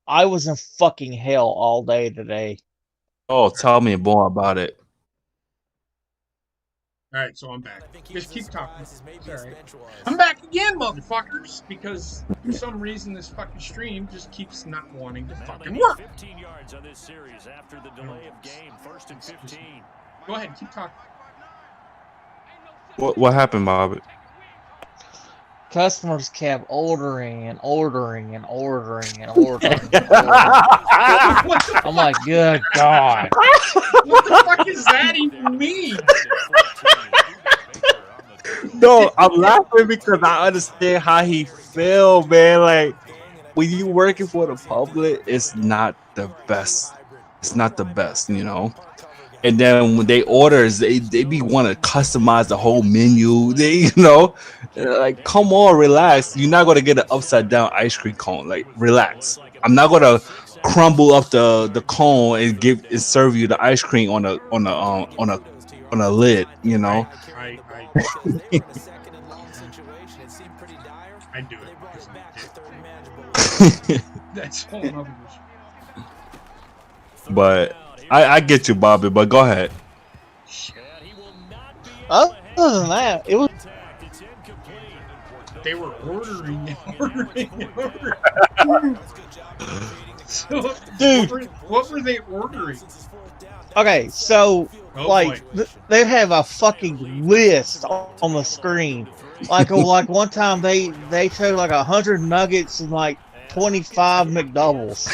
I was in fucking hell all day today. Oh, tell me more about it. All right, so I'm back. Just keep talking. It's all right. I'm back again, motherfuckers, because for some reason this fucking stream just keeps not wanting to fucking work. 15 yards on this series after the delay of game. First and 15. Go ahead, keep talking. What happened, Bob? Customers kept ordering and ordering and ordering and ordering. I'm like, good God. What the fuck does that even mean? No, I'm laughing because I understand how he feel, man. Like when you working for the public, it's not the best. It's not the best, you know. And then when they orders, they be want to customize the whole menu. They, like, come on, relax. You're not gonna get an upside down ice cream cone. Like, relax. I'm not gonna crumble up the cone and serve you the ice cream on a lid. You know. I do it. That's all another issue. But I get you, Bobby. But go ahead. Other than that, it was. They were ordering and ordering and ordering. So, Dude, what were they ordering? Okay, so Oh, they have a fucking list on the screen. Like one time they took like 100 nuggets and like 25 McDoubles.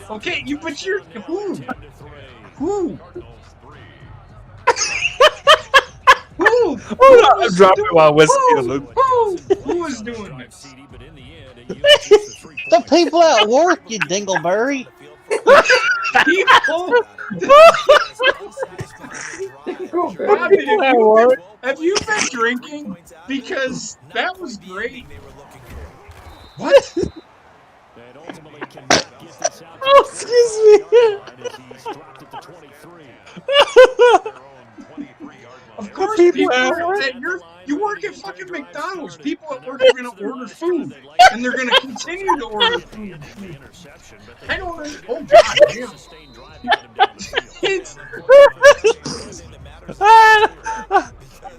Okay, but you're who? Who? I'm dropping my whiskey. Who was doing this? The people at work, you dingleberry. Bobby, have you been drinking? Because that was great. What? Oh, excuse me. Of course, people you work at fucking McDonald's. People at work are going to order food, and they're going to continue to order food. I don't know. Oh, God damn.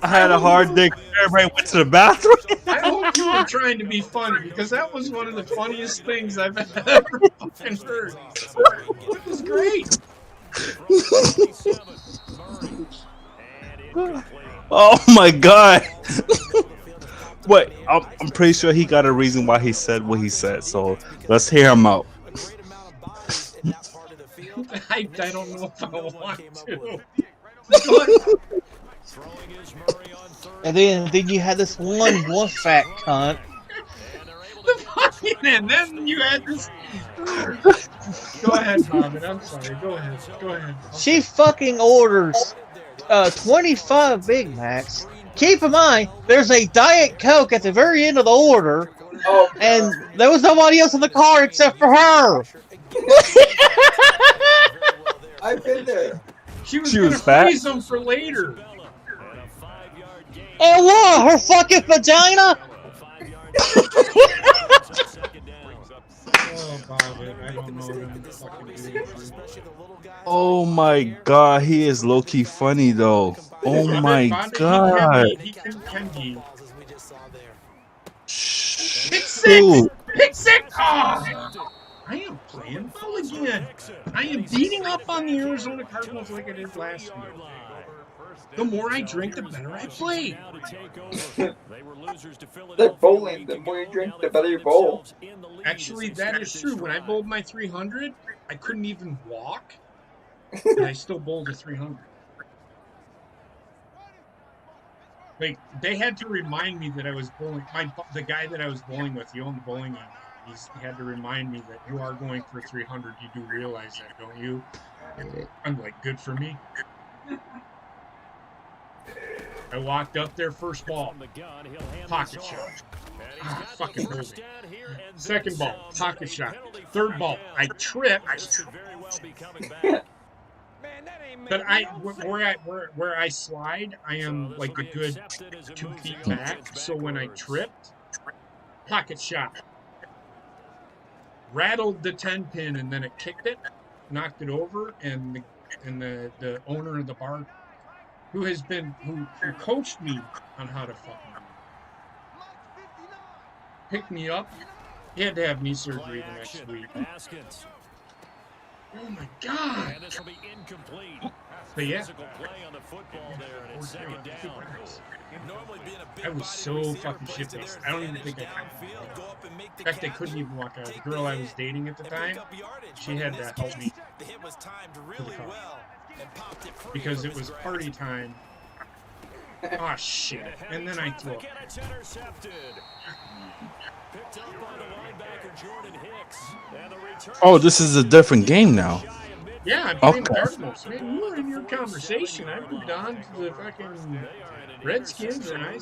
I had a hard day. Everybody went to the bathroom. I hope you were trying to be funny, because that was one of the funniest things I've ever fucking heard. It was great. Oh my God! But I'm pretty sure he got a reason why he said what he said. So let's hear him out. I don't know if I want to. And then you had this one fat cunt. And then you had this. Go ahead, Bobbin. I'm sorry. Go ahead. She fucking orders 25 Big Macs. Keep in mind, there's a Diet Coke at the very end of the order, and there was nobody else in the car except for her. I've been there. She was gonna freeze them for later. And what? Her fucking vagina? Oh, Bobbin, I don't know what I'm fucking doing. Oh my God, he is low key funny though. Oh my God. Can he? Pick six! Pick six! Oh, I am playing full again. I am beating up on the Arizona Cardinals like I did last year. The more I drink, the better I play. They're bowling. The more you drink, the better you bowl. Actually, that is true. When I bowled my 300, I couldn't even walk, and I still bowled a 300. Like, they had to remind me that I was bowling. The guy that I was bowling with, he owned the bowling alley. He had to remind me that you are going for 300. You do realize that, don't you? I'm like, good for me. I walked up there, first ball, pocket shot. Fucking hold it. Second ball, pocket shot. Third ball, I tripped. But where I slide, I am like a good 2 feet back. So when I tripped, pocket shot. rattled the 10 pin, and then it kicked it, knocked it over, and the owner of the bar, who coached me on how to fucking pick me up, he had to have knee surgery the next week. Oh my God! And this will be incomplete. But yeah, Physical play on the football there, and it's second down. I was so fucking shit-faced. I don't even think I could. In fact, I couldn't even walk out. The girl I was dating at the time, she had to help me to the car because it was party time. Oh shit! And then I threw up. Oh, this is a different game now. Yeah, I'm playing Cardinals. Man, you were in your conversation. I moved on to the fucking Redskins, and I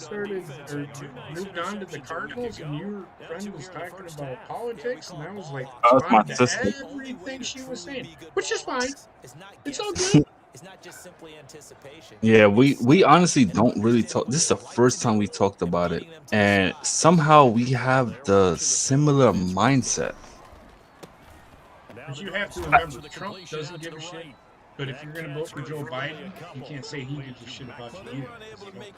moved on to the Cardinals, and your friend was talking about politics, and I was like, That was my responding to sister. everything she was saying, which is fine. It's all good. It's not just simply anticipation. Yeah, we honestly don't really talk. This is the first time we talked about it, and somehow we have the similar mindset. But you have to remember, Trump doesn't give a shit. But if you're going to vote for Joe Biden, you can't say he gives a shit about you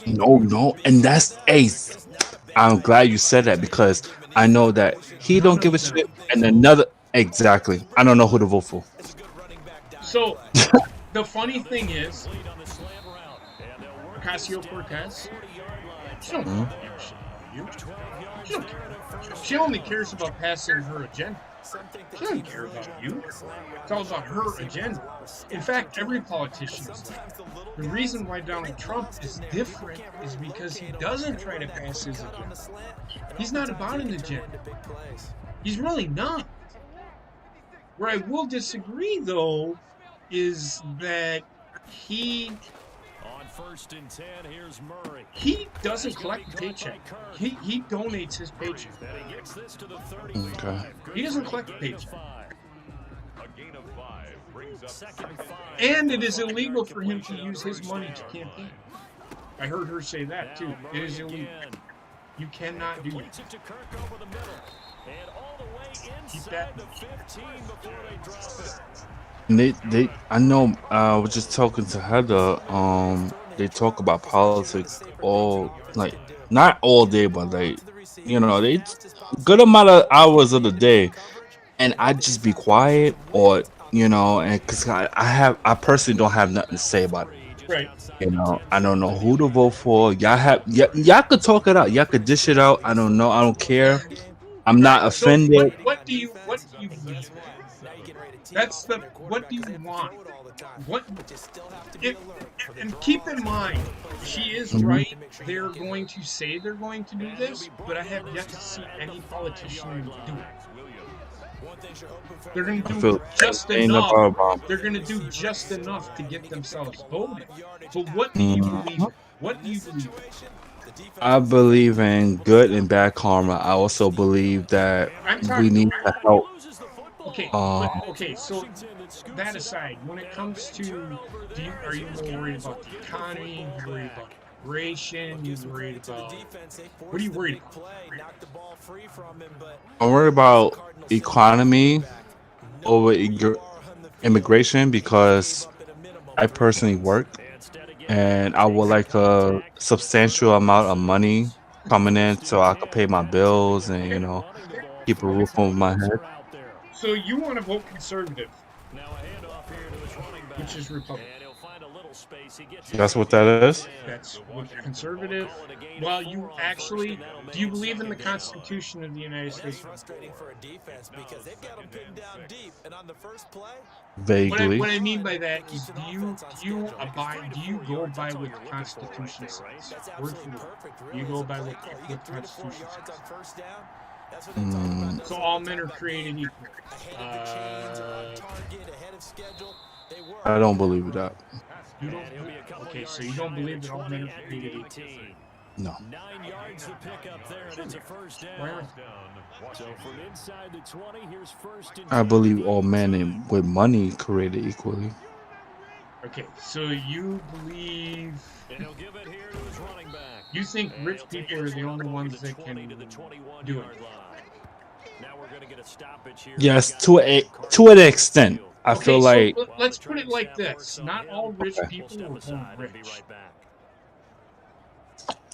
either. No, and that's Ace. I'm glad you said that because I know that he don't give a shit, and another exactly. I don't know who to vote for. So the funny thing is, Ocasio-Cortez, she don't give a shit about you. She don't care. She only cares about passing her agenda. She doesn't care about you. It's all about her agenda. In fact, every politician is like that. The reason why Donald Trump is different is because he doesn't try to pass his agenda. He's not about an agenda. He's really not. Where I will disagree, though, is that he doesn't collect the paycheck. He donates his paycheck. Okay. He doesn't collect the paycheck. And it is illegal for him to use his money to campaign. I heard her say that too. It is illegal. You cannot do that. Keep that. They I know I was just talking to Heather. They talk about politics all like not all day, but like they good amount of hours of the day, and I just be quiet or and because I personally don't have nothing to say about it. Right. I don't know who to vote for. Y'all could talk it out. Y'all could dish it out. I don't know. I don't care. I'm not offended. So what do you believe? That's what do you want? And keep in mind, she is right. They're going to say they're going to do this, but I have yet to see any politician do it. They're going to do just enough. They're going to do just enough to get themselves voted. But what do you believe? What do you believe? I believe in good and bad karma. I also believe that we need to help. Okay, so that aside, when it comes to, are you more worried about the economy? Are you worried about immigration? Are you worried about, what are you worried about? I'm worried about economy over immigration because I personally work and I would like a substantial amount of money coming in so I could pay my bills and keep a roof over my head. So you want to vote conservative, which is Republican. That's what that is? That's what conservative. Well, do you believe in the Constitution of the United States? Vaguely. What I mean by that is, do you go by what the Constitution says? Word for word. Do you go by what the Constitution says? So all men are created equal. I don't believe that. You don't? Okay, so you don't believe that all men are created equal? No. 9 yards to pick up there, and it's a first down. So from inside the 20, here's first and I believe all men with money created equally. Okay, so you believe. You think rich people are the only ones that can do it? Yes, to an extent. I feel like, let's put it like this: not all rich people were born rich.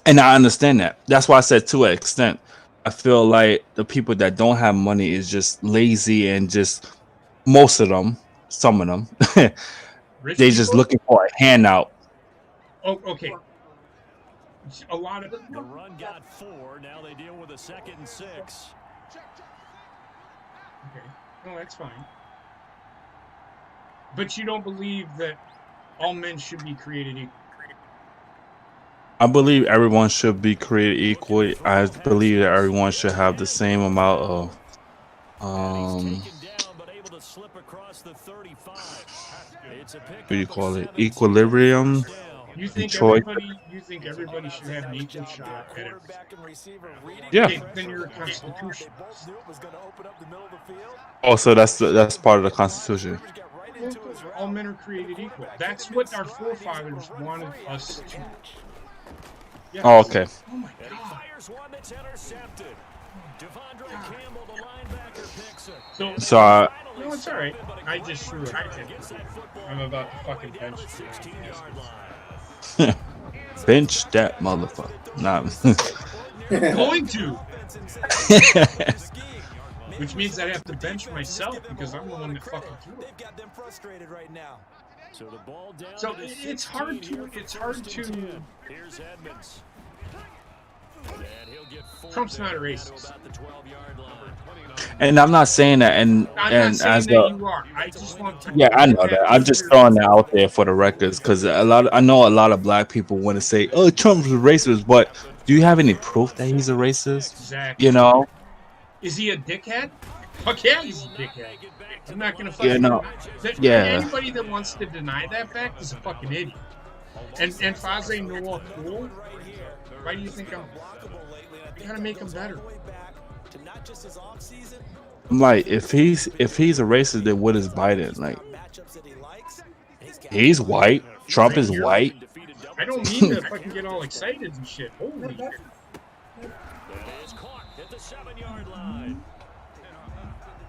and I understand that. That's why I said to an extent. I feel like the people that don't have money is just lazy and just most of them, some of them, Rich they just people? looking for a handout. Oh, okay. A lot of The run got 4. Now they deal with a 2nd and 6. Okay, no, that's fine. But you don't believe that all men should be created equal? I believe everyone should be created equally. I believe that everyone should have the same amount of what do you call it? Equilibrium. You think Choice. everybody should have an equal shot at it? Yeah. Okay, then you're a constitutionalist. Also, that's part of the Constitution. All men are created equal. That's what our forefathers wanted us to. Yes. Oh, okay. Oh my God. So No, it's all right. I just threw it. I'm about to fucking bench it. bench that motherfucker. Nah. Going to. Which means I have to bench myself because I'm the one that fucking threw it. So it's hard to. Trump's not a racist. And I'm not saying that. And I'm and not saying as that the you are. I just want to. yeah, I know that. I'm just throwing that out there for the records because I know a lot of black people want to say, "Oh, Trump's a racist," but do you have any proof that he's a racist? Exactly. You know? Is he a dickhead? Fuck yeah, he's a dickhead. I'm not gonna fucking. Yeah, no. Yeah. Anybody that wants to deny that fact is a fucking idiot. And Faze Noah cool. Why do you think I'm? You gotta make him better. I'm like, if he's a racist, then what is Biden? Like, he's white. Trump is white. I don't mean to fucking get all excited and shit. Holy shit. At the 7-yard line.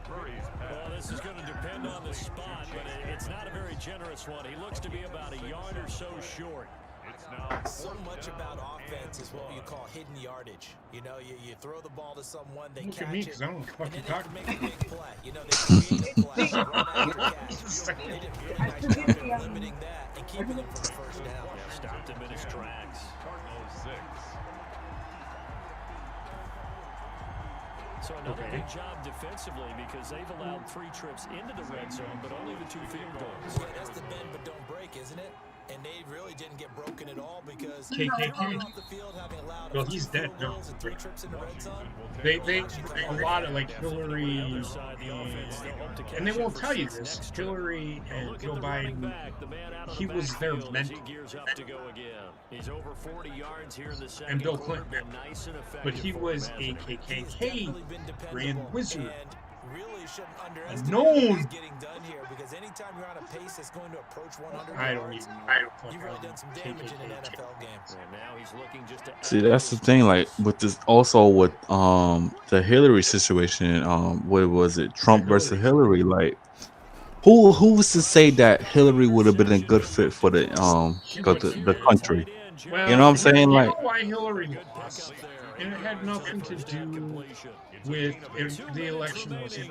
Well, this is going to depend on the spot, but it's not a very generous one. He looks to be about a yard or so short. So much about offense is what you call hidden yardage. You know, you throw the ball to someone, they Look at catch me, it, because I don't and then fucking they talk. can make a big play. You know, they create a play, run after catch. They did a really nice job of limiting that and keeping him from the first down. Stopped him in his tracks. So another good job defensively because they've allowed 3 trips into the red zone, but only the 2 field goals. Yeah, that's the bend but don't break, isn't it? And they really didn't get broken at all because Well, he's dead. No. They a lot of like Hillary and they won't tell you this. Hillary and Joe Biden, he was their mentor. And Bill Clinton, but he was a KKK grand wizard. Really shouldn't Known. getting done here because anytime you're on a pace that's going to approach 100 I don't even know. you've really done some damage in an NFL game. And now he's looking just to See, that's the thing. Like with this, also with the Hillary situation. What was it? Trump versus Hillary. Like, who was to say that Hillary would have been a good fit for the country? Well, You know what I'm saying? You Like, know why Hillary lost? And it had nothing to do with if the election was in.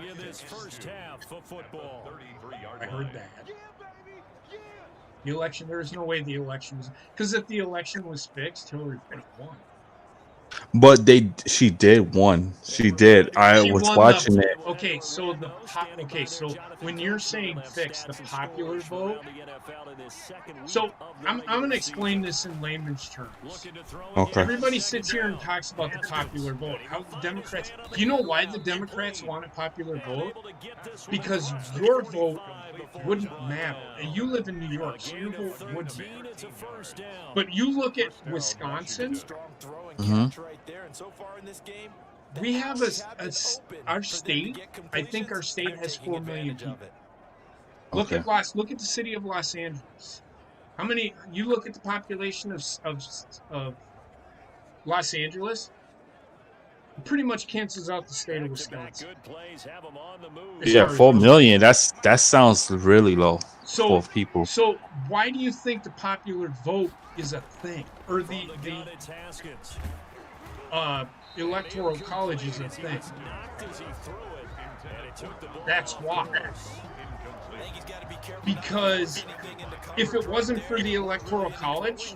I heard that. The election, there's no way the election was, because if the election was fixed, Hillary would have won. but she did won. She did. I She was won watching it. Okay, so so when you're saying fix the popular vote, so I'm going to explain this in layman's terms. Okay. Everybody sits here and talks about the popular vote. How the Democrats, you know why the Democrats want a popular vote? Because your vote wouldn't matter. And you live in New York, so your vote would matter. But you look at Wisconsin, we have our state. I think our state has 4 million people. Look at the city of Los Angeles. How many? You look at the population of Los Angeles. pretty much cancels out the state of Wisconsin. As Yeah, far as 4 voting. million. That sounds really low for people. So why do you think the popular vote is a thing, or the electoral college is a thing? That's why. Because if it wasn't for the electoral college,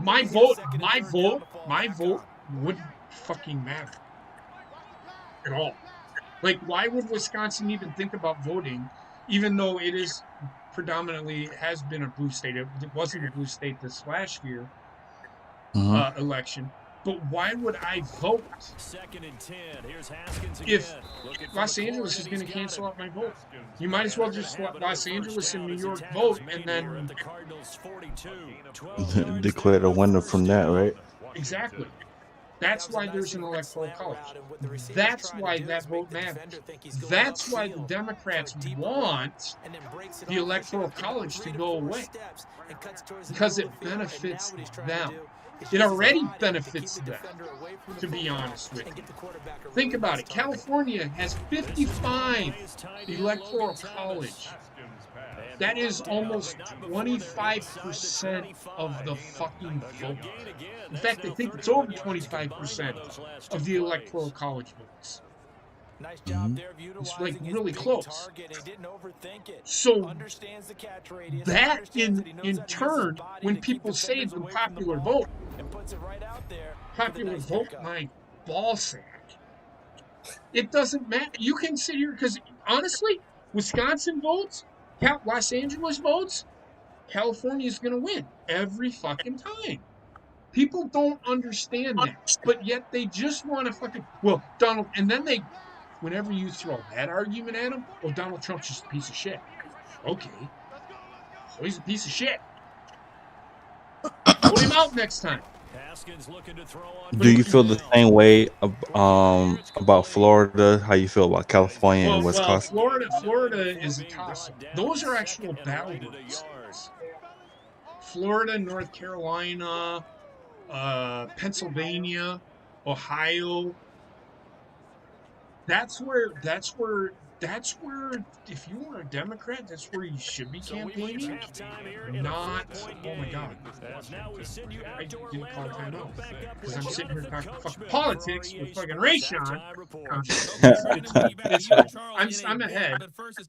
my vote wouldn't fucking matter at all. Like, why would Wisconsin even think about voting, even though it is predominantly has been a blue state? It wasn't a blue state this last year election. But why would I vote if Los Angeles is going to cancel out my vote? You might as well just let Los Angeles and New York vote and then declare the winner from that, right? exactly. That's why there's an electoral college. That's why that vote matters. That's why the Democrats want the electoral college to go away, because it benefits them. It already benefits them, to be honest with you. Think about it. California has 55 electoral college. That is almost 25% of the fucking vote. In fact, I think it's over 25% of the electoral college votes. It's like really close. So that in turn, when people say the popular vote my ball sack. It doesn't matter. You can sit here because honestly, Wisconsin votes, Los Angeles votes, California is going to win every fucking time. People don't understand that, but yet they just want to fucking Donald. And then whenever you throw that argument at them, Donald Trump's just a piece of shit. Okay, so he's a piece of shit. Vote him out next time. Do you feel the same way about Florida? How you feel about California and Wisconsin? Florida is a toss-up. Those are actual battleground states. Florida, North Carolina, Pennsylvania, Ohio. That's where if you were a Democrat, that's where you should be campaigning. Not, oh my God, I didn't call timeout because I'm sitting here talking fucking politics with fucking Rayshawn. I'm ahead.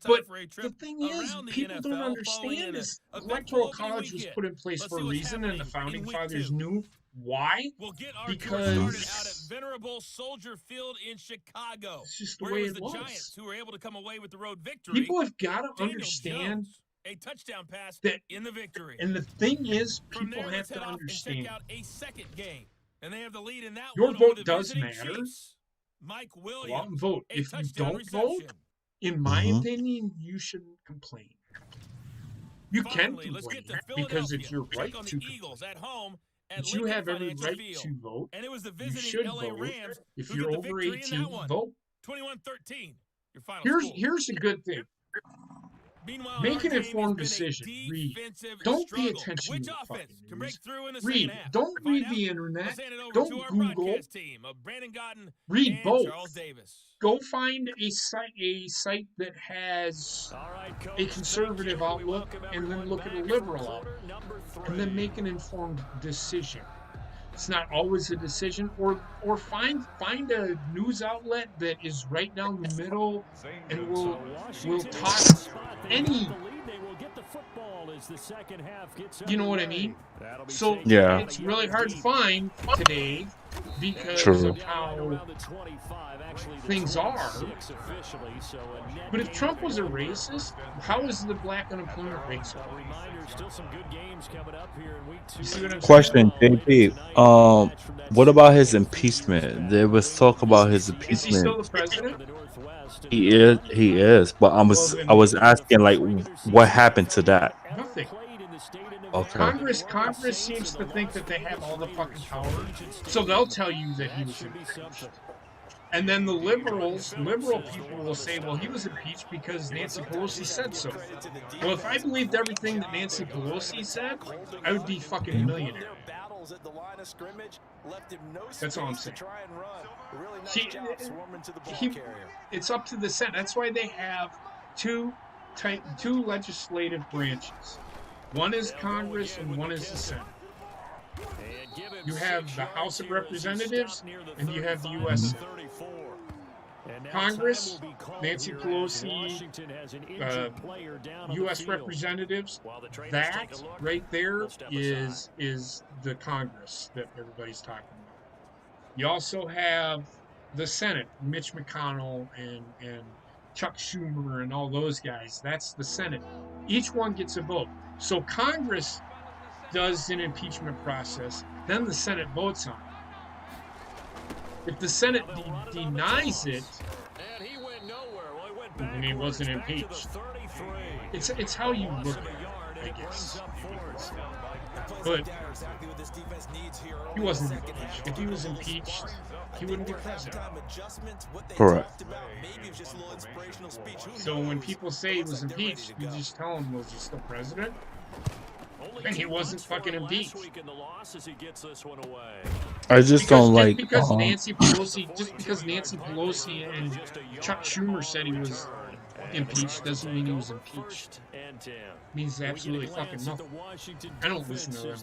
But the thing is, people don't understand is electoral college was put in place for a reason, and the founding fathers knew why? Because venerable Soldier Field in Chicago. It's just the way it was. Giants who were able to come away with the road victory. People have got to understand a touchdown pass that in the victory. And the thing is, people have to understand. Out a second game, and they have the lead in that your vote does matter. Chiefs. Mike Williams, go out and vote. If you don't vote, in my opinion, you shouldn't complain. You can complain because it's your right to complain. At home. But you have every right to vote. And it was the you should LA vote. Rams If you're over 18, vote. 21-13. Your final here's a good thing. Meanwhile, make an informed decision. Read. Don't pay attention to the fucking news. Read. Don't read the internet. Don't Google. Read both. Go find a site that has a conservative outlook, and then look at a liberal outlook, and then make an informed decision. It's not always a decision, or find a news outlet that is right down the middle and will talk any. You know what I mean? So yeah, it's really hard to find today because of how things are. But if Trump was a racist, how is the black unemployment rate so high? You see what I'm saying? Question, JP. What about his impeachment? There was talk about his impeachment. Is he still the president? He is. But I was asking, like, what happened to that? Nothing. Okay. Congress seems to think that they have all the fucking power, so they'll tell you that he was impeached. And then the liberal people will say, well, he was impeached because Nancy Pelosi said so. Well, if I believed everything that Nancy Pelosi said, I would be fucking a millionaire. That's all I'm saying. It's up to the Senate. That's why they have two legislative branches. One is Congress and one is the Senate. You have the House of Representatives and you have the U.S. Senate. Congress, Nancy Pelosi, U.S. representatives, that right there is the Congress that everybody's talking about. You also have the Senate, Mitch McConnell and Chuck Schumer and all those guys. That's the Senate. Each one gets a vote. So Congress does an impeachment process, then the Senate votes on it. If the Senate denies it, then he wasn't impeached. It's how you look at it, I guess. But he wasn't impeached. If he was impeached, he wouldn't be president. Correct. So when people say he was impeached, you just tell them, was he still president? And he wasn't fucking impeached. I just don't like because Nancy Pelosi and Chuck Schumer said he was impeached doesn't mean he was impeached. It means absolutely fucking nothing. I don't listen to them.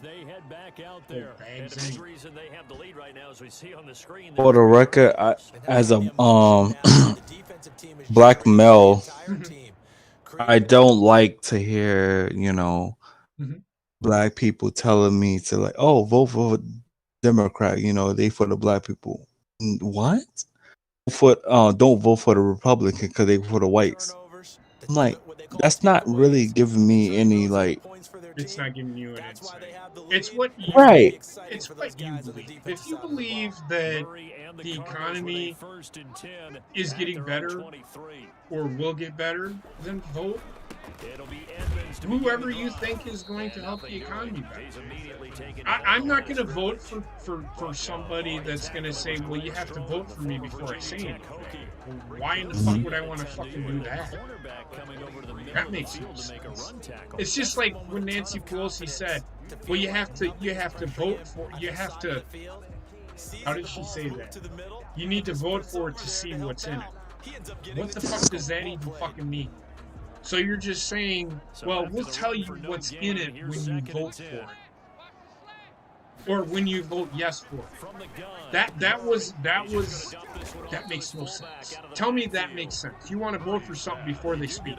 For the record, as a black male, I don't like to hear, black people telling me to like, oh, vote for Democrat, they for the black people. What? Don't vote for the Republican because they for the whites. I'm like, that's not really giving me any like. It's not giving you an insight. It's what you It's what you believe. If you believe that the economy is getting better or will get better, then vote whoever you think is going to help the economy better. I'm not going to vote for somebody that's going to say, well, you have to vote for me before I say anything. Well, why in the fuck would I want to fucking do that? That makes no sense. It's just like when Nancy Pelosi said, well, you have to vote for, how did she say that? You need to vote for it to see what's in it. What the fuck does that even fucking mean? So you're just saying, well, we'll tell you what's in it when you vote for it. Or when you vote yes for it. That makes no sense. Tell me that makes sense. You want to vote for something before they speak.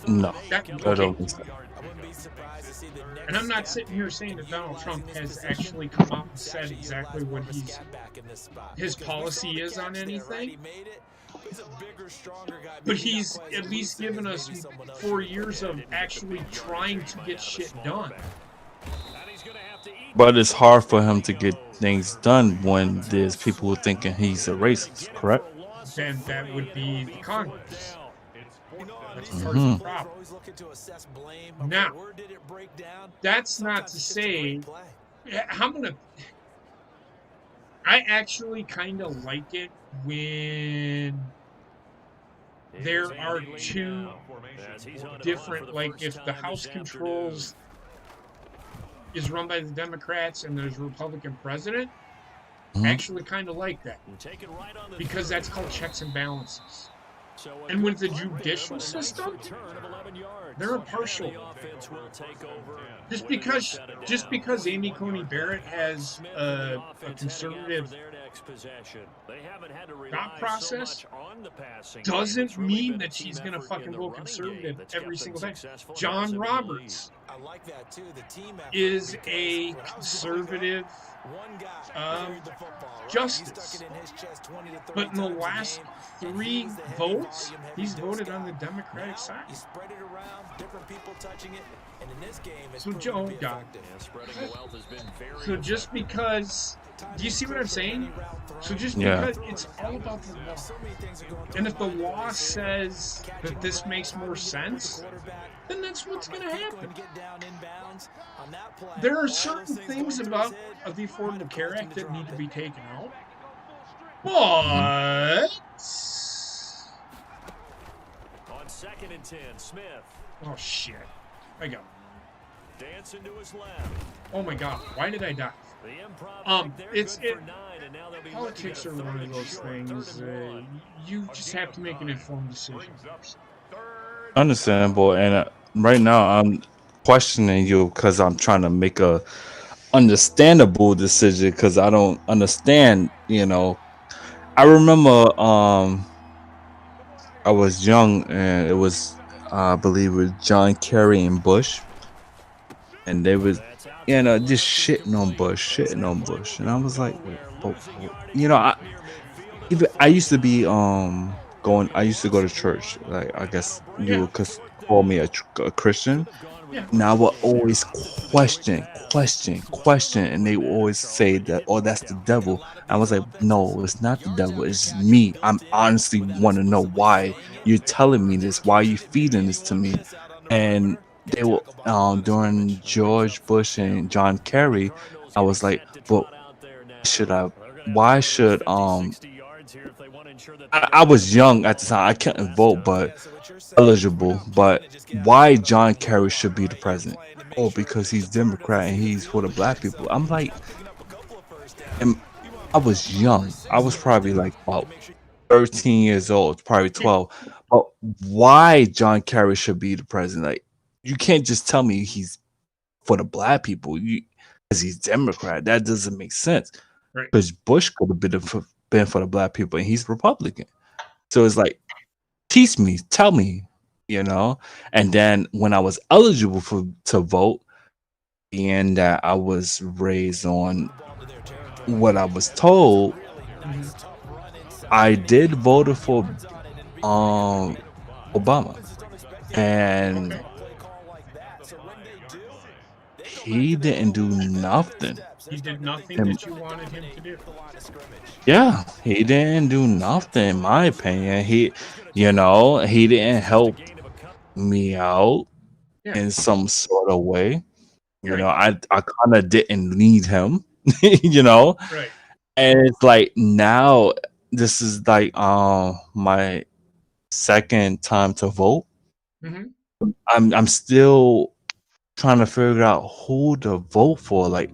No, I don't think so. And I'm not sitting here saying that Donald Trump has actually come out and said exactly what his policy is on anything. But he's at least given us 4 years of actually trying to get shit done. But it's hard for him to get things done when there's people thinking he's a racist, correct? Then that would be the Congress. That's part of the problem. Now, that's not to say, I actually kind of like it when there are two different, like if the House controls is run by the Democrats and there's a Republican president, I actually kind of like that because that's called checks and balances. And with the judicial system, they're impartial. Just because Amy Coney Barrett has a conservative thought process doesn't mean that she's going to fucking vote conservative every single time. John Roberts is a conservative justice. But in the last 3 votes, he's voted on the Democratic side. So, Joe, so just because, do you see what I'm saying? So just because it's all about the law. And if the law says that this makes more sense, then that's what's going to happen. There are certain things about the Affordable Care Act that need to be taken out. But on 2nd and 10, Smith. Oh shit. I got him. Dancing to his left. Oh my god, why did I die? Politics are one of those things. You just have to make an informed decision. Understandable. And right now, I'm questioning you because I'm trying to make a understandable decision because I don't understand. I remember I was young and it was I believe it was John Kerry and Bush, and they was just shitting on Bush, and I was like, I used to be going. I used to go to church. Like I guess you Yeah, would call me a Christian. yeah. And I would always question, and they would always say that, "Oh, that's the devil." I was like, "No, it's not the devil. It's me. I'm honestly want to know why you're telling me this. Why are you feeding this to me?" And they were during George Bush and John Kerry. I was like, "But should I? Why should I was young at the time. I couldn't vote, but eligible. But why John Kerry should be the president? Oh, because he's Democrat and he's for the black people. I'm like, and I was young. I was probably like about 13 years old, probably 12. But why John Kerry should be the president? Like, you can't just tell me he's for the black people. Because he's Democrat. That doesn't make sense. Right. Because Bush could have been for the black people, and he's Republican. So it's like, teach me, tell me, And then when I was eligible to vote, and that I was raised on what I was told, I did vote for Obama, and he didn't do nothing. He did nothing that you wanted him to do. Yeah, he didn't do nothing, in my opinion. He didn't help me out in some sort of way. I kind of didn't need him, Right. And it's like now this is like my second time to vote. Mm-hmm. I'm still trying to figure out who to vote for. Like,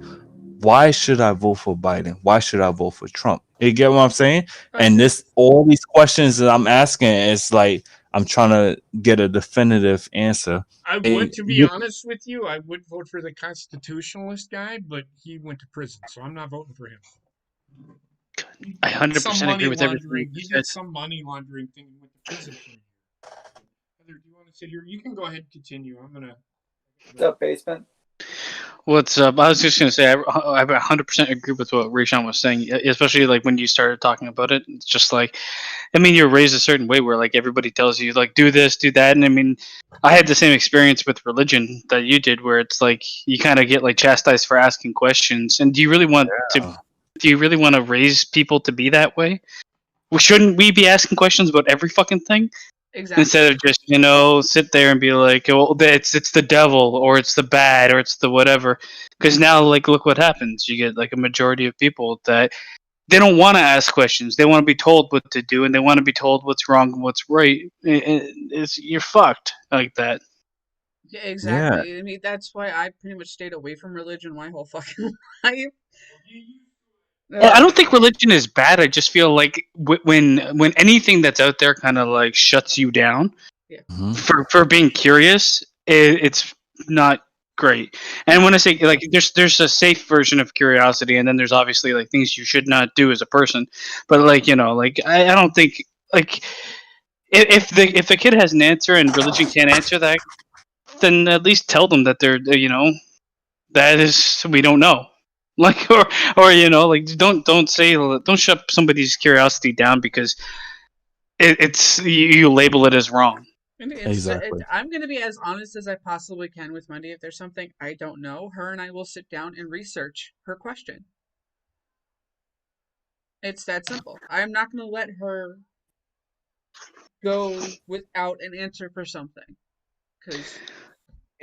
why should I vote for Biden? Why should I vote for Trump? You get what I'm saying? And all these questions that I'm asking is like I'm trying to get a definitive answer. I would, to be honest with you, I would vote for the constitutionalist guy, but he went to prison, so I'm not voting for him. I 100% agree with everything. He did some money laundering thing and went to prison for a year. Heather, do you want to sit here? You can go ahead and continue. I'm gonna. What's up, basement? What's up? I was just gonna say I 100% agree with what Rayshawn was saying, especially like when you started talking about it. It's just like, I mean, you're raised a certain way where like everybody tells you like do this, do that, and I mean, I had the same experience with religion that you did, where it's like you kind of get like chastised for asking questions. And do you really want to raise people to be that way? Shouldn't we be asking questions about every fucking thing? Exactly. Instead of just, sit there and be like, well, it's the devil, or it's the bad, or it's the whatever. Because now, like, look what happens. You get, like, a majority of people that they don't want to ask questions. They want to be told what to do, and they want to be told what's wrong and what's right. You're fucked like that. Yeah, exactly. Yeah. I mean, that's why I pretty much stayed away from religion my whole fucking life. I don't think religion is bad. I just feel like when anything that's out there kind of like shuts you down for being curious, it's not great. And when I say like there's a safe version of curiosity, and then there's obviously like things you should not do as a person. But like I don't think like if the kid has an answer and religion can't answer that, then at least tell them that that is we don't know. Like or like don't shut somebody's curiosity down because it's you label it as wrong. Exactly. I'm going to be as honest as I possibly can with Monday. If there's something I don't know, her and I will sit down and research her question. It's that simple. I'm not going to let her go without an answer for something, because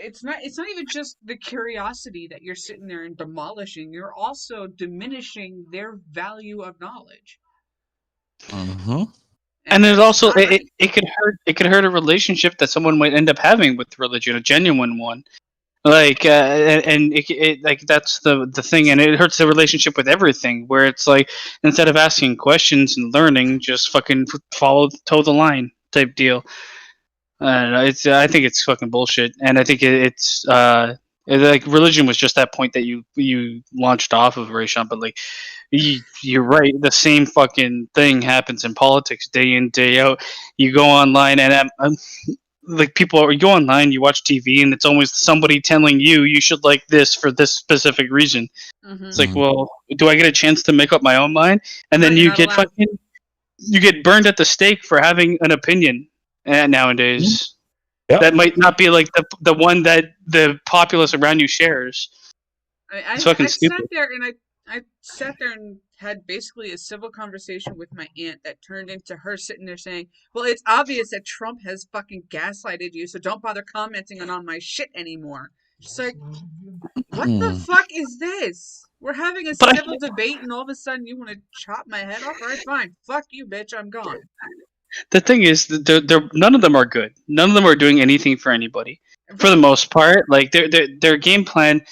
it's not even just the curiosity that you're sitting there and demolishing. You're also diminishing their value of knowledge. Mm-hmm. And it also it could hurt a relationship that someone might end up having with religion, a genuine one. Like, and it like that's the thing, and it hurts the relationship with everything. Where it's like instead of asking questions and learning, just fucking toe the line type deal. I don't know. I think it's fucking bullshit, and I think it's like religion was just that point that you launched off of, Rayshawn. But like, you're right. The same fucking thing happens in politics day in day out. You go online, and I'm like people. You go online, you watch TV, and it's always somebody telling you should like this for this specific reason. Mm-hmm. It's like, well, do I get a chance to make up my own mind? And then you get you get burned at the stake for having an opinion. And nowadays, that might not be like the one that the populace around you shares. It's fucking stupid. I sat there and had basically a civil conversation with my aunt that turned into her sitting there saying, "Well, it's obvious that Trump has fucking gaslighted you, so don't bother commenting on my shit anymore." She's like, "What the fuck is this? We're having a civil debate, and all of a sudden you want to chop my head off? All right, fine. Fuck you, bitch. I'm gone." The thing is, they're none of them are good. None of them are doing anything for anybody, for the most part. Like their game plan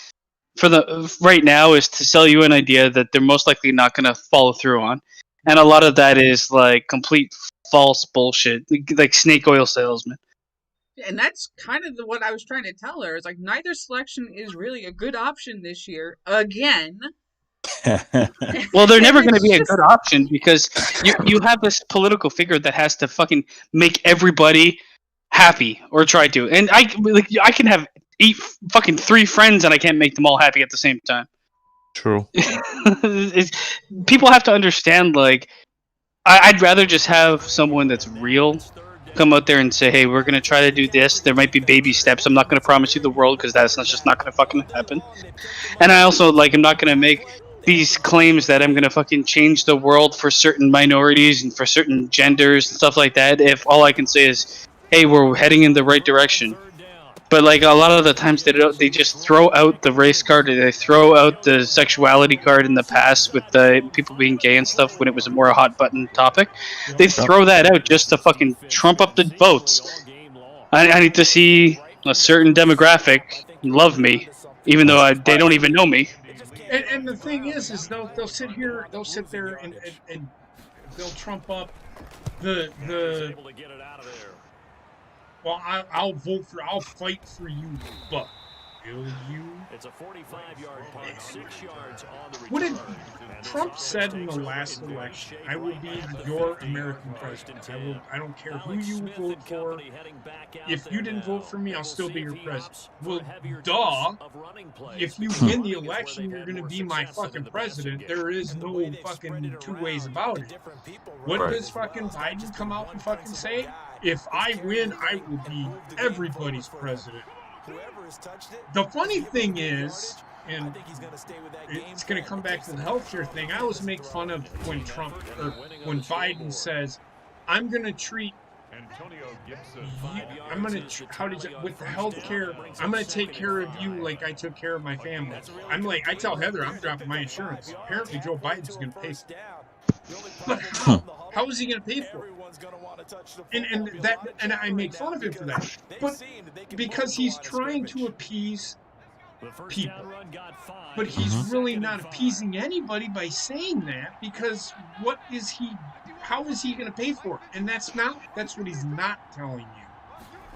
for the right now is to sell you an idea that they're most likely not going to follow through on, and a lot of that is like complete false bullshit, like snake oil salesman. And that's kind of what I was trying to tell her. It's like neither selection is really a good option this year. Again. Well, they're never going to be a good option because you have this political figure that has to fucking make everybody happy or try to. And I can have 3 friends and I can't make them all happy at the same time. True. People have to understand, like, I'd rather just have someone that's real come out there and say, hey, we're going to try to do this. There might be baby steps. I'm not going to promise you the world because that's just not going to fucking happen. And I also, like, I'm not going to make these claims that I'm going to fucking change the world for certain minorities and for certain genders and stuff like that if all I can say is, hey, we're heading in the right direction. But like a lot of the times they just throw out the race card, or they throw out the sexuality card in the past with the people being gay and stuff when it was a more hot button topic. They throw that out just to fucking trump up the votes. I need to see a certain demographic love me, even though they don't even know me. And the thing is they'll sit there and they'll trump up the. Well, I'll fight for you, but will you? It's a 45-yard punt, 6 yards on the return. What did Trump said in the last election? I will be your American president. I don't care who you vote for. If you didn't vote for me, I'll still be your president. Well, duh. If you win the election, you're going to be my fucking president. There is no fucking 2 ways about it. What does fucking Biden come out and fucking say? If I win, I will be everybody's president. The funny thing is, and it's going to come back to the healthcare thing, I always make fun of when Biden says, I'm going to treat with the healthcare, I'm going to take care of you like I took care of my family. I tell Heather, I'm dropping my insurance. Apparently Joe Biden's going to pay for it. But how is he going to pay for it? And I make fun of him for that. But because he's trying to appease people. But he's really not appeasing anybody by saying that, because how is he going to pay for it? And that's what he's not telling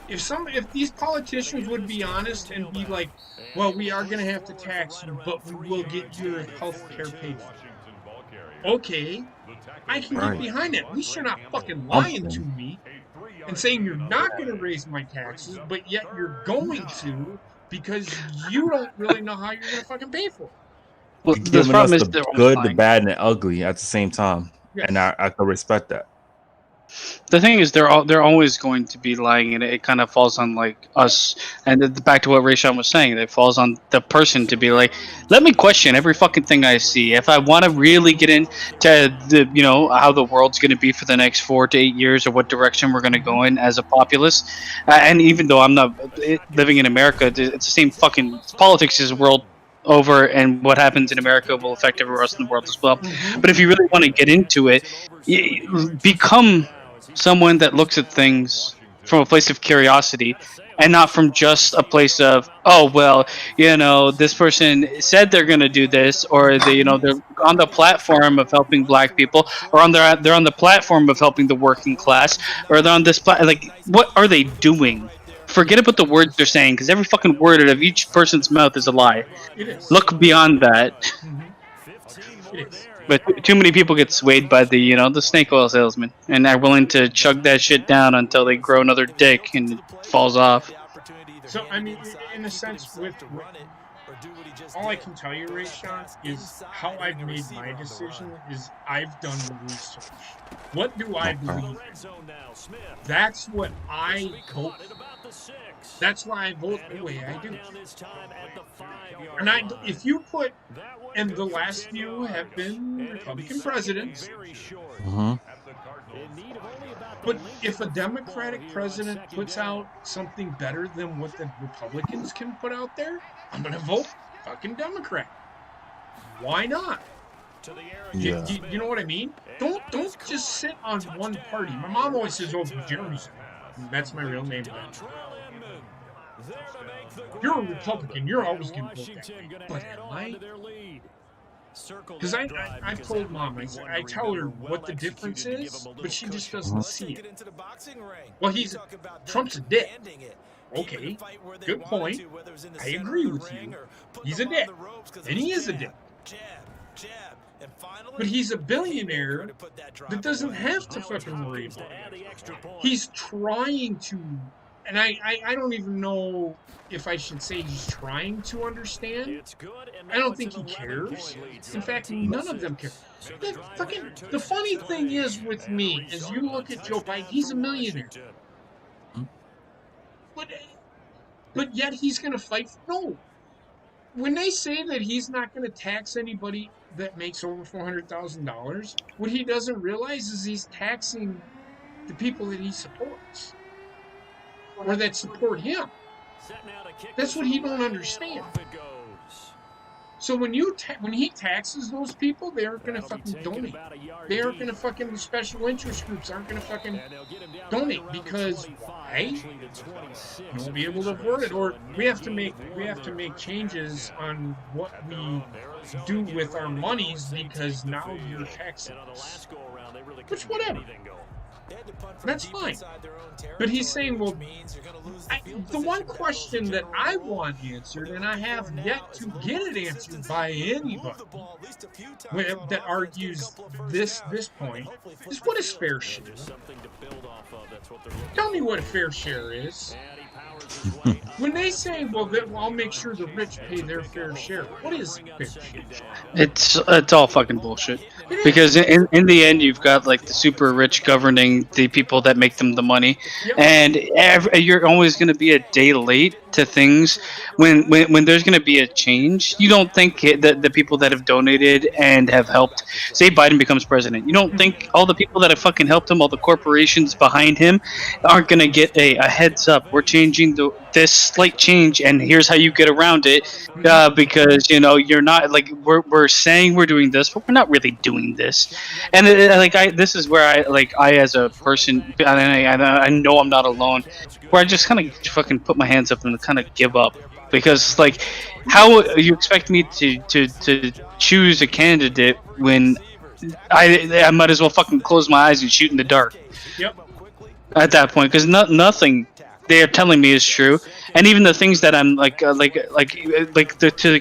you. If these politicians would be honest and be like, well, we are going to have to tax you, but we will get your health care paid for. Okay, I can get behind that. At least you're not fucking lying to me and saying you're not going to raise my taxes, but yet you're going to because you don't really know how you're going to fucking pay for it. Well, the problem is the good, the bad, and the ugly at the same time, and I can respect that. The thing is, they're always going to be lying, and it kind of falls on like us. And back to what Rayshawn was saying, it falls on the person to be like, let me question every fucking thing I see. If I want to really get into how the world's going to be for the next 4 to 8 years, or what direction we're going to go in as a populace, and even though I'm not living in America, it's the same fucking politics is world over, and what happens in America will affect everywhere else in the world as well. But if you really want to get into it, become someone that looks at things from a place of curiosity and not from just a place of, oh well, this person said they're going to do this, or they're on the platform of helping black people, or they're on the platform of helping the working class, or they're on this like, what are they doing? Forget about the words they're saying, because every fucking word out of each person's mouth is a lie. It is. Look beyond that. It is. But too many people get swayed by the snake oil salesman, and are willing to chug that shit down until they grow another dick and it falls off. So I mean, in a sense, with all I can tell you, Ray Sean, is how I've made my decision is I've done the research. What do I believe? That's what I vote. That's why I vote the way I do. And if you put, and the last few have been Republican presidents. But if a Democratic president puts out something better than what the Republicans can put out there, I'm going to vote fucking Democrat. Why not? Yeah. You know what I mean? Don't just sit on one party. My mom always says, "Oh, Jeremy's." That's my real name. You're a Republican. You're always going to vote that way. But am I? Because I've told Mom, I tell her what the difference is, but she just doesn't see it. Well, Trump's a dick. Okay, good point. I agree with you. He's a dick. And he is a dick. But he's a billionaire that doesn't have to fucking worry about it. He's trying to, and I don't even know if I should say he's trying to understand. I don't think he cares. In fact, none of them care. The funny thing is with me, as you look at Joe Biden, he's a millionaire. But yet he's going to fight. No. When they say that he's not going to tax anybody that makes over $400,000, what he doesn't realize is he's taxing the people that he supports or that support him. That's what he don't understand. So when he taxes those people, they aren't going to fucking donate. They aren't going to fucking, special interest groups aren't going to fucking donate, because why? You won't be able to afford it, or we have to make changes on what we do with our monies, because now you're taxing us. Which, whatever. That's fine. But he's saying, well, the one question that I want answered, and I have yet to get it answered by anybody that argues this point, is what is fair share? Tell me what a fair share is. When they say, well, I'll make sure the rich pay their fair share, what is fair share? It's all fucking bullshit. Because in the end, you've got like the super rich governing the people that make them the money, and you're always going to be a day late to things when there's going to be a change. You don't think that the people that have donated and have helped, say Biden becomes president, you don't think all the people that have fucking helped him, all the corporations behind him, aren't going to get a heads up? We're changing this slight change, and here's how you get around it, because you're not like we're saying we're doing this, but we're not really doing this. And this is where I as a person, and I know I'm not alone, where I just kind of fucking put my hands up and kind of give up, because like, how you expect me to choose a candidate when I might as well fucking close my eyes and shoot in the dark. Yep. At that point, because nothing they are telling me is true, and even the things that I'm to the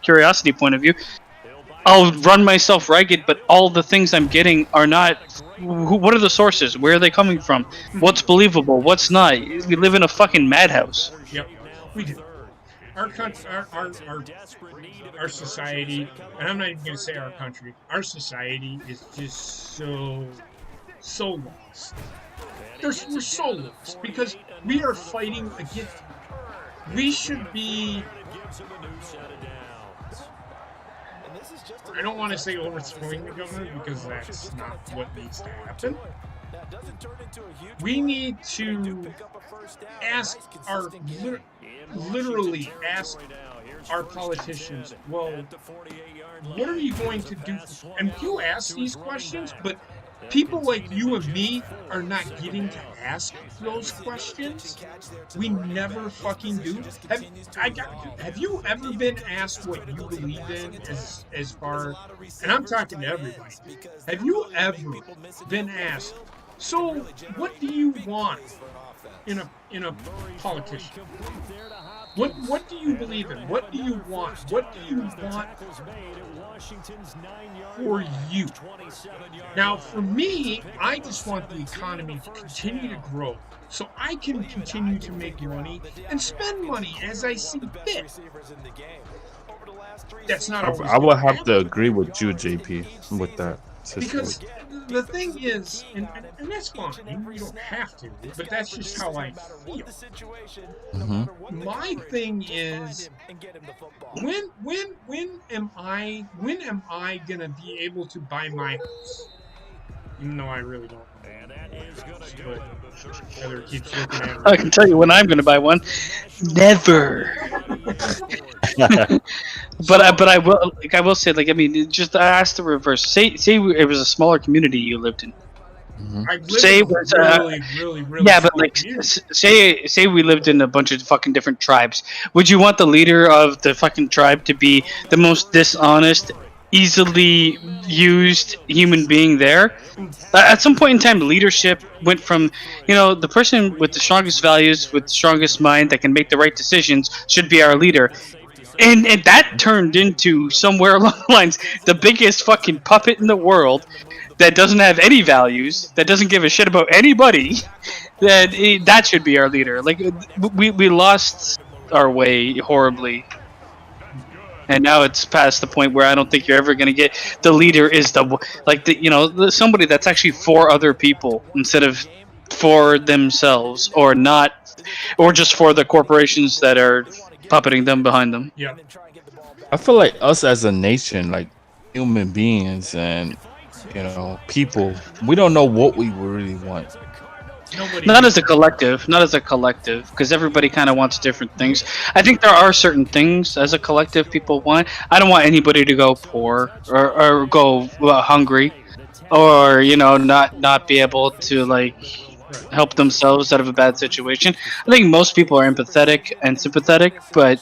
curiosity point of view, I'll run myself ragged, but all the things I'm getting are not. What are the sources? Where are they coming from? What's believable? What's not? We live in a fucking madhouse. Yep, we do. Our country, our society, and I'm not even going to say our country. Our society is just so lost. We're so lost because we are fighting against. We should be. I don't want to say overthrowing the government, because that's not what needs to happen. We need to literally ask our politicians, well, what are you going to do? And you ask these questions, but people like you and me are not getting to ask those questions. We never fucking do. Have you ever been asked what you believe in as far, and I'm talking to everybody. Have you ever been asked, so what do you want in a politician? What do you believe in? What do you want? What do you want for you? Now, for me, I just want the economy to continue to grow so I can continue to make money and spend money as I see fit. That's not always I would gonna have to happen. agree with you, JP, with that Because situation. the thing is, and that's fine, you don't have to, but that's just how I feel. My thing is, when am I gonna be able to buy my house? Even though I really don't know. But Heather keeps looking at me. I can tell you when I'm going to buy one. Never. But I will say, like, I mean, just ask the reverse. Say it was a smaller community you lived in. I live Say in it was really yeah, but small like community. say we lived in a bunch of fucking different tribes. Would you want the leader of the fucking tribe to be the most dishonest, easily used human being there? At some point in time, leadership went from, the person with the strongest values, with the strongest mind that can make the right decisions should be our leader. And that turned into, somewhere along the lines, the biggest fucking puppet in the world that doesn't have any values, that doesn't give a shit about anybody. That should be our leader. Like, we lost our way horribly. And now it's past the point where I don't think you're ever going to get the leader is somebody that's actually for other people instead of for themselves, or not, or just for the corporations that are puppeting them behind them. Yeah. I feel like us as a nation, like human beings and people, we don't know what we really want. Not as a collective, because everybody kind of wants different things. I think there are certain things as a collective people want. I don't want anybody to go poor or go hungry, or not be able to help themselves out of a bad situation. I think most people are empathetic and sympathetic, but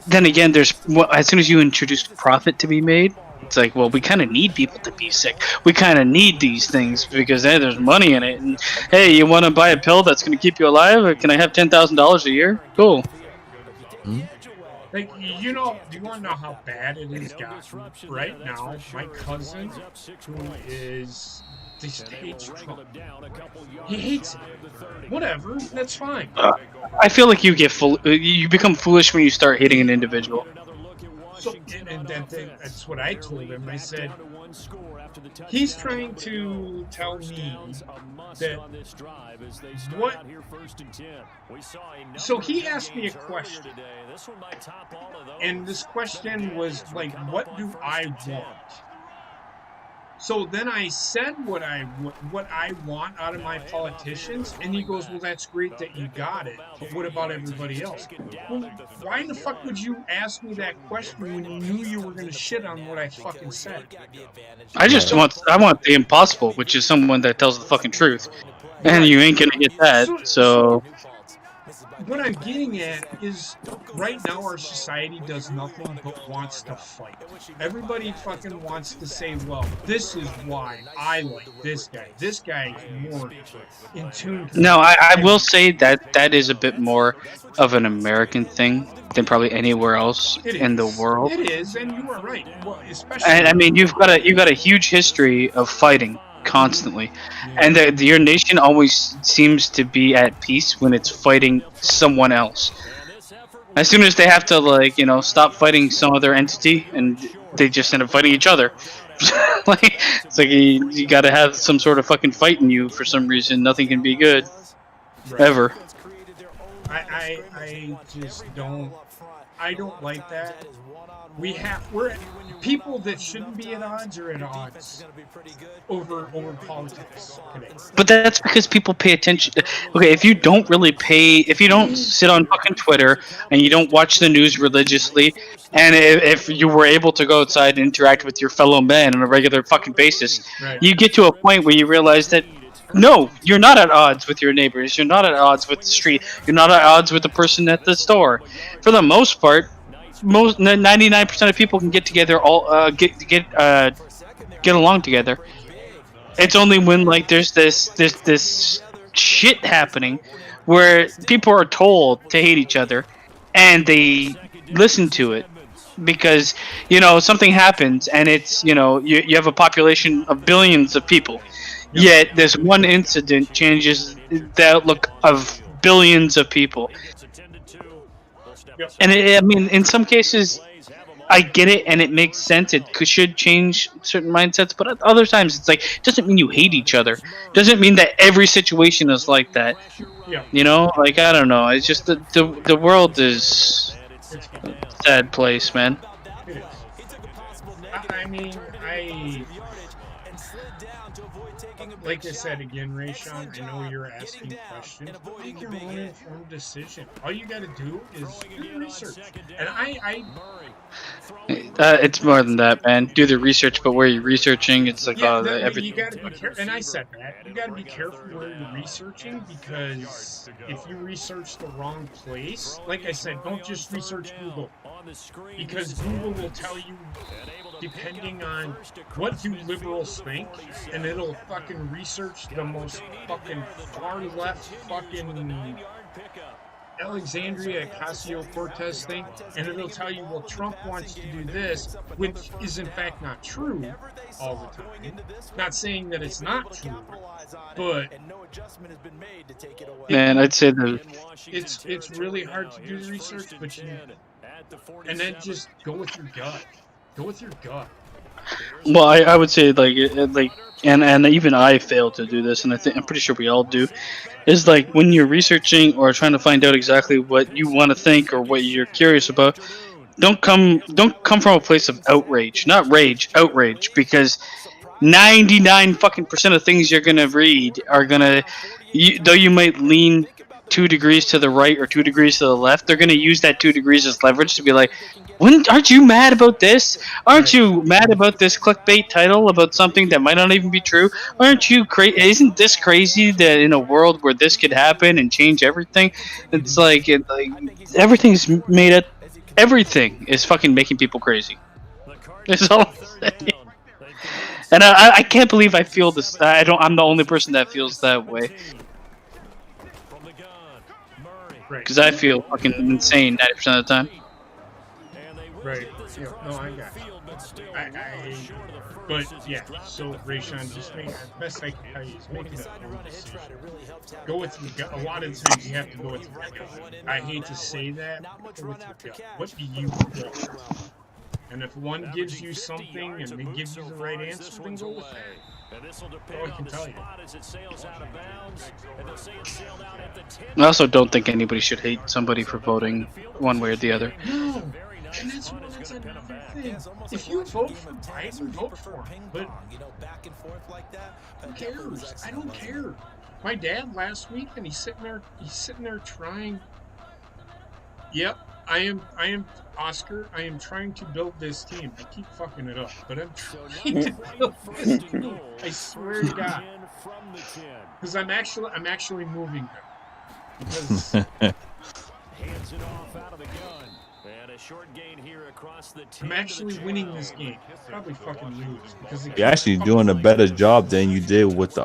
then again, as soon as you introduce profit to be made, it's like, well, we kind of need people to be sick. We kind of need these things because there's money in it. And hey, you want to buy a pill that's going to keep you alive? Or can I have $10,000 a year? Cool. Like, do you want to know how bad it is gotten right now? My cousin, who just hates Trump. He hates it. Whatever, that's fine. I feel like you become foolish when you start hating an individual. So, and that's what I told him. I said, he's trying to tell me that what. So he asked me a question, and this question was like, "What do I want?" So then I said what I want out of my politicians, and he goes, "Well, that's great that you got it, but what about everybody else?" Well, why in the fuck would you ask me that question when you knew you were going to shit on what I fucking said? I want the impossible, which is someone that tells the fucking truth, and you ain't gonna get that. So what I'm getting at is, right now our society does nothing but wants to fight. Everybody fucking wants to say, well, this is why I like this guy. This guy is more in tune. No, I will say that is a bit more of an American thing than probably anywhere else in the world. It is, and you are right. Well, especially. And I mean, you've got a huge history of fighting constantly, and your nation always seems to be at peace when it's fighting someone else. As soon as they have to stop fighting some other entity, and they just end up fighting each other. It's like you got to have some sort of fucking fight in you for some reason. Nothing can be good ever. I just don't. I don't like that. We're people that shouldn't be at odds are at odds over politics today. But that's because people pay attention. Okay, if you don't sit on fucking Twitter and you don't watch the news religiously, and if you were able to go outside and interact with your fellow men on a regular fucking basis, Right. you get to a point where you realize that no, you're not at odds with your neighbors. You're not at odds with the street. You're not at odds with the person at the store. For the most part, 99% of people can get together, get along together. It's only when like there's this shit happening where people are told to hate each other and they listen to it because something happens and it's you have a population of billions of people, yet this one incident changes the outlook of billions of people. And I mean, in some cases, I get it and it makes sense. It should change certain mindsets, but other times it's like, it doesn't mean you hate each other. It doesn't mean that every situation is like that. Yeah. Like, I don't know. It's just the world is a sad place, man. It is. I mean, like I said again, Rayshawn, I know you're asking questions, but make your own informed decision. All you got to do is do research. And it's more than that, man. Do the research, but where you're researching, it's like everything. You got to be careful. And I said that you got to be careful where you're researching, because if you research the wrong place, like I said, don't just research Google, because Google will tell you, depending on what do liberals think, and it'll fucking research the most fucking far left fucking Alexandria Ocasio-Cortez thing, and it'll tell you, well, Trump wants to do this, which is in fact not true all the time. Not saying that it's not true, but man, I'd say it's really hard to do the research, but and then just go with your gut. Go with your gut. Well, I would say and even I fail to do this, and I'm pretty sure we all do. Is like when you're researching or trying to find out exactly what you want to think or what you're curious about, don't come from a place of outrage, not rage, outrage, because 99% of things you're gonna read are gonna, though you might lean 2 degrees to the right or 2 degrees to the left, they're gonna use that 2 degrees as leverage to be like, aren't you mad about this? Aren't you mad about this clickbait title about something that might not even be true? Aren't you crazy? Isn't this crazy that in a world where this could happen and change everything? It's like everything's made up. Everything is fucking making people crazy. That's all I'm saying. And I can't believe I feel this. I'm the only person that feels that way. Because I feel fucking insane 90% of the time. Right. Yeah. No, I got it. But yeah. So Rayshawn, just make the best I can tell you is make it a own decision. Go with your gut. A lot of times you have to go with your gut. I hate to say that, but go with your gut. What do you think? And if one gives you something and they give you the right answer, then go with that. That's all I can tell you. I also don't think anybody should hate somebody for voting one way or the other. No. And that's another thing. If you vote for Biden, vote for him. But who cares? I don't care. My dad last week, and he's sitting there trying. Yep, I am Oscar. I am trying to build this team. I keep fucking it up, but I'm trying to build this team. I swear to God. Because I'm actually moving them. Because hands it off out of the gun. And a short gain here across the I'm actually winning this game. Probably fucking lose because You're actually doing a better job than you did with the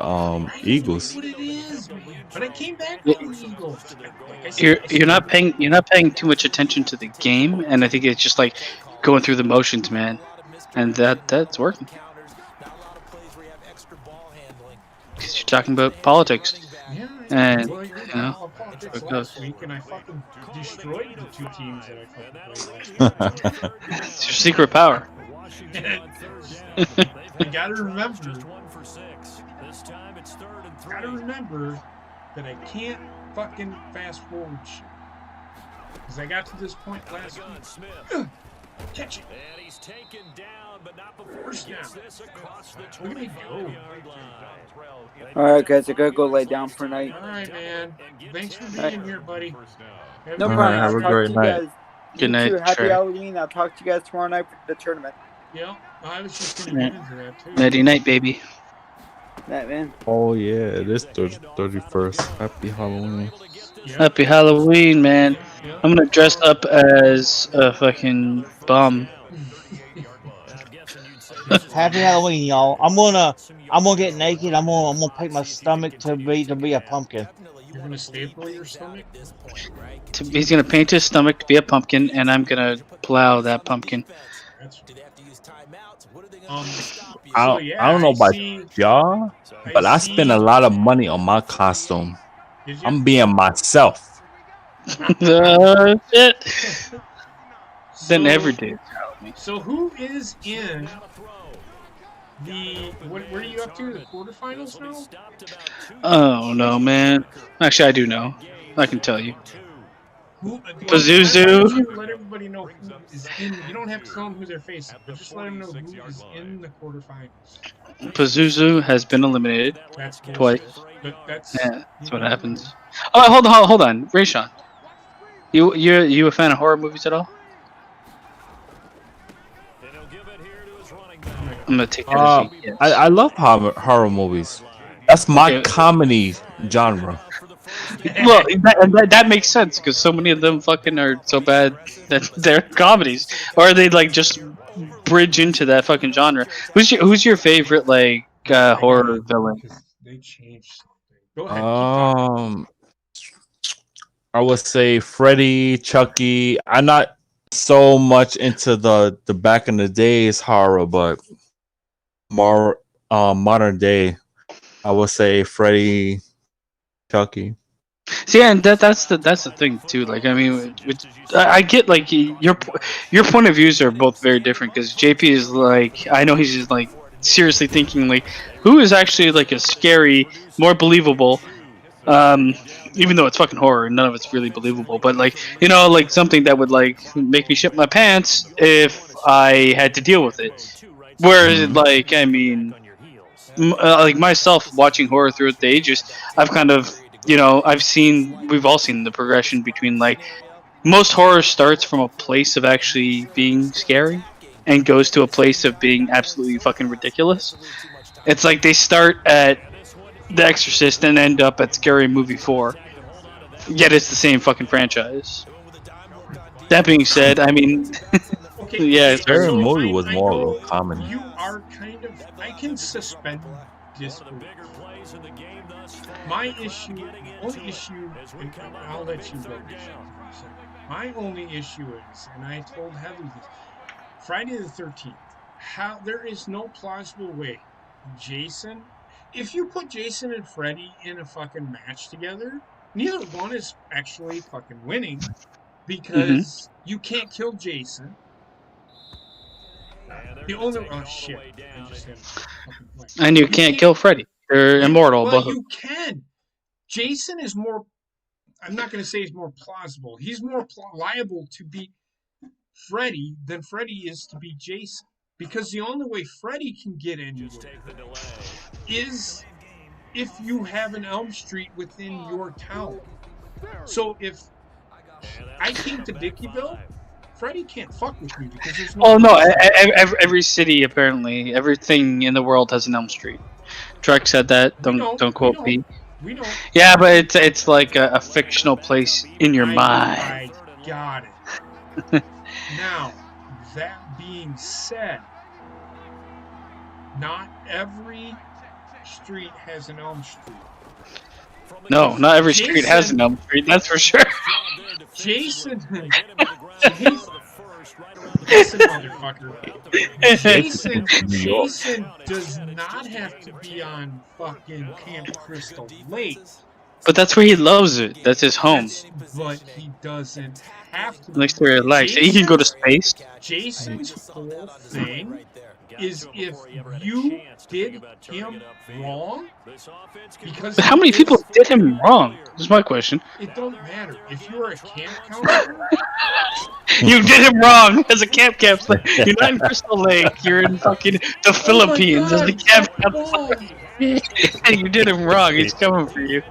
Eagles. What it is, man. But I came back with the Eagles. You're not paying too much attention to the game, and I think it's just like going through the motions, man. And that's working. Because you're talking about politics. Yeah, and well, last week, and I fucking destroyed the 2 teams that I fucking played. It's your secret power. You gotta remember that I can't fucking fast forward shit. Because I got to this point last week. Catch it. And he's taken down, but not before First he gets down. this across the Look at me go. 25-yard line. All right, guys, I gotta go lay down for night. All right, man. Thanks for Right. being here, buddy. No All problem. right, I'll have a talk great to you night. guys. Good You night, too. Happy Trey. Halloween. I'll talk to you guys tomorrow night for the tournament. Yeah, I was just going to get into that, too. Nighty night, baby. Night, man. Oh yeah, it is 31st. Happy Halloween. Yeah. Happy Halloween, man. Yeah. I'm gonna dress up as a fucking bum. Happy Halloween, y'all. I'm gonna get naked. I'm gonna paint my stomach to be a pumpkin. You're going to staple your stomach? He's gonna paint his stomach to be a pumpkin, and I'm gonna plow that pumpkin. That's I don't know about y'all, but I spend a lot of money on my costume. I'm being myself. Shit. Then every day. So who is in the where are you up to? The quarterfinals now? Oh no, man. Actually, I do know. I can tell you. Pazuzu. Let everybody know who is in. You don't have to tell them who they're facing, but just let them know who is in the quarterfinals. Pazuzu has been eliminated That's twice. But that's what happens. Oh, hold on, Rayshawn. You a fan of horror movies at all? I'm gonna take your seat. Yes. I love horror movies. That's my comedy genre. Well, that makes sense because so many of them fucking are so bad that they're comedies, or they like just bridge into that fucking genre. Who's your favorite like horror villain? They changed something. Go ahead. I would say Freddy, Chucky. I'm not so much into the back in the days horror, but more modern day. I would say Freddy, Chucky. See, and that's the thing too. Like, I mean, I get like your point of views are both very different because JP is like, I know he's just like seriously thinking like, who is actually like a scary, more believable. Even though it's fucking horror and none of it's really believable, but like, you know, like something that would like make me shit my pants if I had to deal with it. Whereas, like, I mean, like myself watching horror throughout the ages, I've kind of, you know, we've all seen the progression between like, most horror starts from a place of actually being scary and goes to a place of being absolutely fucking ridiculous. It's like they start at The Exorcist and end up at Scary Movie 4. Yet it's the same fucking franchise. That being said, I mean, yeah, Scary Movie was more of a comedy. You are kind of. I can suspend disbelief. My only issue, and I'll let you go. My only issue is, and I told Heather this, Friday the 13th. There is no plausible way Jason. If you put Jason and Freddy in a fucking match together, neither one is actually fucking winning because you can't kill Jason. The only shit. And you can't kill Freddy. They're immortal. Well, Both. you can. Jason is more. I'm not going to say he's more plausible. He's more liable to be Freddy than Freddy is to be Jason. Because the only way Freddy can get anywhere is if you have an Elm Street within your town. So if I came to Dickeyville, Freddy can't fuck with me because there's no. Oh no! Every city apparently, everything in the world has an Elm Street. Trek said that. Don't quote me. We don't. Yeah, but it's like a fictional place in your mind. I got it. Now, that being said, not every street has an Elm Street. No, not every street has an Elm Street. That's for sure. Jason, listen, motherfucker. Jason does not have to be on fucking Camp Crystal Lake. But that's where he loves it. That's his home. But he doesn't have to. Next to where he likes. He can go to space. Jason's whole thing is if you did him wrong, because How many people did him wrong? This is my question. It don't matter. If you're a camp counselor, You did him wrong as a camp counselor. You're not in Crystal Lake. You're in fucking the Philippines as a camp counselor. You did him wrong. He's coming for you.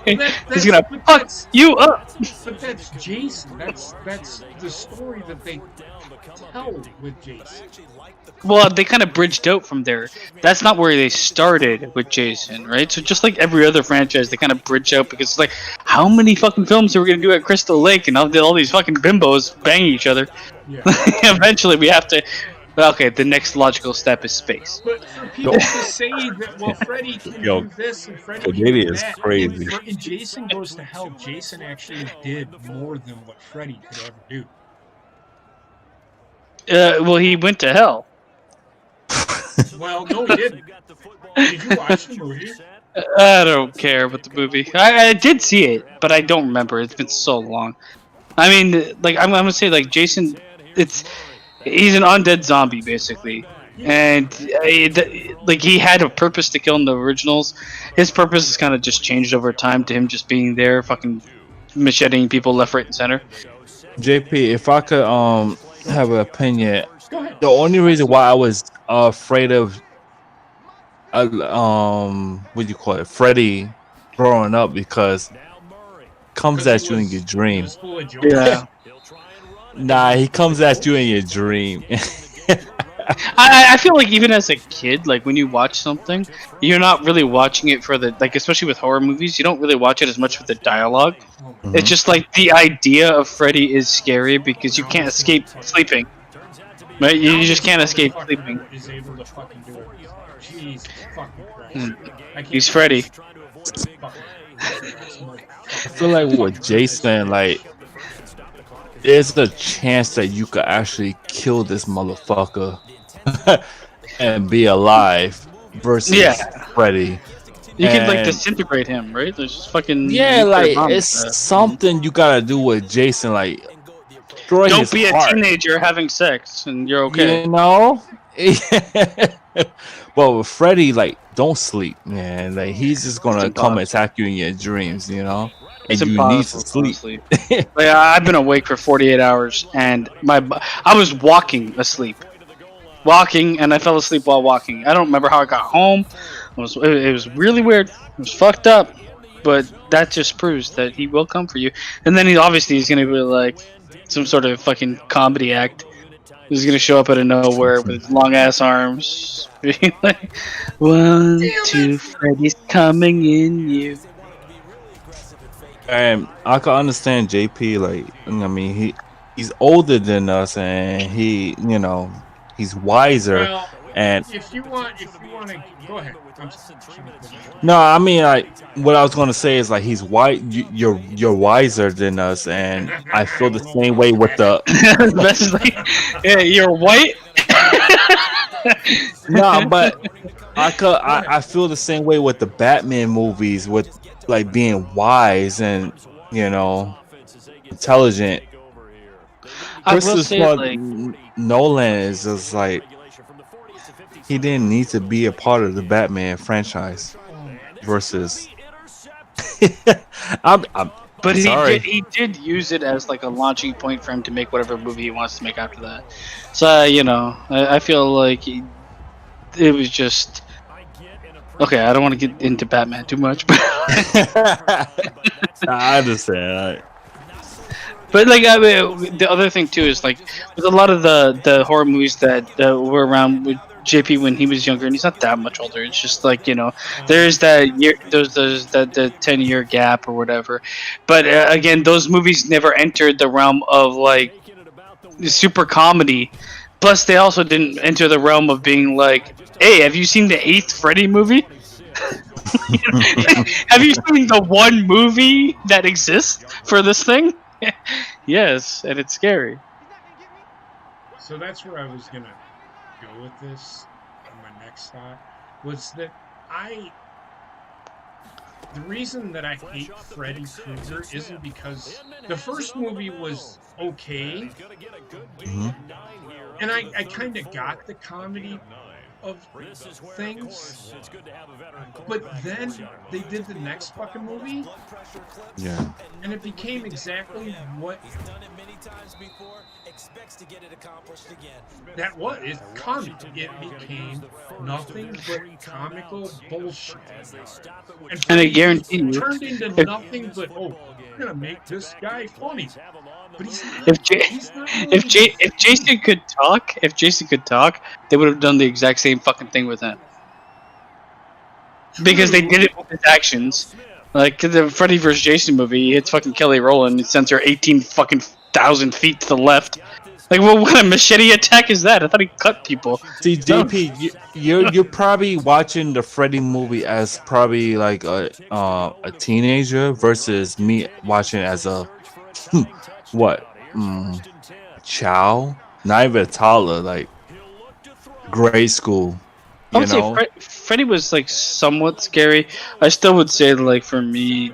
He's gonna fuck you up. But that's Jason. That's the story that they tell with Jason. Well, they kind of bridged out from there. That's not where they started with Jason, right? So just like every other franchise, they kind of bridge out because it's like, how many fucking films are we gonna do at Crystal Lake, and all these fucking bimbos bang each other? Yeah. Eventually, we have to. Okay, the next logical step is space. But for people to say that, well, Freddy can do this and Freddy can do that, crazy. and Jason Goes to Hell, Jason actually did more than what Freddy could ever do. Well, he went to hell. Well, no, he didn't. Did you watch the movie? I don't care about the movie. I did see it, but I don't remember. It's been so long. I mean, like I'm gonna say, like Jason, he's an undead zombie basically, and like he had a purpose to kill in the originals. His purpose has kind of just changed over time to him just being there, fucking macheting people left, right, and center. JP, if I could have an opinion, the only reason why I was afraid of what do you call it, Freddy growing up, because comes at you in your dream. Yeah. Nah, he comes at you in your dream. I feel like even as a kid, like when you watch something, you're not really watching it for the, like, especially with horror movies, you don't really watch it as much for the dialogue. Mm-hmm. It's just like the idea of Freddy is scary because you can't escape sleeping. Right? You just can't escape sleeping. Is able to fucking do it. Jesus fucking Christ. He's Freddy. I feel like with Jason, like, there's a chance that you could actually kill this motherfucker and be alive versus Freddy. You can like disintegrate him, right? There's just fucking like it's something you gotta do with Jason, like don't be a teenager having sex and you're okay. You know? Well, with Freddy, like, don't sleep, man. Like, he's just gonna come attack you in your dreams, you know? And you need to sleep. Like, I've been awake for 48 hours, and I was walking asleep. Walking, and I fell asleep while walking. I don't remember how I got home. It was really weird. It was fucked up. But that just proves that he will come for you. And then he's going to be like some sort of fucking comedy act. He's going to show up out of nowhere with long-ass arms. Being like, 1, 2, Freddy's coming in you. And I can understand JP, like, I mean, he's older than us, and he, you know, he's wiser. Well, and if you want to go ahead. No, I mean, like, what I was gonna say is, like, he's white. You're wiser than us, and I feel the same way with the. Yeah, you're white. No, but I feel the same way with the Batman movies, with like being wise and, you know, intelligent. Nolan is just like, he didn't need to be a part of the Batman franchise. Versus, but he did use it as like a launching point for him to make whatever movie he wants to make after that. So you know, I feel like it was just okay. I don't want to get into Batman too much, but I understand. But like, I mean, the other thing too is like with a lot of the horror movies that were around with JP when he was younger, and he's not that much older. It's just like, you know, there's that year, there's the 10-year gap or whatever. But again, those movies never entered the realm of like super comedy. Plus, they also didn't enter the realm of being like, hey, have you seen the 8th Freddy movie? Have you seen the one movie that exists for this thing? Yes, and it's scary. So that's where I was gonna go with this. My next thought was that the reason that I hate Freddy Krueger isn't because the first movie was okay, and I kind of got the comedy of things, but then they did the next fucking movie, Yeah. and it became exactly what that was. It became nothing but comical bullshit, And I Freddy guarantee you, turned into nothing but, oh, we're gonna make this guy funny, but he's not. if He's not really if Jason could talk, they would have done the exact same fucking thing with him. Because they did it with his actions. Like the Freddy vs. Jason movie, he hits fucking Kelly Rowland and sends her 18 fucking thousand feet to the left. Like, well, what kind of machete attack is that? I thought he cut people. See, JP, you're probably watching the Freddy movie as probably like a teenager versus me watching as a child, not even a toddler, like grade school. I would say Freddy was like somewhat scary. I still would say, like, for me,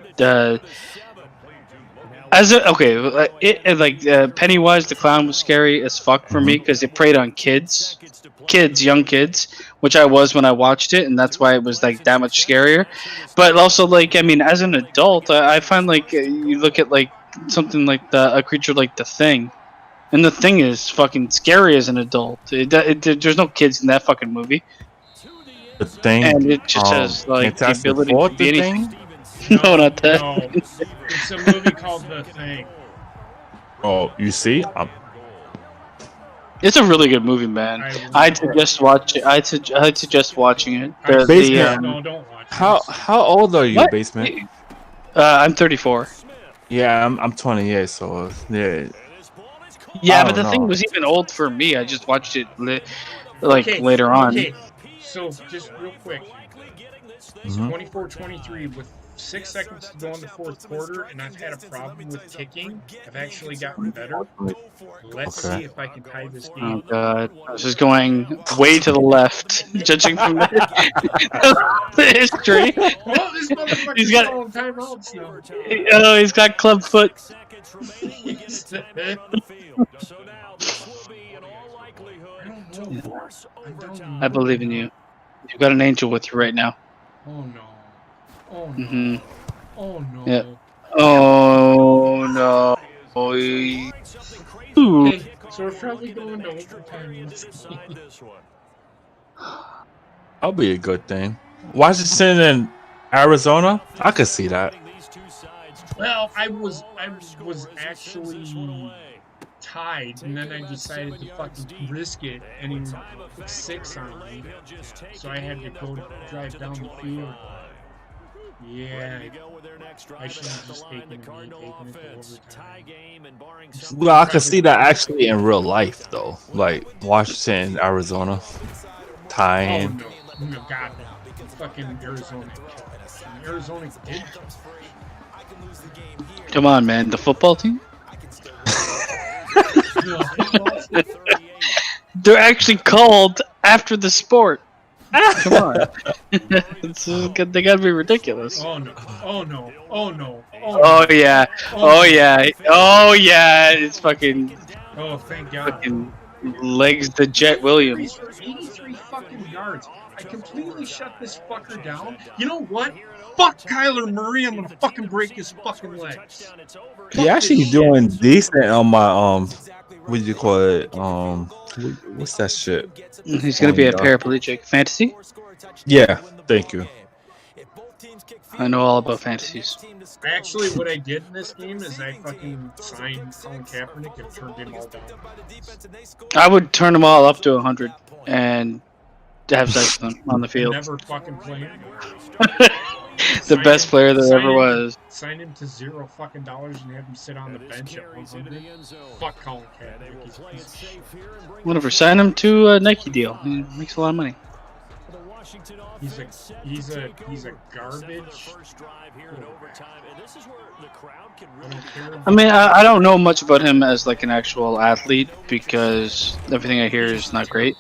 Pennywise the clown was scary as fuck for me because it preyed on young kids, which I was when I watched it, and that's why it was like that much scarier. But also, like, I mean, as an adult, I find like you look at like something like a creature like the Thing, and the Thing is fucking scary as an adult. There's no kids in that fucking movie. The Thing, and it just has like the ability to be anything. No, not that. No, it's a movie called The Thing. Oh, you see, it's a really good movie, man. I'd suggest watch it. I'd suggest watching it. No, don't watch it. How old are you, What? Basement? I'm 34. Yeah, I'm 28. So yeah. Yeah, but the Thing was even old for me. I just watched it later on. Okay, so just real quick, it's 24-23 with 6 seconds to go in the fourth quarter, and I've had a problem with kicking. I've actually gotten better. Let's see if I can tie this game. Oh god, this is going way to the left, judging from the history. Well, this motherfucker's calling timeouts now. Oh, he's got club foot. I believe in you. You've got an angel with you right now. Oh no. Oh no. Mm-hmm. Oh no. Yeah. Oh no. Ooh. Okay, so we're probably going to overtime. That'll be a good thing. Washington and Arizona, I could see that. Well, I was actually tied, and then I decided to fucking risk it, and he put 6 on me, so I had to go drive down the field. Yeah, I should have just taken it to overtime. Well, I could see that actually in real life, though. Like Washington, Arizona, tying. Oh no, God, fucking Arizona. Arizona did. Come on, man. The football team? They're actually called after the sport. Come on. They gotta be ridiculous. Oh no. Oh no. Oh no. Oh yeah. Oh yeah. Oh yeah. It's fucking. Oh, thank God. Fucking legs the Jet Williams. 83 fucking yards. I completely shut this fucker down. You know what? Fuck Kyler Murray. I'm gonna fucking break his fucking legs. You're actually doing decent on my what do you call it? What's that shit? He's gonna be a paraplegic. Fantasy? Yeah, thank you. I know all about fantasies. Actually, what I did in this game is I fucking signed Colin Kaepernick and turned him all down. I would turn them all up to 100 and have sex with them on the field. Never fucking play him. The best player there ever was. Sign him to $0 fucking and have him sit on the bench at 100. Fuck Colin Kaepernick. Whatever, sign him to a Nike deal. He makes a lot of money. He's a garbage. I mean, I don't know much about him as like an actual athlete because everything I hear is not great.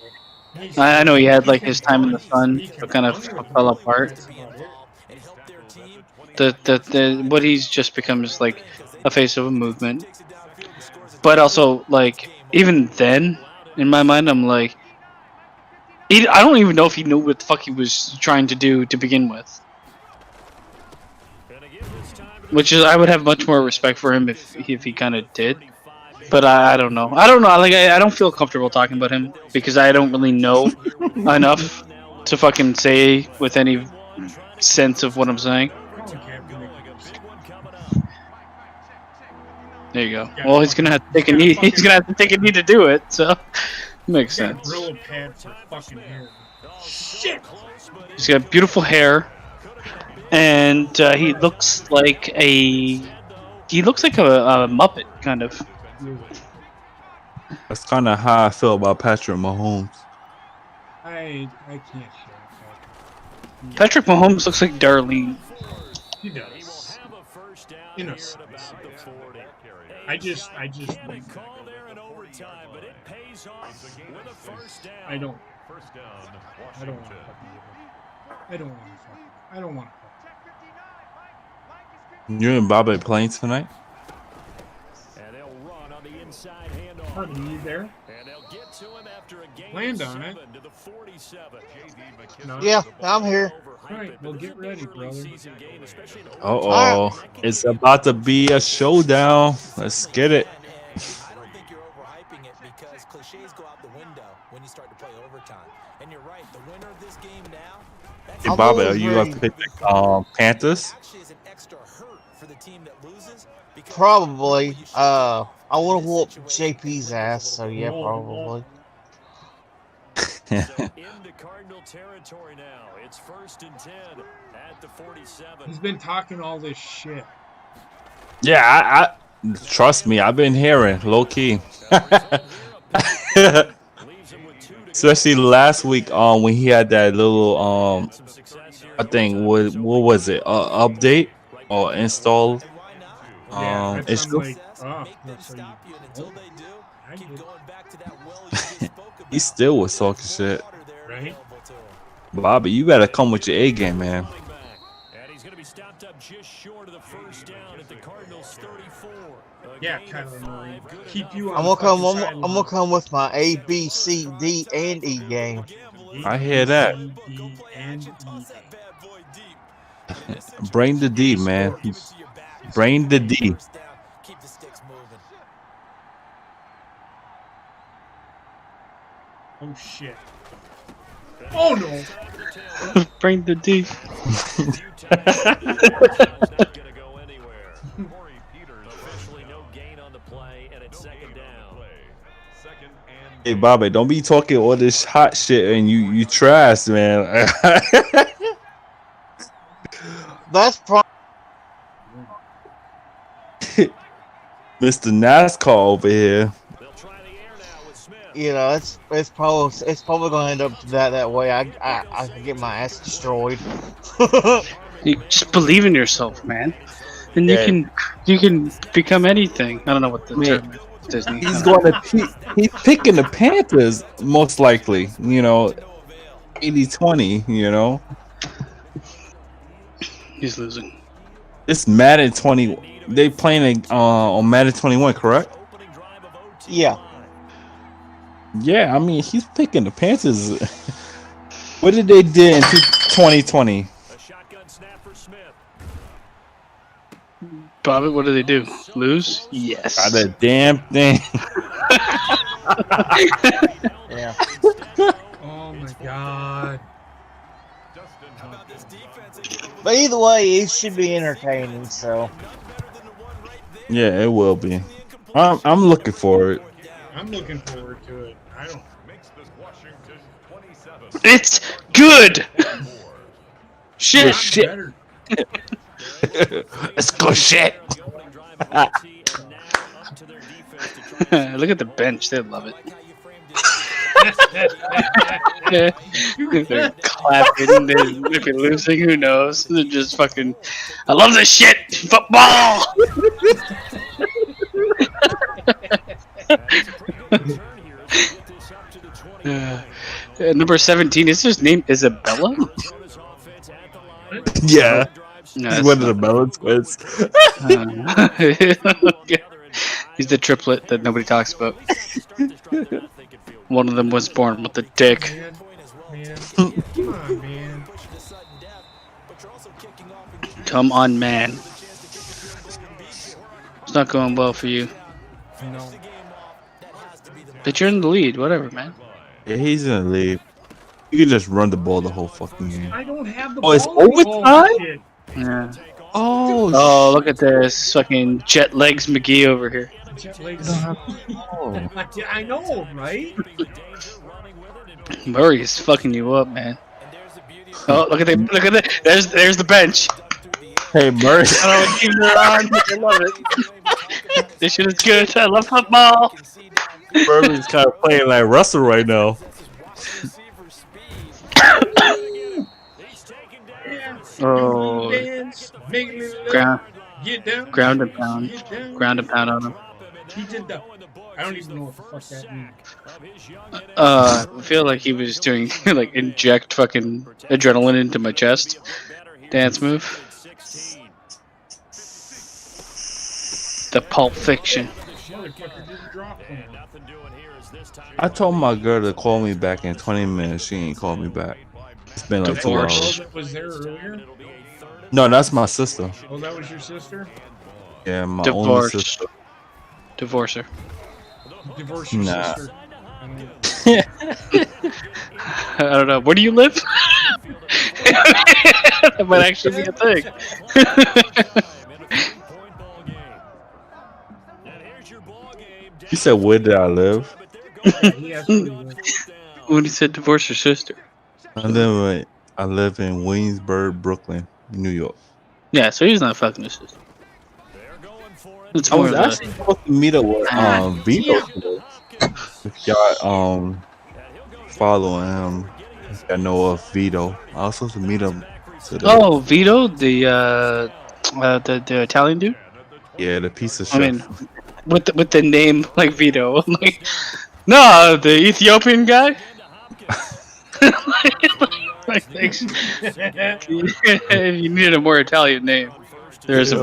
I know he had like his time in the sun, but kind of fell apart. The what he's just become is like a face of a movement. But also, like, even then, in my mind, I'm like, I don't even know if he knew what the fuck he was trying to do to begin with. Which is, I would have much more respect for him if he kind of did. But I don't know. I don't know. Like, I don't feel comfortable talking about him because I don't really know enough to fucking say with any sense of what I'm saying. There you go. Well, he's gonna have to take a knee. He's gonna have to take a knee to do it. So makes sense. Brillo pad for fucking hair. Shit. He's got beautiful hair, and he looks like a Muppet kind of. That's kind of how I feel about Patrick Mahomes. I can't share. Patrick Mahomes looks like Darlene. He does. In a sense. I just. I don't. I don't want to. I don't want to. You and Bobby playing tonight? Pardon me, there. Land on it. No. Yeah, I'm here. All right, well, get ready, brother. Uh-oh. It's about to be a showdown. Let's get it. I don't think you're overhyping it because cliches go out the window when you start to play overtime. And you're right, the winner of this game now. Hey, Bobby, are you up to pick Panthers? Actually is an extra hurt for the team that loses. Probably. I want to whoop JP's ass, so yeah, probably. Into Cardinal territory now. It's 1st and 10 at the 47. He's been talking all this shit. Yeah, I trust me. I've been hearing low key. Especially last week, when he had that little I think what was it? Update or install? Issue. Make them stop you, and until they do, keep going back to that well you just spoke about. He still was talking shit. Right? Bobby, you better come with your A game, man. And he's going to be stopped up just short of the first down at the Cardinals 34. Yeah, Kyler Murray. Keep you on. I'm gonna come with my A, B, C, D, and E game. I hear that. Bring the D, man. Bring the D. Keep the sticks moving. Oh shit. Oh no. Bring the D. Hey, Bobby, don't be talking all this hot shit and you trash, man. That's Mr. NASCAR over here. you know, it's probably gonna end up that way. I can get my ass destroyed. You just believe in yourself, man, and you can become anything. I don't know what the term is. Disney. He's picking the Panthers most likely. You know, 80-20. You know, he's losing. It's Madden 20. They playing on Madden 21, correct? Yeah. Yeah, I mean, he's picking the Panthers. What did they do in 2020? Bobby, what do they do? Lose? Yes. Not a damn thing. Yeah. Oh my god. But either way, it should be entertaining. So. Yeah, it will be. I'm looking for it. I'm looking forward to it. I don't. It's good. Shit. Shit. It's good shit. Look at the bench. They love it. They're clapping. If you're losing, who knows? They're just fucking. I love this shit. Football. Number 17. Is his name Isabella? Yeah. No, He's that's one of the not- Melon twins. He's the triplet that nobody talks about. One of them was born with a dick. Man, come on, man. Come on, man. It's not going well for you. No. But you're in the lead. Whatever, man. Yeah, he's in the lead. You can just run the ball the whole fucking game. I don't have the Oh, it's ball anymore. overtime? Shit. Yeah. Oh, Oh, look at this fucking jet legs McGee over here. Jet legs. Oh. I know, right? Murray's fucking you up, man. Oh, look at that! There's the bench. Hey, Murray. I don't know, keep it on. I love it. This shit is good. I love football. Murray's kind of playing like Russell right now. Oh, Dance, make me love, ground, get down, ground and pound, get down. ground and pound on him. He did the. I don't even know what the fuck that means. I feel like he was doing like inject fucking adrenaline into my chest. Dance move. The Pulp Fiction. Motherfucker did a drop plan. I told my girl to call me back in 20 minutes. She ain't called me back. It's been like 2 Divorce. hours. That was there earlier. No, that's my sister. Oh, that was your sister. Yeah, my only Divorce. sister. Divorce her. Divorce your Nah. sister. I don't know. I don't know. Where do you live? That might actually be a thing. You said, where did I live? He absolutely was. When he said divorce her sister. I live in Williamsburg, Brooklyn, New York. Yeah, so he's not fucking his sister. It's I more was of a- actually supposed to meet up with Vito today. If y'all following him, if y'all know of Vito, I was supposed to meet him today. Oh, Vito, the Italian dude. Yeah, the piece of I shit. mean, with the name like Vito, I'm like, no, the Ethiopian guy. Like, thanks. If you needed a more Italian name, there's a.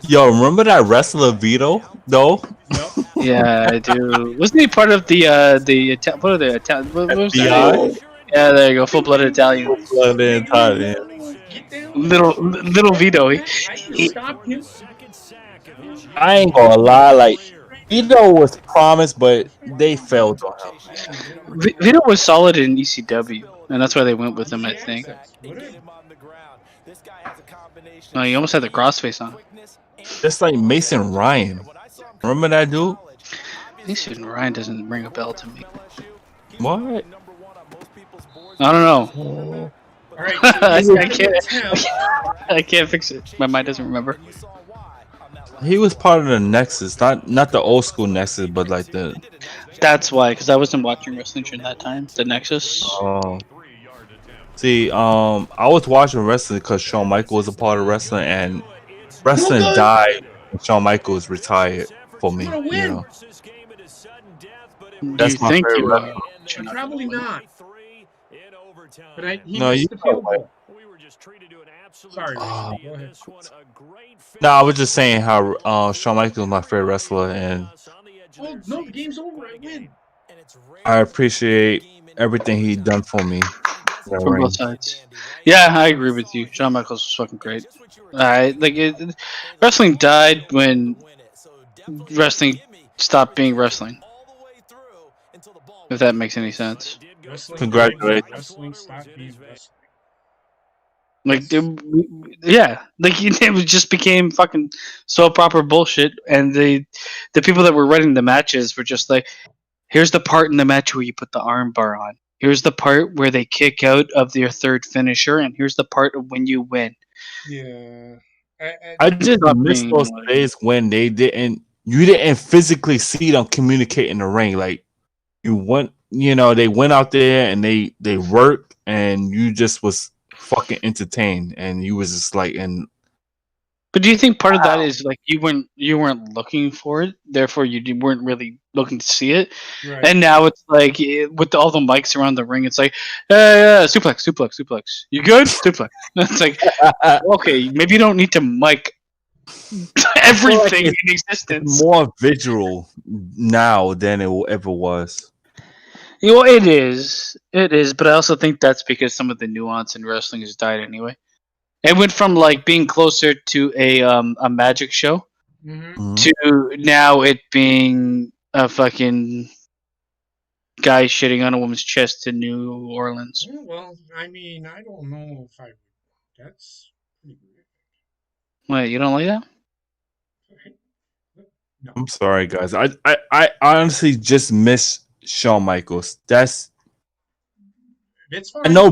Yo, remember that wrestler Vito though? Yeah, I do. Wasn't he part of the what are the Italian? What was that? FBI? Yeah, there you go, full-blooded Italian. Full-blooded Italian. Little Vito. I can stop him. I ain't gonna lie, like Vito was promised, but they failed on him. Vito was solid in ECW, and that's why they went with him, I think. No, he almost had the crossface on. Just like Mason Ryan. Remember that dude? Mason Ryan doesn't ring a bell to me. What? I don't know. All right. I can't fix it. My mind doesn't remember. He was part of the Nexus, not the old school Nexus, but like the. That's why, because I wasn't watching wrestling during that time. The Nexus. Oh. See, I was watching wrestling because Shawn Michaels was a part of wrestling, and wrestling died when Shawn Michaels retired for me. You know, that's you my think favorite you wrestler. are. Probably not. But he No, missed you the field know goal. Sorry. Oh. Go ahead. No, I was just saying how Shawn Michaels is my favorite wrestler, and Oh no, the game's over. I win. I appreciate everything he done for me. That From ring. both sides. Yeah, I agree with you. Shawn Michaels was fucking great. Wrestling died when wrestling stopped being wrestling. If that makes any sense. Congratulations. Wrestling stopped being wrestling. Yeah, like it just became fucking soap opera bullshit, and the people that were running the matches were just like, here's the part in the match where you put the arm bar on. Here's the part where they kick out of their third finisher, and here's the part of when you win. Yeah. I just Stop miss being those like- days when you didn't physically see them communicate in the ring. Like they went out there and they worked, and you just was fucking entertained, and you was just like, and But do you think part of that is like you weren't looking for it, therefore weren't really looking to see it, Right. and now it's like with all the mics around the ring, it's like suplex, suplex, suplex. You good? Suplex. It's like okay, maybe you don't need to mic everything in existence. It's more visual now than it ever was. You know, it is, but I also think that's because some of the nuance in wrestling has died anyway. It went from like being closer to a magic show to now it being a fucking guy shitting on a woman's chest in New Orleans. Well, I mean, I don't know if I. That's pretty weird. Wait, you don't like that? No. I'm sorry, guys. I honestly just miss Shawn Michaels. That's. It's fine. I know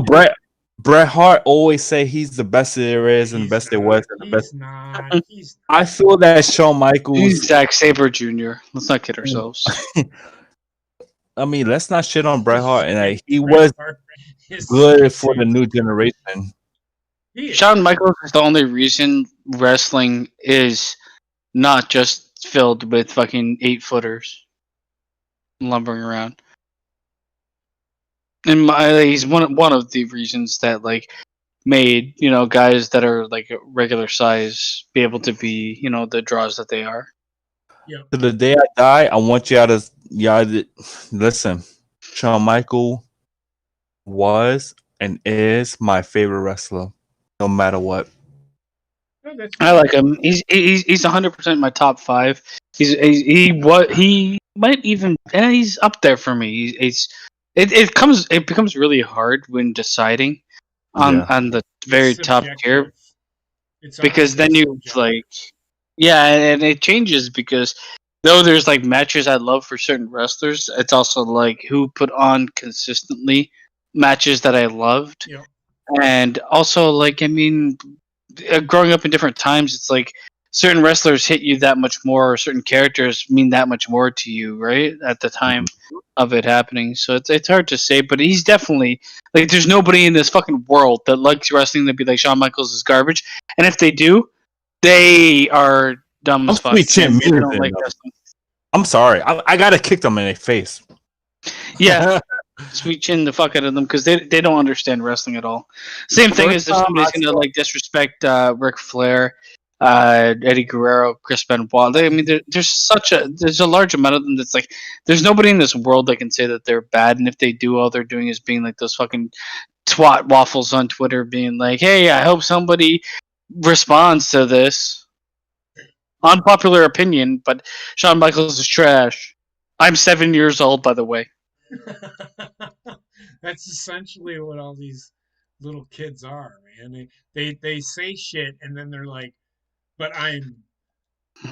Bret Hart always say he's the best there is and the best there was and the best. He's I feel that Shawn Michaels. He's Zack Sabre Jr. Let's not kid ourselves. I mean, let's not shit on Bret Hart, and he was good for the new generation. Shawn Michaels is the only reason wrestling is not just filled with fucking 8-footers lumbering around. And he's one of the reasons that like made guys that are like regular size be able to be the draws that they are. Yeah. To the day I die, I want y'all to listen. Shawn Michaels was and is my favorite wrestler, no matter what. I like him. He's 100% my top 5. He might even he's up there for me. It becomes really hard when deciding on the very top tier because then you like and it changes because though there's like matches I love for certain wrestlers, it's also like who put on consistently matches that I loved, and also like I mean. Growing up in different times, it's like certain wrestlers hit you that much more, or certain characters mean that much more to you, right? At the time of it happening. So it's hard to say, but he's definitely like there's nobody in this fucking world that likes wrestling that be like Shawn Michaels is garbage. And if they do, they are dumb as fuck. I'm sorry. I gotta kick them in their face. Yeah. Sweet chin the fuck out of them because they don't understand wrestling at all. Same thing as if somebody's gonna like disrespect Ric Flair, Eddie Guerrero, Chris Benoit. I mean, there's a large amount of them that's like there's nobody in this world that can say that they're bad, and if they do, all they're doing is being like those fucking twat waffles on Twitter, being like, "Hey, I hope somebody responds to this." Unpopular opinion, but Shawn Michaels is trash. I'm 7 years old, by the way. That's essentially what all these little kids are, man. They say shit and then they're like, "But I'm,"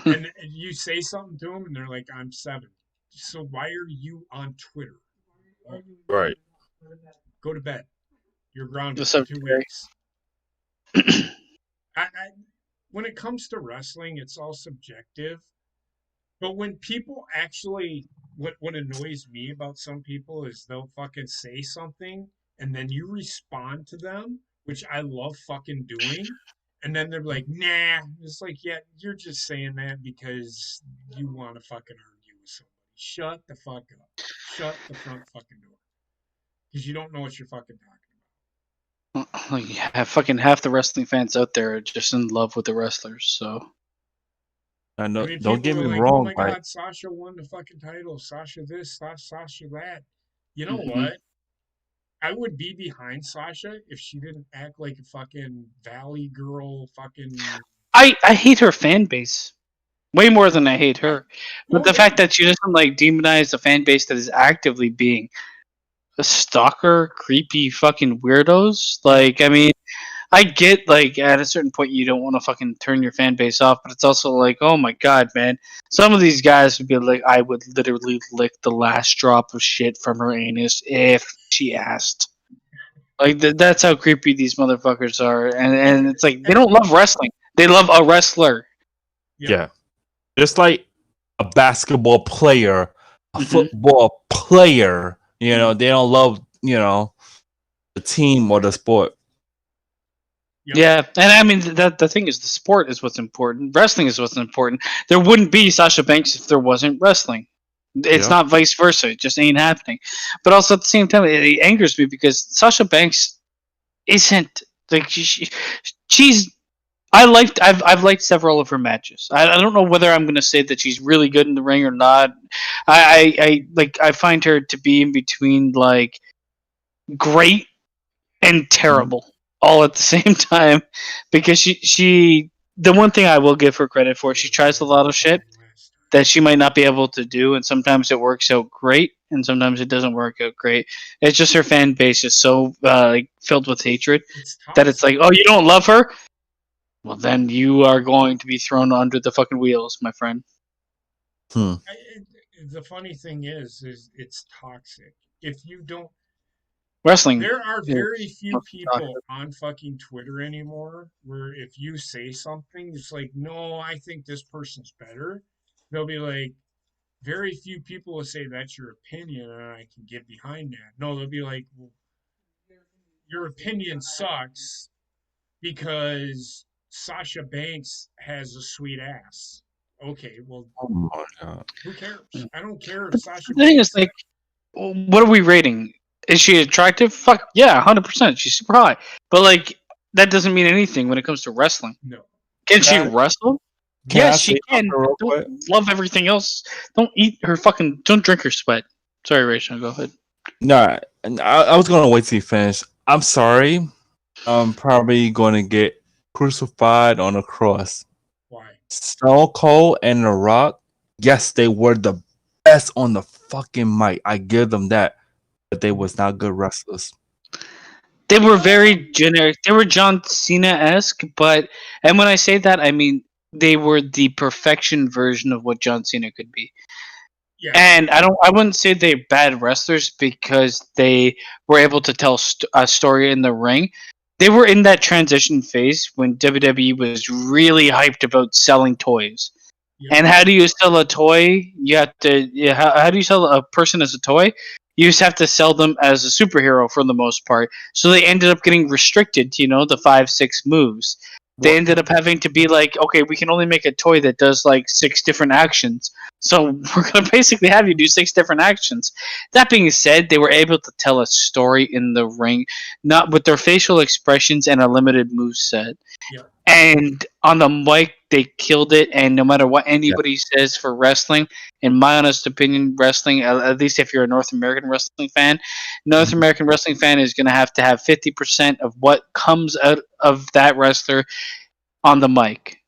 and you say something to them and they're like, "I'm 7." So why are you on Twitter? Right. Go to bed. You're grounded for 2 weeks. When it comes to wrestling, it's all subjective. But when people actually, what annoys me about some people is they'll fucking say something and then you respond to them, which I love fucking doing. And then they're like, nah. It's like, yeah, you're just saying that because you want to fucking argue with somebody. Shut the fuck up. Shut the front fucking door. Because you don't know what you're fucking talking about. Like, yeah, fucking half the wrestling fans out there are just in love with the wrestlers, so. I know. I mean, don't get me like, wrong. Oh my God, Sasha won the fucking title. Sasha this, Sasha that. You know what? I would be behind Sasha if she didn't act like a fucking Valley girl. Fucking. I hate her fan base way more than I hate her. But the fact that she doesn't like demonize a fan base that is actively being a stalker, creepy fucking weirdos. Like, I mean. I get, like, at a certain point you don't want to fucking turn your fan base off, but it's also like, oh my god, man. Some of these guys would be like, I would literally lick the last drop of shit from her anus if she asked. Like, that's how creepy these motherfuckers are. And it's like, they don't love wrestling. They love a wrestler. Yeah. Just like a basketball player, a football player, they don't love, the team or the sport. Yep. Yeah, and I mean the thing is, the sport is what's important. Wrestling is what's important. There wouldn't be Sasha Banks if there wasn't wrestling. It's Yeah. not vice versa. It just ain't happening. But also at the same time, it angers me because Sasha Banks isn't like she's. I've liked several of her matches. I don't know whether I'm going to say that she's really good in the ring or not. I find her to be in between like great and terrible all at the same time because she the one thing I will give her credit for, she tries a lot of shit that she might not be able to do, and sometimes it works out great and sometimes it doesn't work out great. It's just her fan base is so like filled with hatred that it's like, oh, you don't love her, well then you are going to be thrown under the fucking wheels, my friend. The funny thing is it's toxic. If you don't, Wrestling. there are very few people toxic on fucking Twitter anymore where if you say something, it's like, no, I think this person's better. They'll be like, very few people will say that's your opinion and I can get behind that. No, they'll be like, well, your opinion sucks because Sasha Banks has a sweet ass. Okay, well, Oh my god. who cares? I don't care if Sasha the thing Banks. is, like, what are we rating? Is she attractive? Fuck yeah, 100%. She's super high. But like, that doesn't mean anything when it comes to wrestling. No. Can she wrestle? Can I Yes, say she can. something real quick? Don't love everything else. Don't eat her fucking. Don't drink her sweat. Sorry, Rachel. Go ahead. No, I was gonna wait till you finish. I'm sorry. I'm probably gonna get crucified on a cross. Why? Stone Cold and The Rock, yes, they were the best on the fucking mic. I give them that, but they was not good wrestlers. They were very generic. They were John Cena-esque, but and when I say that, I mean they were the perfection version of what John Cena could be. Yeah. And I wouldn't say they're bad wrestlers because they were able to tell a story in the ring. They were in that transition phase when WWE was really hyped about selling toys. Yeah. And how do you sell a toy? You have to. How do you sell a person as a toy? You just have to sell them as a superhero for the most part. So they ended up getting restricted to, the 5-6 moves. They ended up having to be like, okay, we can only make a toy that does like 6 different actions. So we're going to basically have you do 6 different actions. That being said, they were able to tell a story in the ring, not with their facial expressions and a limited move set. Yeah. And on the mic, they killed it. And no matter what anybody says for wrestling, in my honest opinion, wrestling, at least if you're a North American wrestling fan, North American wrestling fan is going to have 50% of what comes out of that wrestler on the mic.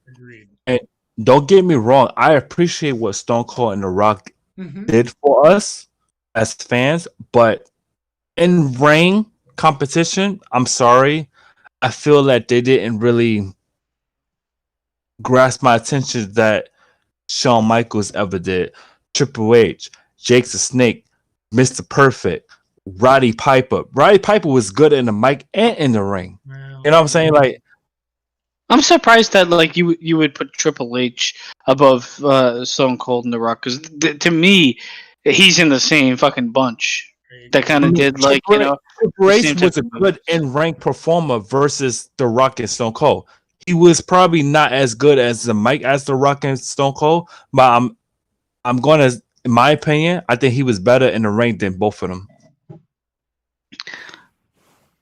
Agreed. And don't get me wrong, I appreciate what Stone Cold and The Rock did for us as fans, but in ring competition, I'm sorry, I feel that they didn't really grasp my attention that Shawn Michaels ever did. Triple H, Jake the Snake, Mr. Perfect, Roddy Piper. Roddy Piper was good in the mic and in the ring. Well, you know what I'm saying? Like, I'm surprised that like you would put Triple H above Stone Cold and The Rock because to me, he's in the same fucking bunch. That kind of did like Triple H was a of good in ring performer versus The Rock and Stone Cold. He was probably not as good as the mic as The Rock and Stone Cold, but I'm gonna, in my opinion, I think he was better in the ring than both of them.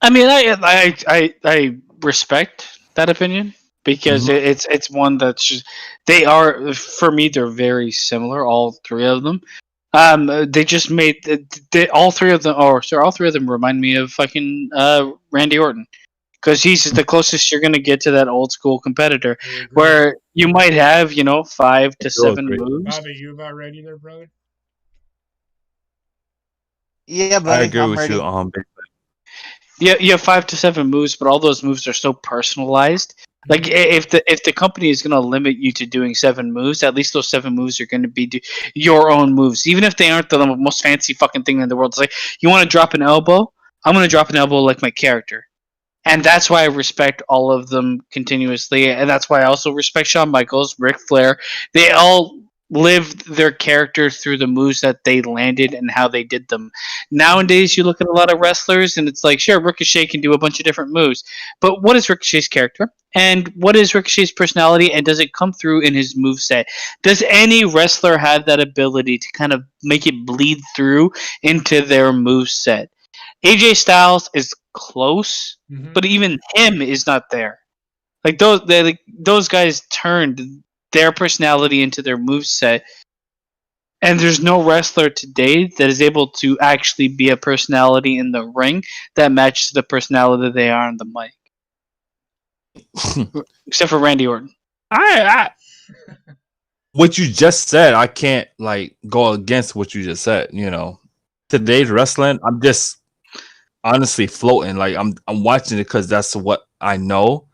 I mean, I respect that opinion because it's one that's just, they are, for me, they're very similar, all 3 of them. They just made all 3 of them, all 3 of them remind me of fucking Randy Orton. Because he's the closest you're going to get to that old school competitor, where you might have, 5 to 7 moves. Bobby, you about ready there, brother? Yeah, buddy, I agree I'm with ready. you. Yeah, you have 5 to 7 moves, but all those moves are so personalized. Like if the company is going to limit you to doing 7 moves, at least those 7 moves are going to be your own moves, even if they aren't the most fancy fucking thing in the world. It's like, you want to drop an elbow? I'm going to drop an elbow like my character. And that's why I respect all of them continuously. And that's why I also respect Shawn Michaels, Ric Flair. They all lived their character through the moves that they landed and how they did them. Nowadays, you look at a lot of wrestlers, and it's like, sure, Ricochet can do a bunch of different moves, but what is Ricochet's character? And what is Ricochet's personality? And does it come through in his move set? Does any wrestler have that ability to kind of make it bleed through into their move set? AJ Styles is close, but even him is not there. Like those guys turned their personality into their move set, and there's no wrestler today that is able to actually be a personality in the ring that matches the personality they are on the mic, except for Randy Orton. I what you just said, I can't like go against what you just said. You know, today's wrestling, I'm just honestly floating. Like I'm watching it because that's what I know,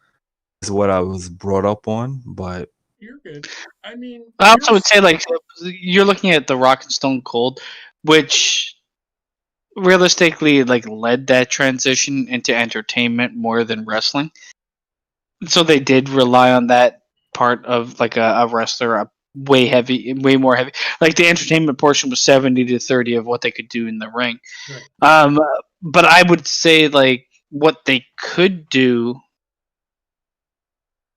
is what I was brought up on. But you're good. I mean, I also would say like you're looking at The Rock and Stone Cold, which realistically like led that transition into entertainment more than wrestling. So they did rely on that part of like a wrestler, a way more heavy. Like the entertainment portion was 70-30 of what they could do in the ring. Right. But I would say like what they could do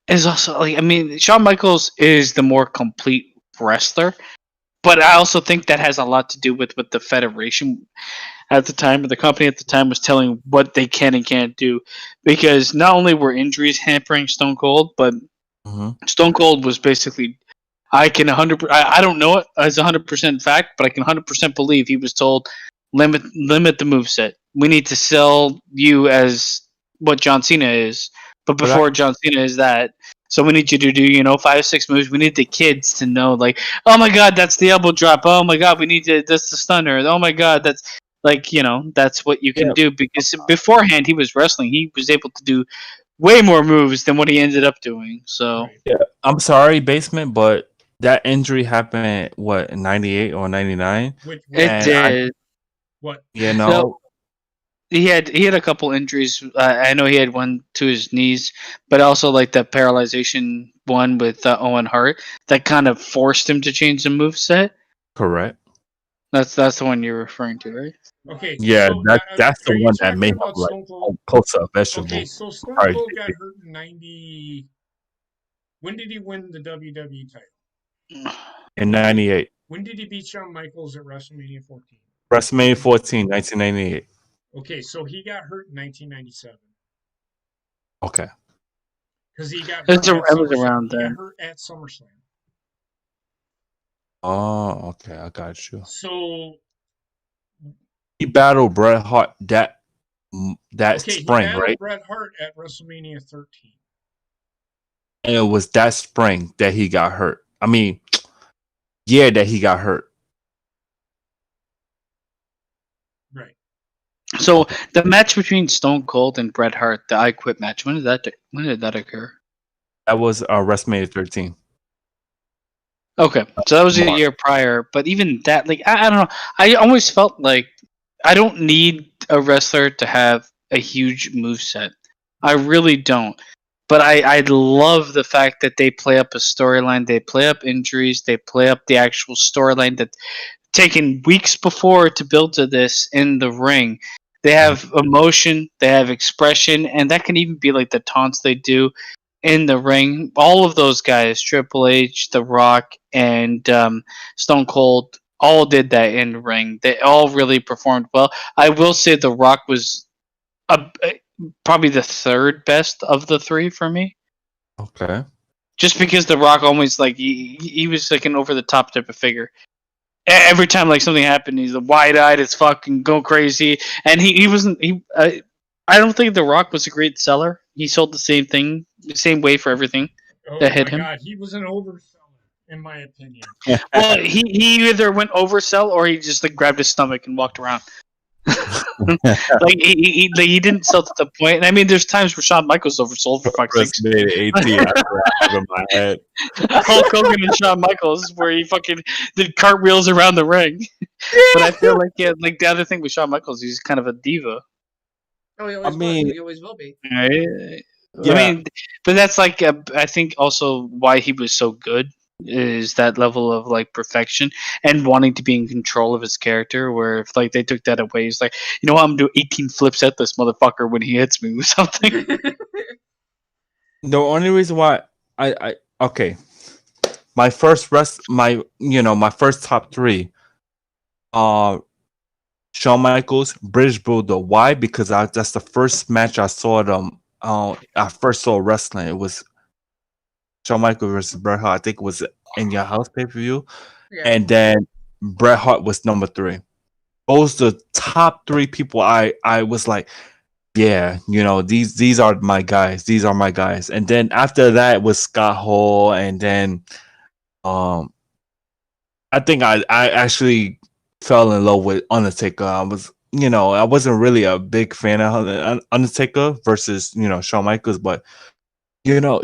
is also like, I mean, Shawn Michaels is the more complete wrestler, but I also think that has a lot to do with what the federation at the time, or the company at the time, was telling what they can and can't do, because not only were injuries hampering Stone Cold, but Stone Cold was basically, I can 100%, I don't know it as 100% fact, but I can 100% believe he was told, limit the moveset. We need to sell you as what John Cena is, but before John Cena is that. So we need you to do, 5-6 moves. We need the kids to know, like, oh my god, that's the elbow drop. Oh my god, that's the stunner. Oh my god, that's like, that's what you can do. Because beforehand he was wrestling, he was able to do way more moves than what he ended up doing. So yeah, I'm sorry, Basement, but that injury happened what, in 98 or 99? It did. What? So, he had a couple injuries. I know he had one to his knees, but also like the paralyzation one with Owen Hart that kind of forced him to change the moveset. Correct. That's the one you're referring to, right? Okay. Yeah, so, that's the one that made him about like Stone Cold? close up vegetable. Okay, so Stone Cold got hurt in 90. When did he win the WWE title? In 98. When did he beat Shawn Michaels at WrestleMania 14? WrestleMania 14, 1998. Okay, so he got hurt in 1997. Okay. Because he got hurt around then. He then. got hurt at SummerSlam. Oh, okay, I got you. So he battled Bret Hart that spring, he battled right? Bret Hart at WrestleMania 13. And it was that spring that he got hurt. I mean, yeah, that he got hurt. Right. So the match between Stone Cold and Bret Hart, the I Quit match, when did that occur? That was WrestleMania 13. Okay, so that was a year prior. But even that, like, I don't know. I always felt like I don't need a wrestler to have a huge moveset. I really don't. But I love the fact that they play up a storyline. They play up injuries. They play up the actual storyline that's taken weeks before to build to this in the ring. They have emotion. They have expression. And that can even be like the taunts they do in the ring. All of those guys, Triple H, The Rock, and Stone Cold, all did that in the ring. They all really performed well. I will say The Rock was probably the third best of the three for me. Okay. Just because The Rock always like he was like an over the top type of figure. Every time like something happened, he's wide eyed as fucking go crazy, and he wasn't. I don't think The Rock was a great seller. He sold the same thing, the same way for everything that hit him. God, he was an overseller, in my opinion. Well, he either went oversell or he just like grabbed his stomach and walked around. Like he didn't sell to the point. And I mean, there's times where Shawn Michaels oversold for fuck's sake. in my head. Hulk Hogan and Shawn Michaels, where he fucking did cartwheels around the ring. But I feel like like the other thing with Shawn Michaels, he's kind of a diva. Oh, he always will be. Right? Yeah. I mean, but that's like I think also why he was so good is that level of like perfection and wanting to be in control of his character. Where if like they took that away, he's like, you know what, I'm gonna do 18 flips at this motherfucker when he hits me with something. The only reason why I okay, my first my first top three, Shawn Michaels, British Bulldog. Why? Because that's the first match I saw them. I first saw wrestling. It was Shawn Michaels versus Bret Hart. I think it was in your house pay per view, Yeah. and then Bret Hart was number 3. Those the top 3 people. I was like, yeah, these are my guys. These are my guys. And then after that was Scott Hall, and then I think I actually fell in love with Undertaker. I wasn't really a big fan of Undertaker versus Shawn Michaels, but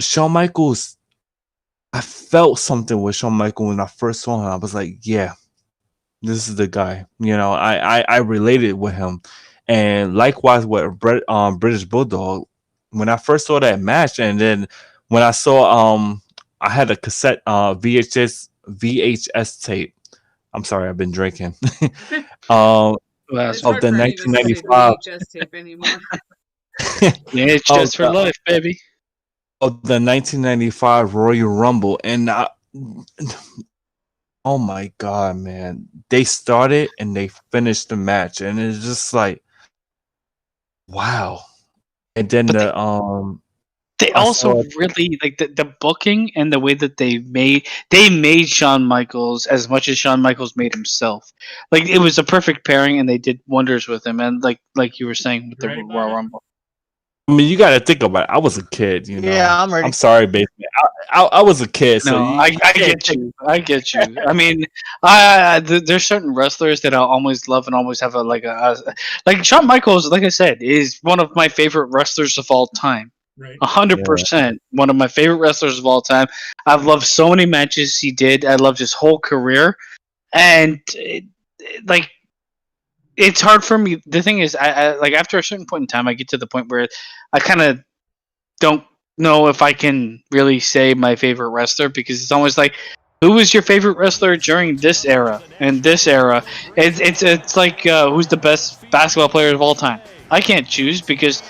Shawn Michaels, I felt something with Shawn Michaels when I first saw him. I was like, yeah, this is the guy. I related with him, and likewise with British Bulldog. When I first saw that match, and then when I saw I had a cassette VHS tape. I'm sorry, I've been drinking. It's Of hard the for me to say 1995 VHS tape anymore. Yeah, it's just for life, baby. of the 1995 Royal Rumble, and oh my god, man! They started and they finished the match, and it's just like, wow. And then But they I also saw really like the booking and the way that they made Shawn Michaels as much as Shawn Michaels made himself. Like it was a perfect pairing, and they did wonders with him. And like you were saying with the Ready, Royal Bobby? Rumble. I mean, you got to think about it. I was a kid, Yeah, I'm ready. I'm sorry, basically. I was a kid, so No, I get you. I get you. I mean, there's certain wrestlers that I'll always love and always have like Shawn Michaels. Like I said, is one of my favorite wrestlers of all time. Right. 100%, one of my favorite wrestlers of all time. I've loved so many matches he did. I loved his whole career, and like it's hard for me. The thing is, I like after a certain point in time, I get to the point where I kind of don't know if I can really say my favorite wrestler, because it's always like, who was your favorite wrestler during this era and this era? It's like who's the best basketball player of all time? I can't choose because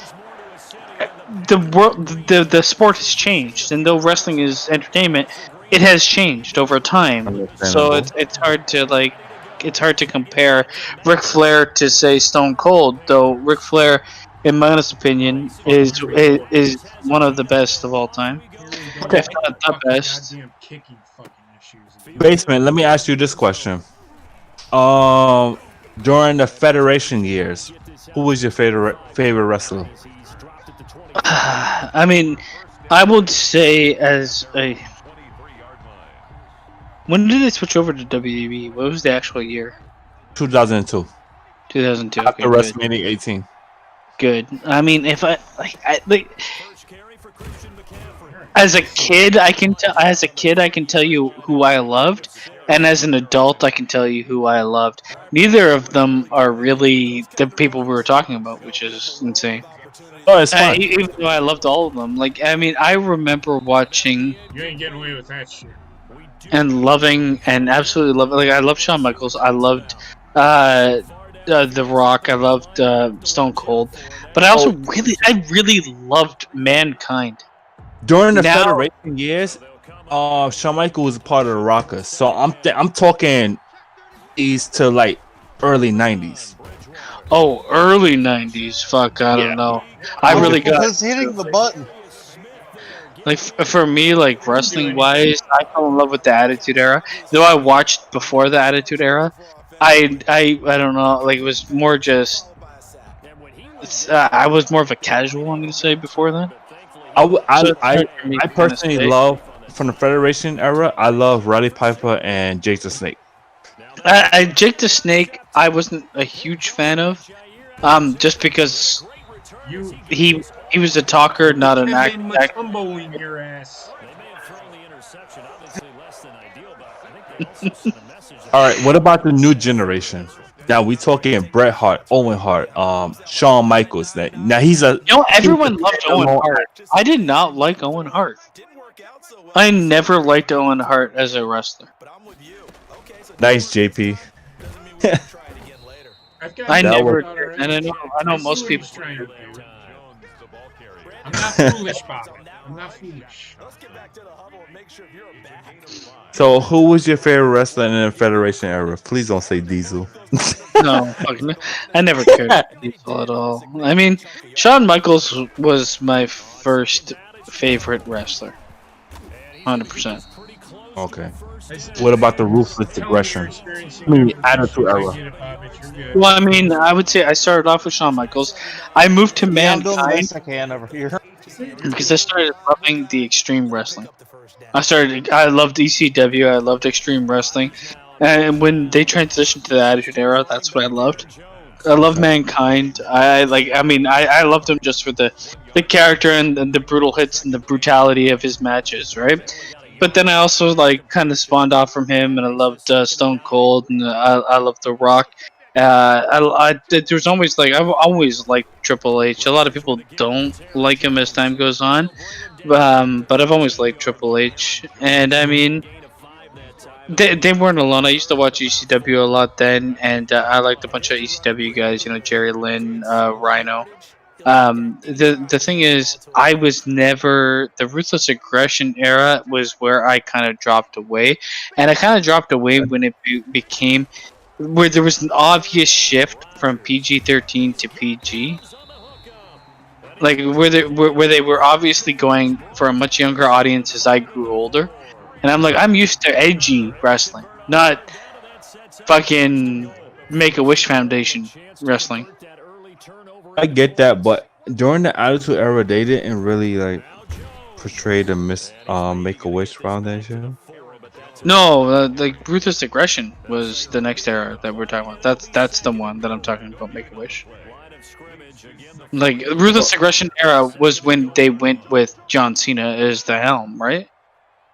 the world, the sport has changed, and though wrestling is entertainment, it has changed over time. So it's hard to compare Ric Flair to say Stone Cold, though Ric Flair, in my honest opinion, is one of the best of all time, if not the best. Goddamn kicking fucking issues. Basement. Let me ask you this question. During the Federation years, who was your favorite wrestler? I mean, I would say when did they switch over to WWE? What was the actual year? 2002. 2002. After Okay, good. WrestleMania 18. Good. I mean, if I as a kid, I can tell you who I loved, and as an adult, I can tell you who I loved. Neither of them are really the people we were talking about, which is insane. Oh, it's fine. Even though I loved all of them, like I mean, I remember watching You ain't getting away with that shit. and loving and absolutely loving. Like I loved Shawn Michaels. I loved The Rock. I loved Stone Cold. But I really loved Mankind. During the Federation years, Shawn Michaels was part of the Rockers. So I'm talking east to like early 90s. Oh, early 90s. Fuck, I don't know. I really got Because hitting the button. like for me, like wrestling wise, I fell in love with the Attitude Era. Though I watched before the Attitude Era, I don't know. Like it was more just. I was more of a casual. I'm gonna say before then. I personally love from the Federation era. I love Roddy Piper and Jake the Snake. Jake the Snake, I wasn't a huge fan of, just because he was a talker, not an actor. Tumbling your ass. All right, what about the new generation? Now we talking Bret Hart, Owen Hart, Shawn Michaels. Now he's a. Everyone loved Owen Hart. I did not like Owen Hart. I never liked Owen Hart as a wrestler. Nice, JP. I That never was- did, and I know see most what people. he's trying to do. I'm not foolish, Bob. I'm not foolish. So, who was your favorite wrestler in the Federation era? Please don't say Diesel. No, fuck no. I never cared for Diesel at all. I mean, Shawn Michaels was my first favorite wrestler. 100%. Okay. What about the ruthless aggression? I mean, Attitude Era. Well, I mean, I would say I started off with Shawn Michaels. I moved to Yeah, I'm doing the Mankind best I can over here. because I started loving the Extreme Wrestling. I loved ECW. I loved Extreme Wrestling, and when they transitioned to the Attitude Era, that's what I loved. I love Mankind. I loved him just for the character and the brutal hits and the brutality of his matches, right? But then I also like kind of spawned off from him, and I loved Stone Cold, and I loved The Rock. There's always like I've always liked Triple H. A lot of people don't like him as time goes on, but I've always liked Triple H, and I mean. They weren't alone. I used to watch ECW a lot then, and I liked a bunch of ECW guys. You know, Jerry Lynn, Rhino. The thing is, I was never the ruthless aggression era was where I kind of dropped away, and I kind of dropped away when it became where there was an obvious shift from PG-13 to PG. Like where they were obviously going for a much younger audience as I grew older. And I'm like, I'm used to edgy wrestling, not fucking Make-A-Wish Foundation wrestling. I get that, but during the Attitude Era, they didn't really like portray the Make-A-Wish Foundation. No, the Ruthless Aggression was the next era that we're talking about. That's the one that I'm talking about. Make-A-Wish. Like Ruthless Aggression era was when they went with John Cena as the helm, right?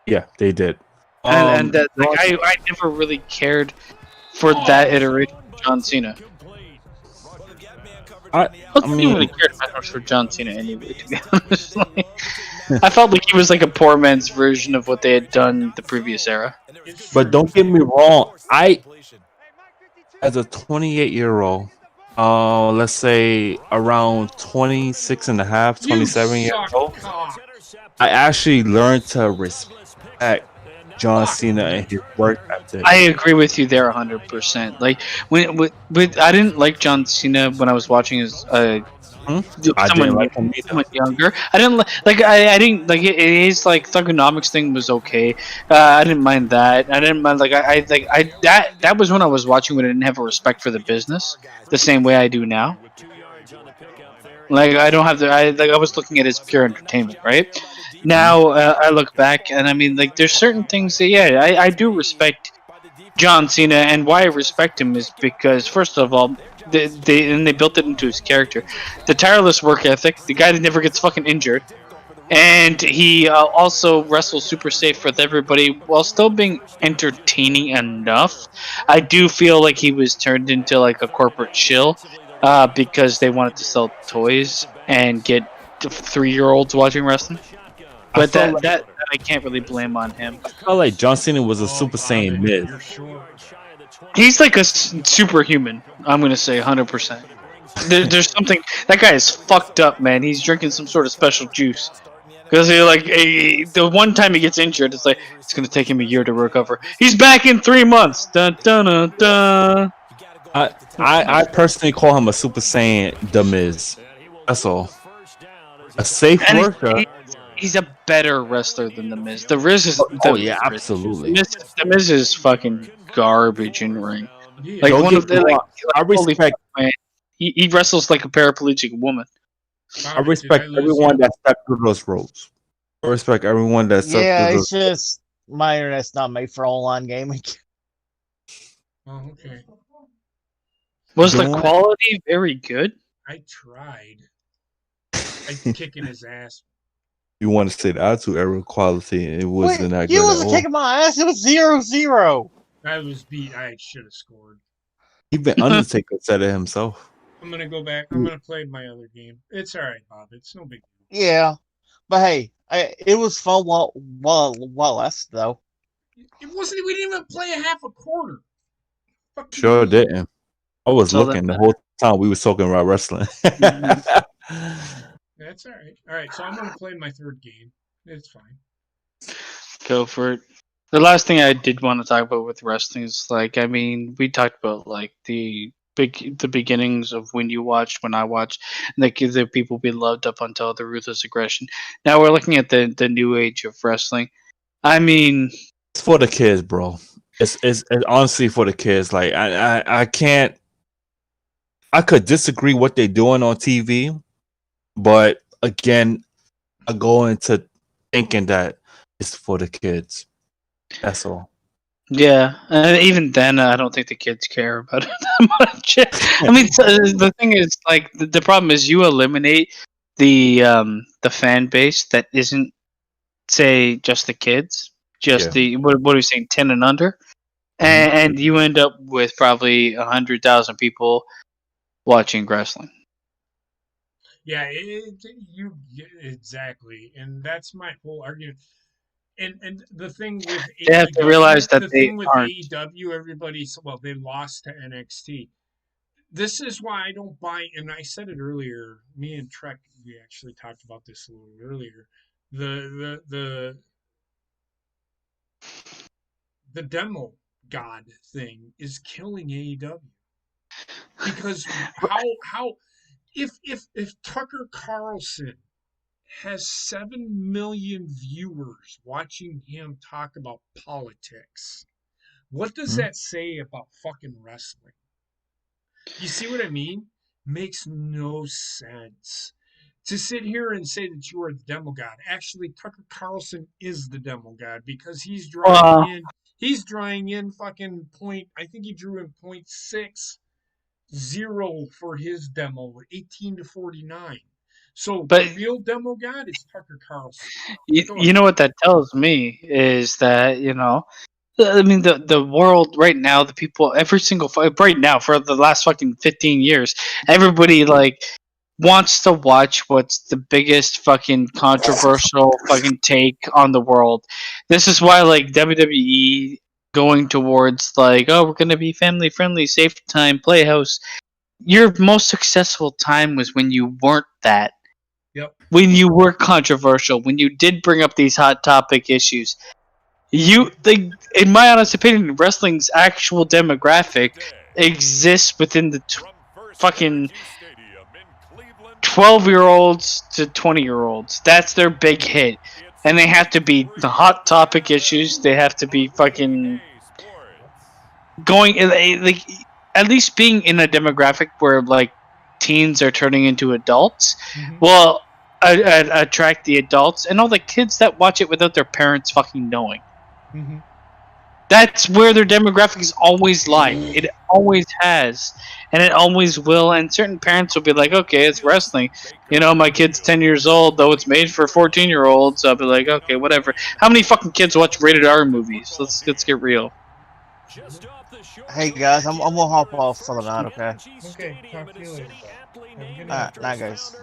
Yeah, they did. And that, like, I never really cared for that iteration of John Cena. I didn't really care that much for John Cena anyway, to be honest. I felt like he was like a poor man's version of what they had done the previous era. But don't get me wrong, as a 28-year-old, let's say around 26 and a half, 27 years old, I actually learned to respect John Cena and his work ethic. I agree with you there 100%. Like when I didn't like John Cena when I was watching his someone younger. I didn't like I didn't like his like Thugonomics thing was okay. I didn't mind that. I didn't mind like that was when I was watching when I didn't have a respect for the business the same way I do now. Like I don't have I was looking at it as pure entertainment, right? Now I look back and I mean like there's certain things that I do respect John Cena, and why I respect him is because first of all they built it into his character, the tireless work ethic, the guy that never gets fucking injured, and he also wrestles super safe with everybody while still being entertaining enough. I do feel like he was turned into like a corporate shill because they wanted to sell toys and get 3-year-olds watching wrestling. But that I can't really blame on him. I felt like John Cena was a Super Saiyan mid. He's like a superhuman. I'm gonna say 100%. There's something that guy is fucked up, man. He's drinking some sort of special juice because the one time he gets injured, it's like it's gonna take him a year to recover. He's back in 3 months. Dun, dun, dun, dun. I personally call him a Super Saiyan The Miz. That's all. A safe worker. He's a better wrestler than The Miz. The Miz is. Absolutely. The Miz is fucking garbage in ring. Yeah. Like Don't one get of the. me Like, wrong. I respect. man. He wrestles like a paraplegic woman. I respect everyone that stepped through those ropes. I respect everyone that stepped Yeah, through it's just my internet's not made for online gaming. Oh, okay. Was the quality very good? I tried. I'm kicking his ass. You want to say the Attitude Era quality? It wasn't that good. You wasn't kicking my ass. It was 0-0. I was beat. I should have scored. Even Undertaker said it himself. I'm gonna go back. I'm gonna play my other game. It's all right, Bob. It's no big deal. Yeah, but hey, It was fun while less though. It wasn't. We didn't even play a half a quarter. Sure didn't. I was So looking the whole time we was talking about wrestling. That's all right. All right, so I'm gonna play my third game. It's fine. Go for it. The last thing I did want to talk about with wrestling is like, I mean, we talked about like the beginnings of when I watched, and the people we loved up until the ruthless aggression. Now we're looking at the new age of wrestling. I mean, it's for the kids, bro. It's honestly for the kids. Like I can't. I could disagree what they're doing on TV, but again, I go into thinking that it's for the kids. That's all. yeah, and even then, I don't think the kids care about it that much. I mean, so the thing is, like, the problem is you eliminate the fan base that isn't, say, just the kids, just the what are we saying, 10 and under, and you end up with probably 100,000 people watching wrestling. Yeah, exactly, and that's my whole argument. And the thing with they have to realize that they aren't. AEW, everybody's they lost to NXT. This is why I don't buy. And I said it earlier. Me and Trek, we actually talked about this a little earlier. The demo god thing is killing AEW because how if Tucker Carlson has 7 million viewers watching him talk about politics, what does that say about fucking wrestling? You see what I mean? Makes no sense to sit here and say that you are the demo god. Actually, Tucker Carlson is the demo god because he's drawing in fucking point. I think he drew in 0.60 for his demo, 18-49. So the real demo god is Tucker Carlson. You know what that tells me is that, you know, I mean, the world right now, the people, every single right now for the last fucking 15 years, everybody like wants to watch what's the biggest fucking controversial fucking take on the world. This is why like WWE going towards like, oh, we're gonna be family friendly, safe time, playhouse. Your most successful time was when you weren't that. Yep. When you were controversial, when you did bring up these hot topic issues. In my honest opinion, wrestling's actual demographic exists within the fucking 12-year-olds to 20-year-olds. That's their big hit. And they have to be the hot topic issues. They have to be fucking going, like, at least being in a demographic where, like, teens are turning into adults. Well, attract the adults and all the kids that watch it without their parents fucking knowing. That's where their demographics always lie. It always has, and it always will. And certain parents will be like, "Okay, it's wrestling. You know, my kid's 10 years old, though it's made for 14-year-olds." I'll be like, "Okay, whatever." How many fucking kids watch rated R movies? Let's get real. Hey guys, I'm gonna hop off for the night. Okay. Okay. Talk to you later. Alright, night guys.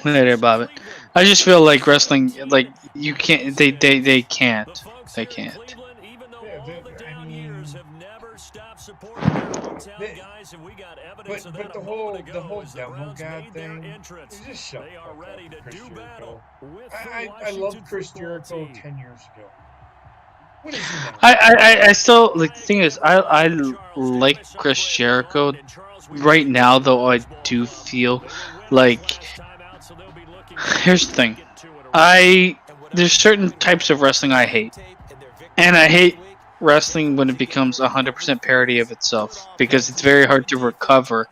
Later, Bobbit. I just feel like wrestling, like you can't. They can't. They can't. But the whole demo god thing is just shut up. Chris Jericho. I loved Chris Jericho 10 years ago. What is he now? I still like. The thing is, I like Chris Jericho right now, though. I do feel like here's the thing. There's certain types of wrestling I hate, and I hate wrestling when it becomes 100% parody of itself because it's very hard to recover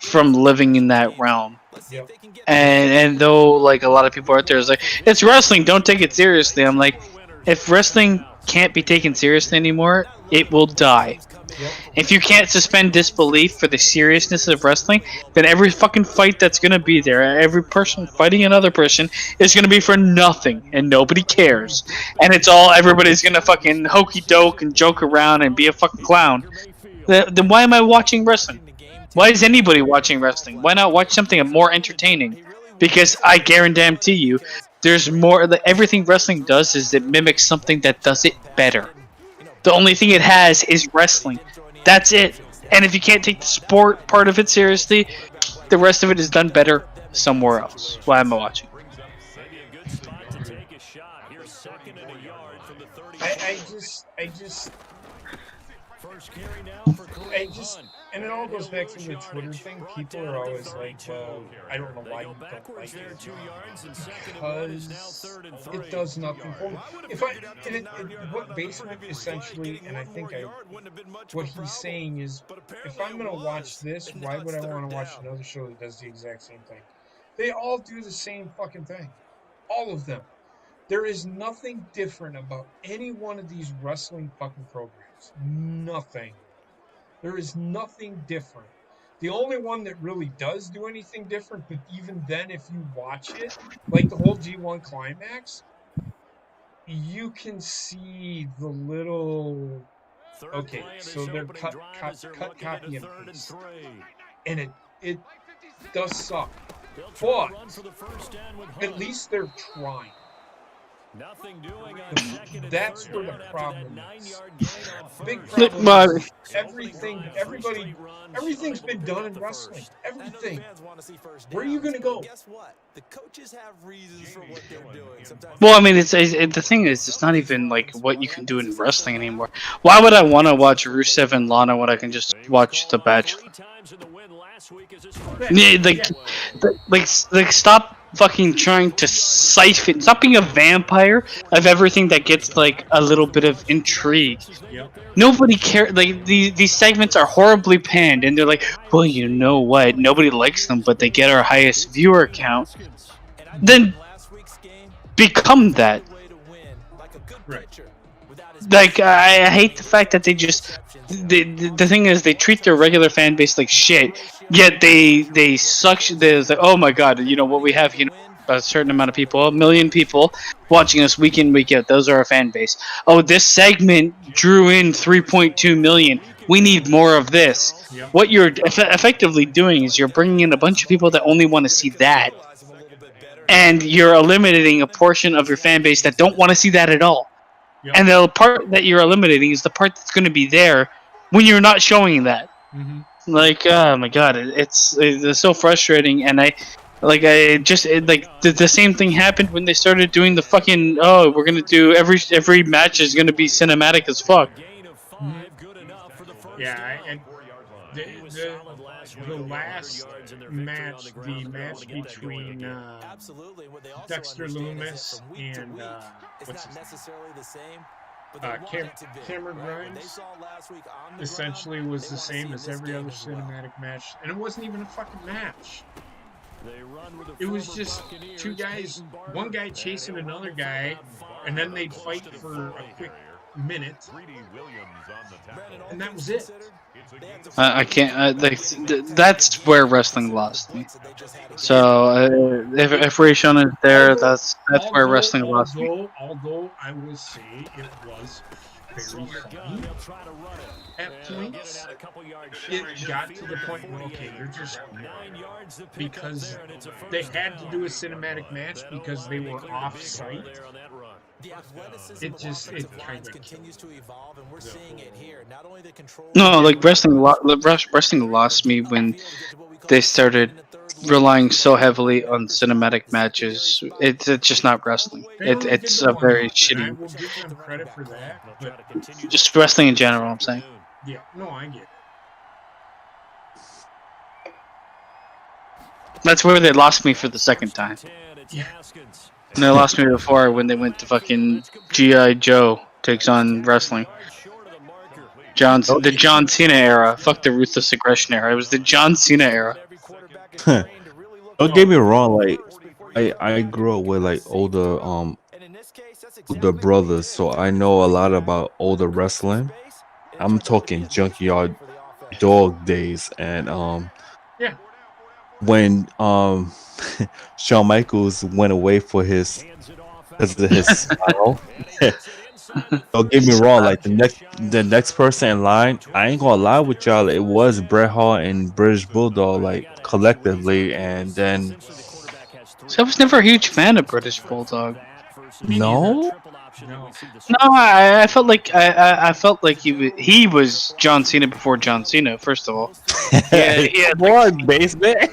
from living in that realm. Yep. And though like a lot of people out there is like, it's wrestling, don't take it seriously. I'm like, if wrestling can't be taken seriously anymore, it will die. Yep. If you can't suspend disbelief for the seriousness of wrestling, then every fucking fight that's gonna be there, every person fighting another person, is gonna be for nothing, and nobody cares. And it's all everybody's gonna fucking hokey doke and joke around and be a fucking clown. Then why am I watching wrestling? Why is anybody watching wrestling? Why not watch something more entertaining? Because I guarantee you, there's more. Everything wrestling does is it mimics something that does it better. The only thing it has is wrestling. That's it. And if you can't take the sport part of it seriously, the rest of it is done better somewhere else. Why am I watching? And it all goes back to the Twitter thing. People are always like, well, I don't know why you don't like it. Because it does nothing for me. What Basement essentially, and I think what he's saying is, if I'm going to watch this, why would I want to watch another show that does the exact same thing? They all do the same fucking thing. All of them. There is nothing different about any one of these wrestling fucking programs. Nothing. There is nothing different. The only one that really does do anything different, but even then, if you watch it, like the whole G1 Climax, you can see the little. Okay, so they're cut, copy, and paste, and it does suck, but at least they're trying. That's where the problem is. Big problem is everything's been done in wrestling. Everything. Where are you going to go? The coaches have reasons for what they're doing. Well, I mean, the thing is, it's not even like what you can do in wrestling anymore. Why would I want to watch Rusev and Lana when I can just watch The Bachelor? Yeah, like, stop fucking trying to siphon. Stop being a vampire of everything that gets like a little bit of intrigue. Yep. Nobody cares. Like these segments are horribly panned, and they're like, well, you know what? Nobody likes them, but they get our highest viewer count. Then become that. Right. Like I hate the fact that they just the thing is they treat their regular fan base like shit. Yet they suction. There's like, oh my god, you know what we have, a certain amount of people, 1 million people watching us week in, week out. Those are our fan base. Oh, this segment drew in 3.2 million. We need more of this. Yep. What you're effectively doing is you're bringing in a bunch of people that only want to see that, and you're eliminating a portion of your fan base that don't want to see that at all. Yep. And the part that you're eliminating is the part that's going to be there when you're not showing that. Mm-hmm. Like, oh my god, it's so frustrating, and the same thing happened when they started doing the fucking, oh, we're gonna do every match is gonna be cinematic as fuck. Yeah, and the last match, the match between Dexter Loomis and what's his name? Cameron Grimes essentially was the same as every other cinematic match, and it wasn't even a fucking match. It was just two guys, one guy chasing another guy, and then they'd fight for a quick minute, and that was it. I can't. That's where wrestling lost me. So if Rayshon is there, that's where wrestling lost me. Although I will say it was very funny at points. It got to the point where, okay, you're just, because they had to do a cinematic match because they were off-site. It kind of continues to evolve, and we're seeing it here. Not only the control. No, like wrestling lost me when they started relying so heavily on cinematic matches. It's just not wrestling. It's a very shitty. I will give them credit for that, but just wrestling in general, I'm saying. Yeah, no, I get it. That's where they lost me for the second time. Yeah. And they lost me before when they went to fucking G.I. Joe takes on wrestling. The John Cena era. Fuck the Ruthless Aggression era. It was the John Cena era. Don't get me wrong, like I grew up with like older brothers, so I know a lot about older wrestling. I'm talking Junkyard Dog days, and yeah, when Shawn Michaels went away for his smile. Don't get me wrong, like the next person in line, I ain't gonna lie with y'all, it was Bret Hart and British Bulldog, like collectively, and then So I was never a huge fan of British Bulldog. No. No. No, I felt like I felt like he was John Cena before John Cena. First of all, he had Come on, basement.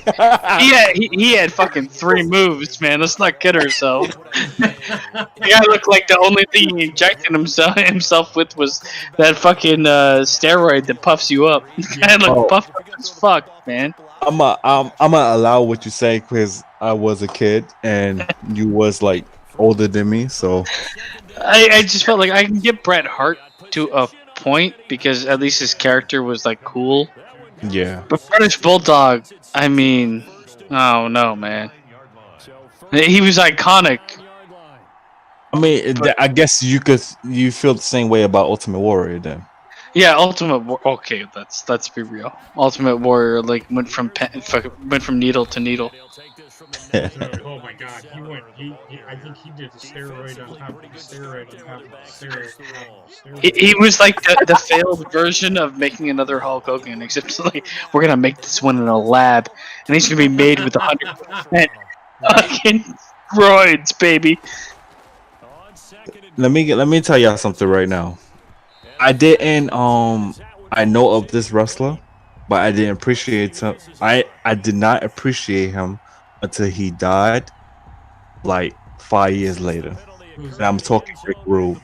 he had fucking 3 moves, man. Let's not kid ourselves. The guy looked like the only thing he injected himself with was that fucking steroid that puffs you up. The guy looked puffed up as fuck, man. I'm gonna allow what you say because I was a kid and you was like older than me, so I just felt like I can get Bret Hart to a point because at least his character was like cool. yeah. But British Bulldog, I mean, oh no, man. He was iconic. I mean, I guess you feel the same way about Ultimate Warrior then. Yeah, okay, let's be real. Ultimate Warrior like went from needle to needle. Oh my God, I think he did the steroid on top of the steroid on top of the steroid. He was like the failed version of making another Hulk Hogan, except like we're gonna make this one in a lab, and he's gonna be made with 100% fucking steroids, baby. Let me tell y'all something right now. I didn't I know of this wrestler, but I didn't appreciate him. I did not appreciate him until he died, like 5 years later. And I'm talking Rick Rude.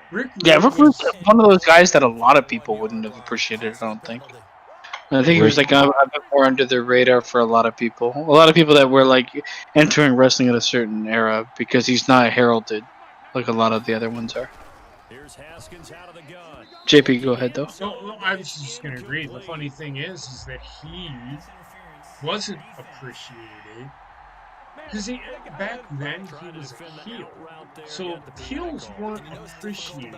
Rick Rude's one of those guys that a lot of people wouldn't have appreciated. I don't think. I think he was like a bit more under the radar for a lot of people. A lot of people that were like entering wrestling at a certain era because he's not heralded like a lot of the other ones are. JP, go ahead though. No, I was just going to agree. The funny thing is that he wasn't appreciated because back then he was a heel. So heels weren't appreciated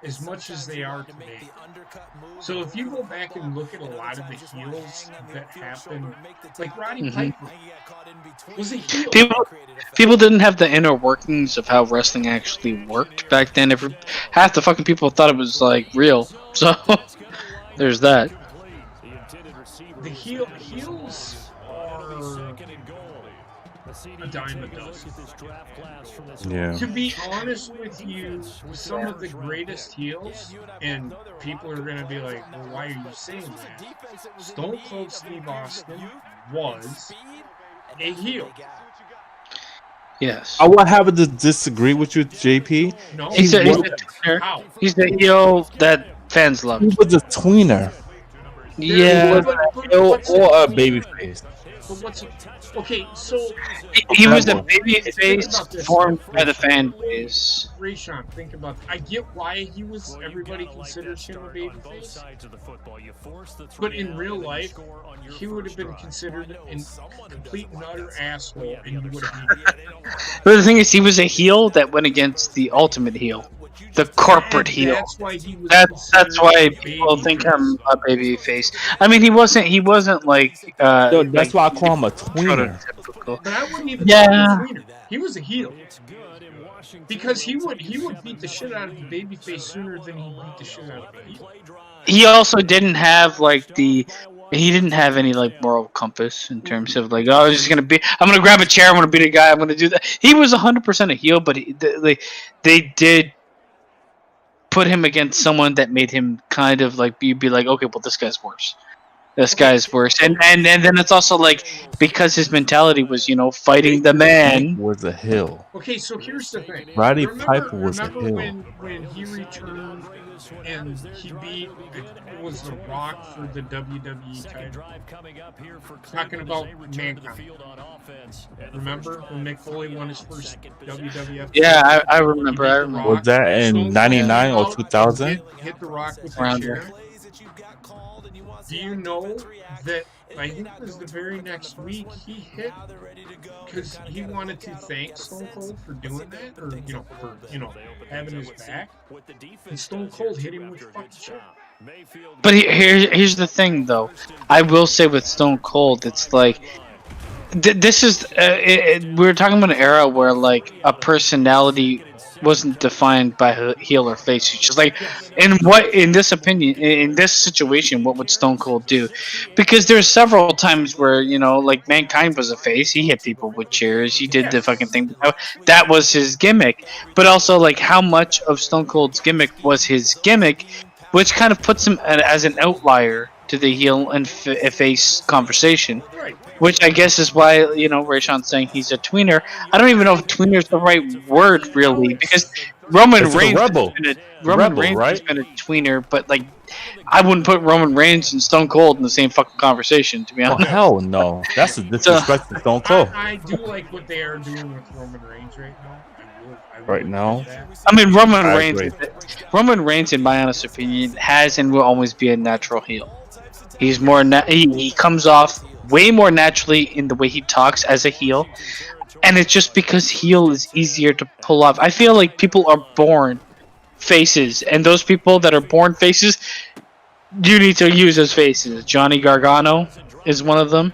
as much as they are today. So if you go back and look at a lot of the heels that happened, like Roddy Piper was a heel. People didn't have the inner workings of how wrestling actually worked back then. Half the fucking people thought it was like real. So there's that. The heels are a dime a dozen. Yeah. To be honest with you, some of the greatest heels, and people are going to be like, well, why are you saying that? Stone Cold Steve Austin was a heel. Yes. I would have to disagree with you, JP. No, he's a tweener. He's the heel that fans love. He was a tweener. Yeah. Or a baby face. But okay, so he was a baby face formed by the fan base. Rayshawn, think about that. I get why everybody considers him a baby face. But in real life, he would have been considered a complete and utter asshole, and you would have been. But the thing is, he was a heel that went against the ultimate heel. The corporate heel. That's why he was. That's why people think I'm a baby face. I mean, he wasn't like. That's why I call him a tweener. But I wouldn't even call him a tweener. He was a heel. Because he would beat the shit out of the baby face sooner than he beat the shit out of the heel. He also didn't have like he didn't have any like moral compass in terms of like, oh, I'm gonna grab a chair, I'm gonna beat a guy, I'm gonna do that. He was 100% a heel, but they did put him against someone that made him kind of like you'd be like, okay, well, this guy's worse. This guy's worse, and then it's also like because his mentality was fighting the man. Was a heel. Okay, so here's the thing. Roddy Piper was a heel. When he returned and he beat was The Rock for the WWE title. Talking about Mankind. Remember when Mick Foley won his first WWF? Yeah, I remember. Was that in '99 or 2000? Hit The Rock with the chair. Do you know that I think it was the very next week he hit because he wanted to thank Stone Cold for doing that, or for having his back. And Stone Cold hit him with the fucking chair. But here's the thing, though. I will say with Stone Cold, it's like This is we were talking about an era where like a personality wasn't defined by heel or face. It's just like in this opinion, in this situation, what would Stone Cold do? Because there's several times where like Mankind was a face. He hit people with chairs. He did the fucking thing. That was his gimmick. But also like how much of Stone Cold's gimmick was his gimmick, which kind of puts him as an outlier to the heel and face conversation. Right. Which I guess is why, Rayshon's saying he's a tweener. I don't even know if tweener is the right word, really, because Roman Reigns has been a tweener, but like, I wouldn't put Roman Reigns and Stone Cold in the same fucking conversation, to be honest. Oh, hell no. That's a disrespect to Stone Cold. I do like what they are doing with Roman Reigns right now. Right now? I mean, Roman Reigns, in my honest opinion, has and will always be a natural heel. He's more he comes off way more naturally in the way he talks as a heel, and it's just because heel is easier to pull off. I feel like people are born faces, and those people that are born faces, you need to use as faces. Johnny Gargano is one of them,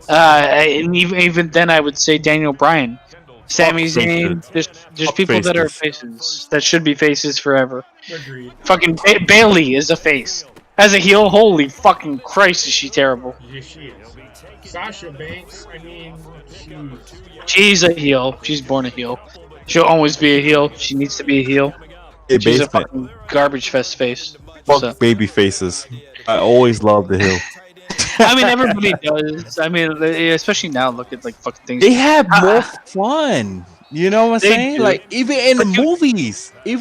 and even then, I would say Daniel Bryan, Sami Zayn. There's people that are faces that should be faces forever. Agreed. Fucking Bailey is a face. As a heel, holy fucking Christ, is she terrible? Yes, she is. Sasha Banks, I mean, she's a heel. She's born a heel. She'll always be a heel. She needs to be a heel. Hey, she's a fucking garbage fest face. Fuck baby faces. I always love the heel. I mean, everybody does. I mean, especially now, look at like fucking things. They have more fun. You know what I'm saying? Do. Like even in the movies, they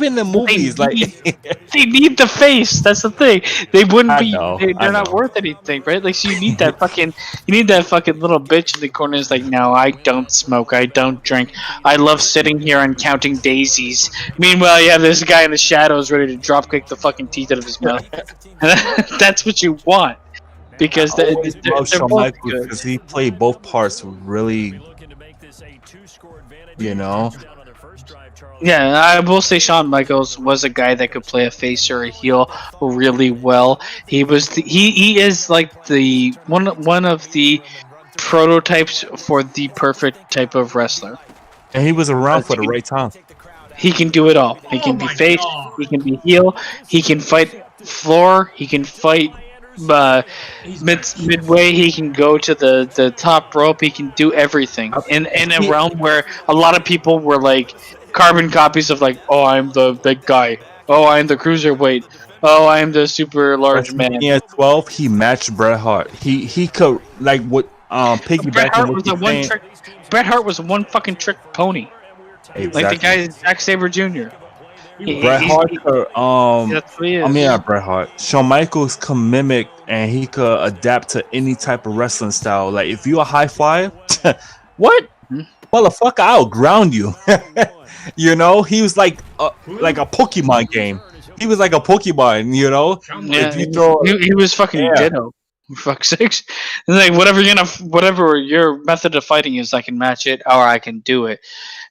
need the face. That's the thing. They wouldn't be. They're not know. worth anything, right? Like, so you need that fucking. You need that fucking little bitch in the corner. Is like, no, I don't smoke. I don't drink. I love sitting here and counting daisies. Meanwhile, you have this guy in the shadows ready to dropkick the fucking teeth out of his mouth. That's what you want. Because they're both good. Because he played both parts really. Yeah, I will say Shawn Michaels was a guy that could play a face or a heel really well. He was he is like the one of the prototypes for the perfect type of wrestler. And he was around for the right time. He can do it all. He can be face, he can be heel, he can fight floor, he can fight midway, he can go to the top rope, he can do everything in a realm where a lot of people were like carbon copies of like, oh, I'm the big guy, oh, I'm the cruiserweight, oh, I'm the super large man. Yeah, 12 he matched Bret Hart. He could like what piggybacking what you're saying. Bret Hart was a one fucking trick pony. Exactly. Like the guy Zack Sabre Jr. Bret Hart Bret Hart. Shawn Michaels could mimic and he could adapt to any type of wrestling style. Like if you a high flyer, what? Motherfucker, I'll ground you. You know, he was like a Pokemon game. He was like a Pokemon, you know? Yeah, if you throw, he was fucking Ditto. For fuck's sakes. And like whatever your method of fighting is, I can match it or I can do it.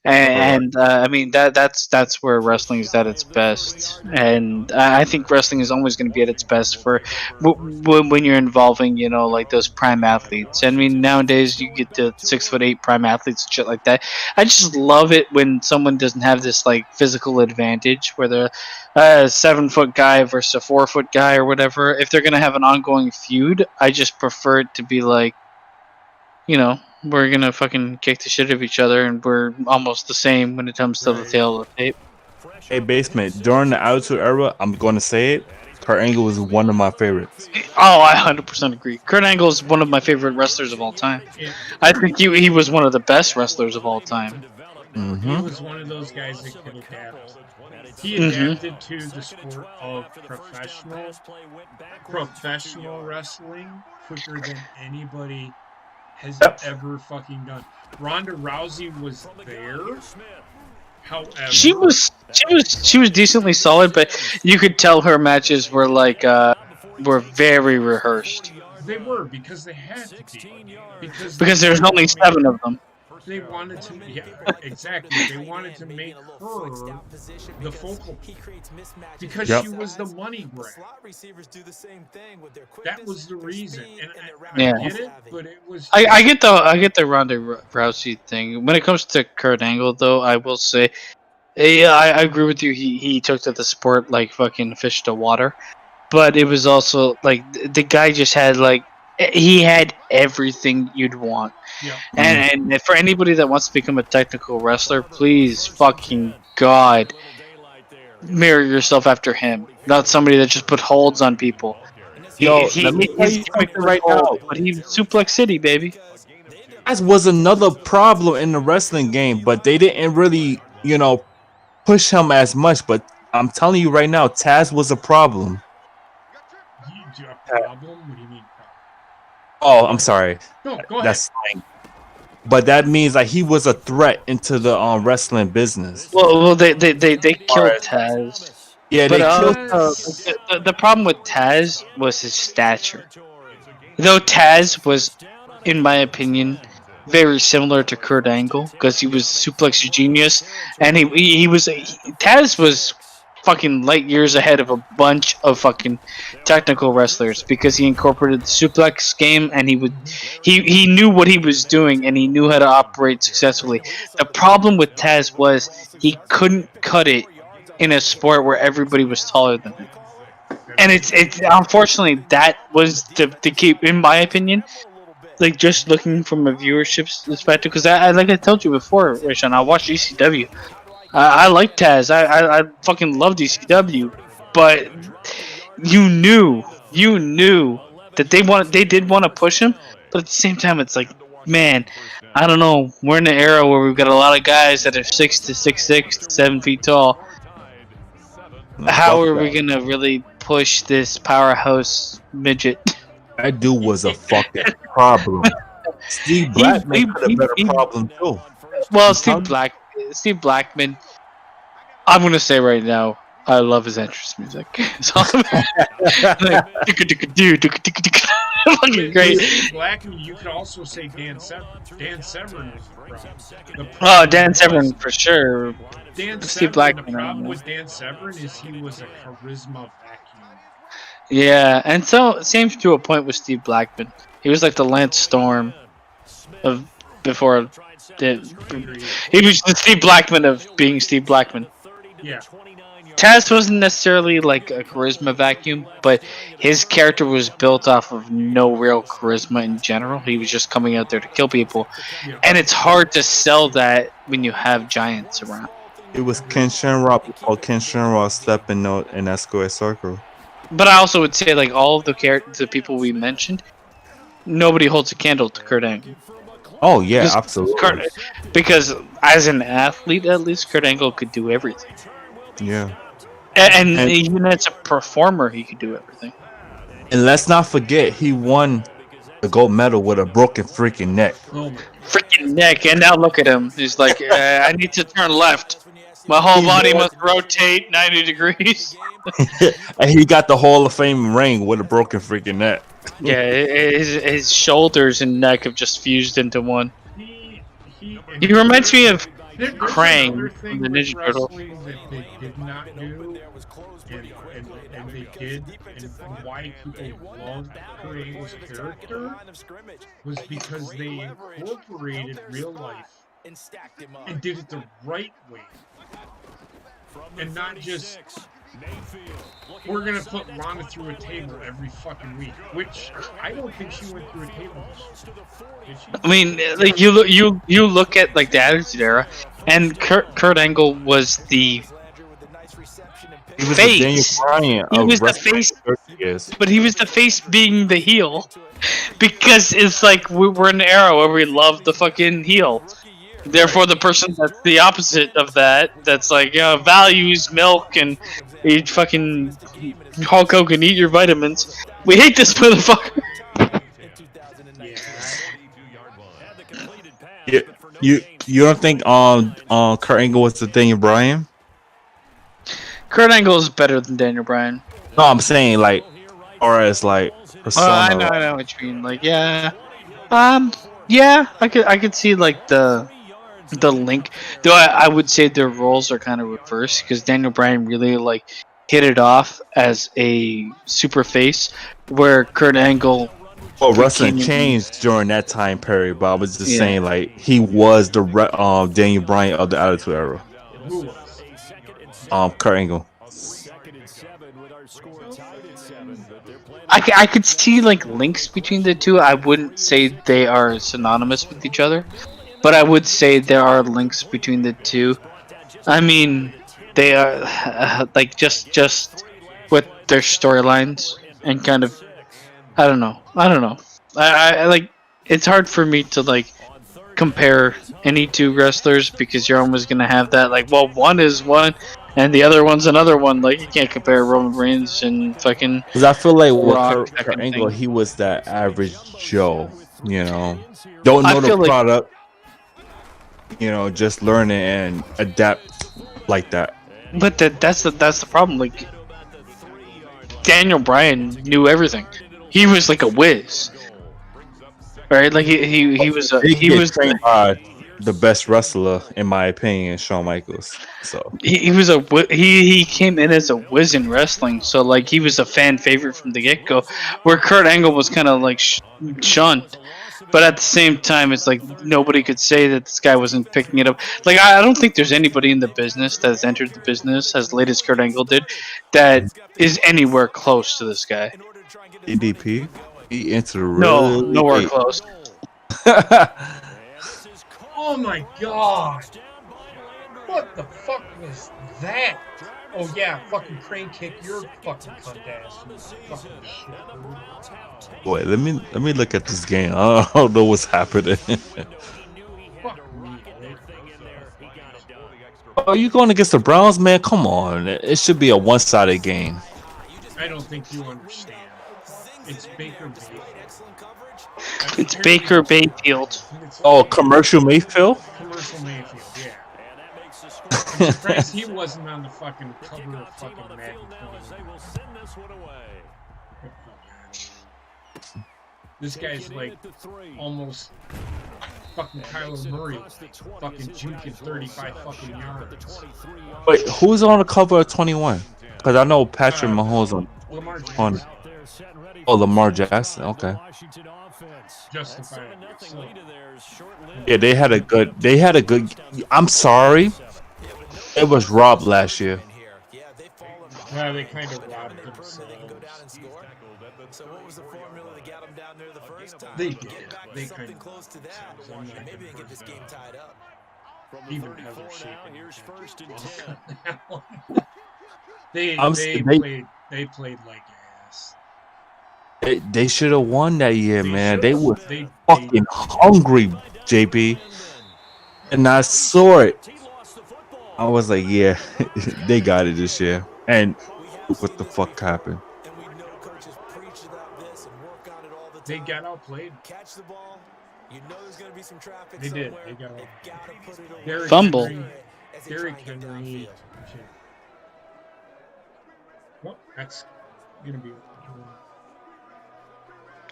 And I mean that's where wrestling is at its best, and I think wrestling is always going to be at its best for when you're involving like those prime athletes. I mean nowadays you get the 6'8" prime athletes and shit like that. I just love it when someone doesn't have this like physical advantage where they're a 7-foot guy versus a 4-foot guy or whatever. If they're going to have an ongoing feud, I just prefer it to be like, we're gonna fucking kick the shit out of each other, and we're almost the same when it comes to the tail of the tape. Hey, Basement, during the Attitude Era, I'm gonna say it, Kurt Angle was one of my favorites. Oh, I 100% agree. Kurt Angle is one of my favorite wrestlers of all time. Yeah. I think he was one of the best wrestlers of all time. Mm-hmm. He was one of those guys that could adapt. He adapted to the sport of professional wrestling quicker than anybody has ever fucking done. Ronda Rousey was there. However, she was decently solid, but you could tell her matches were like were very rehearsed. They were because they had to be. Because there's only 7 of them. they wanted to, yeah, exactly. They wanted to make her the focal point because she was the money grab. That was the reason, and I get it, but it was. I get the Ronda Rousey thing. When it comes to Kurt Angle, though, I will say, yeah, I agree with you. He took to the sport like fucking fish to water, but it was also like the guy just had like he had everything you'd want. Yeah. And for anybody that wants to become a technical wrestler, please fucking God, mirror yourself after him, not somebody that just put holds on people. Let me tell you something right now. But he's Suplex City, baby. That was another problem in the wrestling game, but they didn't really, push him as much. But I'm telling you right now, Taz was a problem. Problem? What do you mean? Oh, I'm sorry. No, go ahead. That's slang. But that means like he was a threat into the wrestling business. Well, they killed Taz. Yeah, but, they killed. The problem with Taz was his stature. Though Taz was, in my opinion, very similar to Kurt Angle because he was suplex genius, and Taz was fucking light years ahead of a bunch of fucking technical wrestlers because he incorporated the suplex game and he knew what he was doing and he knew how to operate successfully. The problem with Taz was he couldn't cut it in a sport where everybody was taller than him. And it's unfortunately that was the key, in my opinion. Like just looking from a viewership perspective, because I like I told you before, Rashawn, I watched ECW. I like Taz. I fucking love ECW, but you knew that they did want to push him, but at the same time, it's like, man, I don't know. We're in an era where we've got a lot of guys that are 6 to 6'6" to 7 feet tall. How are we gonna really push this powerhouse midget? That dude was a fucking problem. Steve Blackman had a better problem too. Well, Steve Blackman. I'm gonna say right now, I love his entrance music. Fucking great. Steve Blackman, you could also say Dan Severn. Dan Severn was the problem. Oh, Dan Severn for sure. Dan Steve Severn, Blackman. the problem with Dan Severn is he was a charisma vacuum. Yeah, and so same to a point with Steve Blackman. He was like the Lance Storm of before. He was the Steve Blackman of being Steve Blackman. Yeah. Taz wasn't necessarily like a charisma vacuum, but his character was built off of no real charisma in general. He was just coming out there to kill people, and it's hard to sell that when you have giants around. It was Ken Shamrock before Ken Shamrock stepping out in that square circle. But I also would say, like, all of the people we mentioned, nobody holds a candle to Kurt Angle. Oh yeah, absolutely. Because as an athlete, at least Kurt Angle could do everything. Yeah. And even as a performer, he could do everything. And let's not forget, he won the gold medal with a broken freaking neck. Freaking neck! And now look at him. He's like, I need to turn left. My whole body must rotate 90 degrees. And he got the Hall of Fame ring with a broken freaking neck. Yeah, his shoulders and neck have just fused into one. He reminds me of Krang from the Ninja Turtles. That they did not do, and they did, and why people loved Kurt Angle's character was because they incorporated real life and did it the right way, and not just we're gonna put Ronda through a table every fucking week, which I don't think she went through a table. Did she? I mean, like you look at like the Attitude Era, and Kurt Angle was the face. He was the face, but he was the face being the heel, because it's like we're in an era where we love the fucking heel. Therefore, the person that's the opposite of that's like, values milk and eat fucking Hulk Hogan, eat your vitamins. We hate this motherfucker. You don't think Kurt Angle was the Daniel Bryan? Kurt Angle is better than Daniel Bryan. No, I'm saying like, or as like persona. I know what you mean. Like, yeah, I could see like the the link. Though I would say their roles are kind of reversed because Daniel Bryan really like hit it off as a super face, where Kurt Angle Well, wrestling became changed during that time period, but I was just yeah. saying, like, he was the Daniel Bryan of the Attitude Era. Who was? Kurt Angle. I could see like links between the two. I wouldn't say they are synonymous with each other, but I would say there are links between the two. I mean, they are like just with their storylines and kind of. I don't know. I like. It's hard for me to like compare any two wrestlers because you're always gonna have that like, well, one is one and the other one's another one. Like you can't compare Roman Reigns and fucking. Because I feel like with Rock, Kurt Angle, thing. he was that average Joe, don't know the product, just learn it and adapt like that. But that's the problem. Like Daniel Bryan knew everything. He was like a whiz, right? Like he was trained by the best wrestler in my opinion, Shawn Michaels. So he came in as a whiz in wrestling. So like he was a fan favorite from the get go, where Kurt Angle was kind of like shunned. But at the same time, it's like nobody could say that this guy wasn't picking it up. Like I don't think there's anybody in the business that has entered the business as late as Kurt Angle did that is anywhere close to this guy. EDP, he entered nowhere close. Oh my god! What the fuck was that? Oh yeah, fucking crane kick your fucking cunt ass. You fucking shit. Boy, let me look at this game. I don't know what's happening. Oh, you going against the Browns, man? Come on, it should be a one-sided game. I don't think you understand. It's Baker Mayfield. It's Baker Mayfield. Oh, Commercial Mayfield? Commercial Mayfield, yeah. I'm surprised he wasn't on the fucking cover of fucking Madden. This guy's like almost fucking Kyler Murray, fucking juking 35 fucking yards. Wait, who's on the cover of 21? Because I know Patrick Mahomes on. Oh, Lamar Jackson. Okay. Justified. Yeah, they had a good. I'm sorry, it was robbed last year. Yeah, they kind of robbed themselves. So what was the formula that got them down there the first time? They did. They kind Something of close to that. Maybe they get this game tied up. Even Heather shaking. Here's first and 10. They played like ass. They should have won that year, man. They were fucking hungry, JP. And I saw it. I was like, yeah, they got it this year. And what the fuck happened? They got outplayed. Catch the ball. You know there's going to be some traffic. They did. Somewhere. They got out. Derrick Fumble. Derrick Henry. Well, that's going to be.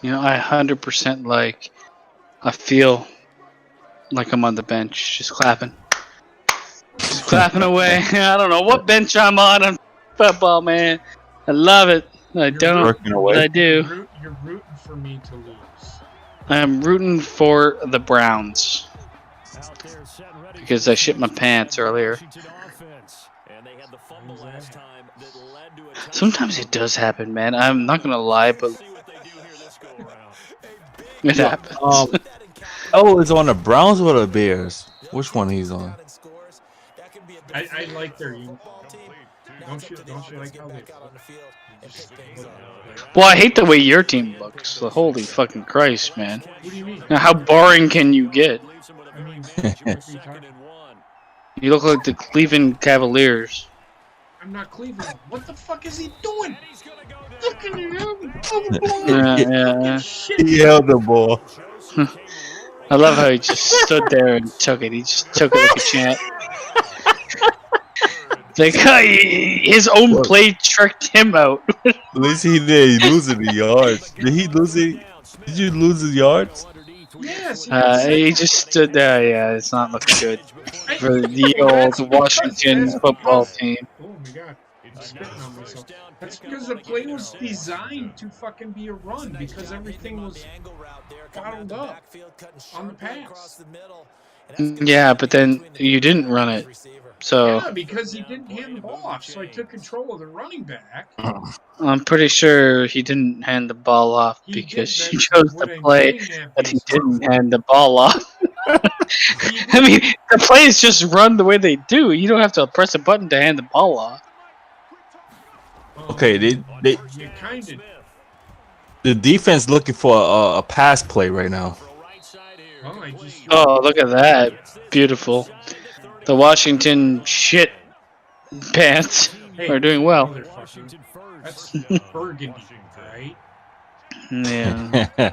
You know, I 100% like. I feel like I'm on the bench, just clapping away. I don't know what bench I'm on football, man. I love it. I don't, but I do. You're rooting for me to lose. I'm rooting for the Browns because I shit my pants earlier. Sometimes it does happen, man. I'm not gonna lie, but it happens. Oh, it's on the Browns or the Bears? Which one he's on? I like their uniform. Don't you like how they Well, I hate the way your team looks. So holy fucking Christ, man. What do you mean? Now, how boring can you get? I mean, You look like the Cleveland Cavaliers. I'm not Cleveland. What the fuck is he doing? Look at him. Yeah. He held the ball. I love how he just stood there and took it. He just took it like a champ. Like his own play tricked him out. At least he did. He losing the yards. Did he lose it? Did you lose the yards? Yes, he got sent He off. just stood there. Yeah, it's not looking good for the That's old Washington that's football because- team. Oh my god, I'm spitting on myself. That's because the play was designed to fucking be a run because everything was bottled up on the pass. Yeah, but then you didn't run it, so Yeah, because he didn't hand the ball off, so I took control of the running back. I'm pretty sure he didn't hand the ball off He because did. he That's chose what to I'm play getting at, that he basically. didn't hand the ball off. He I did. mean, the plays just run the way they do. You don't have to press a button to hand the ball off. Okay, You kind of. the defense looking for a pass play right now. Well, I just. Oh, look at that. Beautiful. The Washington shit pants Hey, are doing well. motherfucker. That's burgundy, right? Yeah.